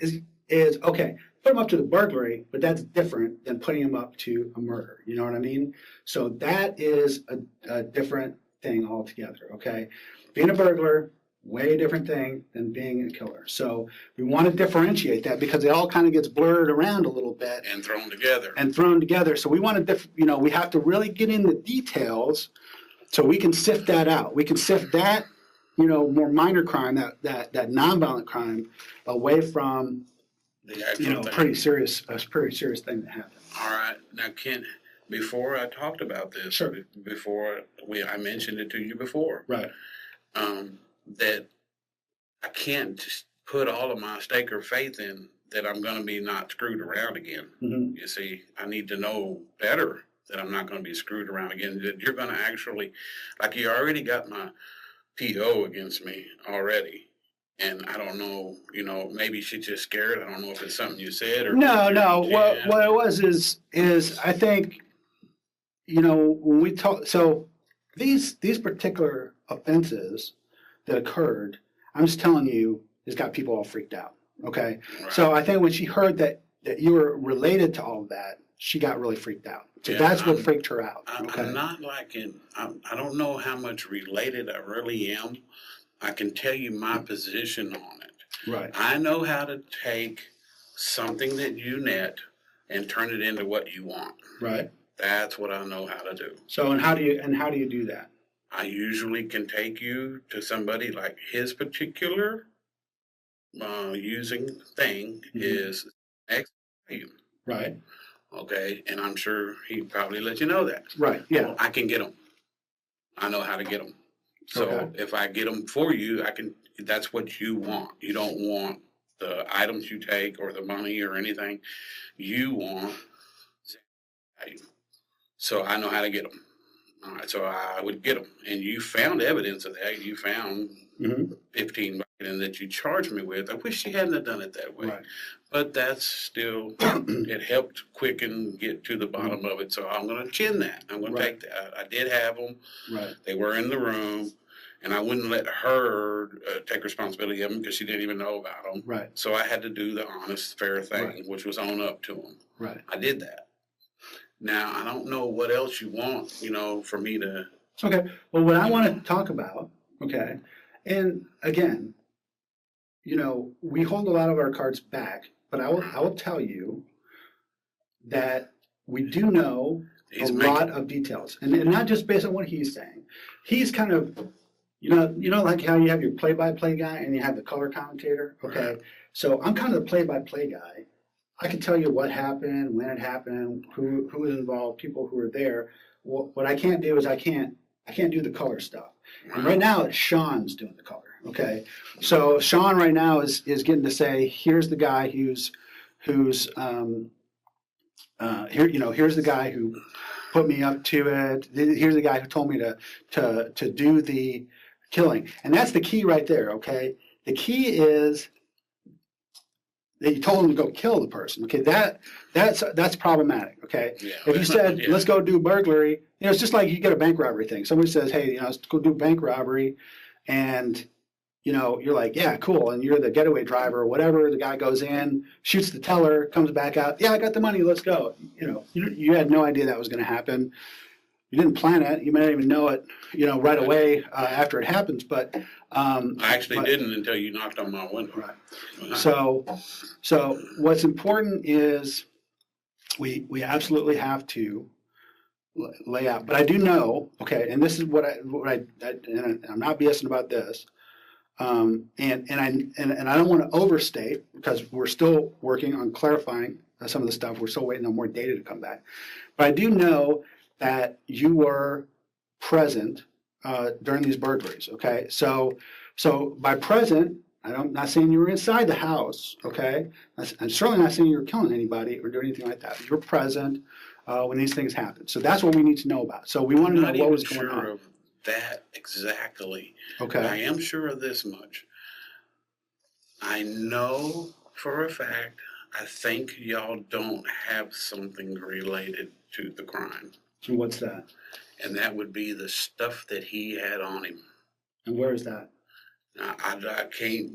is okay. Put him up to the burglary, but that's different than putting him up to a murder. You know what I mean? So that is a different thing altogether. Okay, being a burglar, way different thing than being a killer. So we want to differentiate that because it all kind of gets blurred around a little bit and thrown together. So we want to, we have to really get in the details so we can sift that out. We can sift that, more minor crime, that nonviolent crime, away from the actual thing. a pretty serious thing that happened. All right, now Ken, before I talked about this, sure. I mentioned it to you before, right? That I can't just put all of my stake or faith in that I'm going to be not screwed around again. Mm-hmm. You see, I need to know better that I'm not going to be screwed around again. That you're going to actually, like, you already got my PO against me already. And I don't know, maybe she's just scared. I don't know if it's something you said or no. What it was is I think, when we talk, so these particular offenses that occurred, I'm just telling you, it's got people all freaked out. Okay, right. So I think when she heard that you were related to all of that, she got really freaked out. So that's what freaked her out. Okay? I'm not I don't know how much related I really am. I can tell you my position on it. Right. I know how to take something that you net and turn it into what you want. Right. That's what I know how to do. So how do you do that? I usually can take you to somebody like his particular using thing is X value. Right. Okay, and I'm sure he'd probably let you know that. Right, yeah. Well, I can get them. I know how to get them. So if I get them for you, that's what you want. You don't want the items you take or the money or anything. You want value. So I know how to get them. All right, so I would get them. And you found evidence of that. You found 15 and that you charged me with. I wish you hadn't have done it that way. Right. But that's still, it helped quicken, get to the bottom of it. So I'm going to chin that. I'm going to take that. I did have them. Right. They were in the room. And I wouldn't let her take responsibility of them because she didn't even know about them. Right. So I had to do the honest, fair thing, which was own up to them. Right. I did that. Now, I don't know what else you want, for me to... Okay. Well, what I want to talk about, okay, and again, we hold a lot of our cards back, but I will tell you that we do know lot of details. And not just based on what he's saying. He's kind of... like how you have your play-by-play guy and you have the color commentator? Okay. Right. So I'm kind of the play-by-play guy. I can tell you what happened, when it happened, who was involved, people who were there. What I can't do is I can't do the color stuff. And right now it's Sean's doing the color. Okay. So Sean right now is getting to say, here's the guy who's here's the guy who put me up to it. Here's the guy who told me to do the killing. And that's the key right there, okay? The key is that you told him to go kill the person. Okay, that's problematic, okay? Yeah, if you said, let's go do burglary, it's just like you get a bank robbery thing. Somebody says, hey, let's go do bank robbery, and you're like, yeah, cool, and you're the getaway driver or whatever. The guy goes in, shoots the teller, comes back out, yeah, I got the money, let's go. You had no idea that was going to happen. you didn't plan it. You may not even know it, right away after it happens. But I actually didn't until you knocked on my window. Right. So what's important is we absolutely have to lay out. But I do know, okay, and this is what I and I'm not BSing about this. And I don't want to overstate because we're still working on clarifying some of the stuff. We're still waiting on more data to come back. But I do know that you were present during these burglaries. Okay, so by present, I'm not saying you were inside the house. Okay, I'm certainly not saying you were killing anybody or doing anything like that. You were present when these things happened. So that's what we need to know about. So we want to know what was going on. Of that exactly. Okay. I am sure of this much. I know for a fact, I think y'all don't have something related to the crime. So what's that? And that would be the stuff that he had on him. And where is that? I can't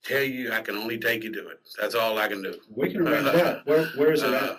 tell you. I can only take you to it. That's all I can do. We can arrange that. Where is it at?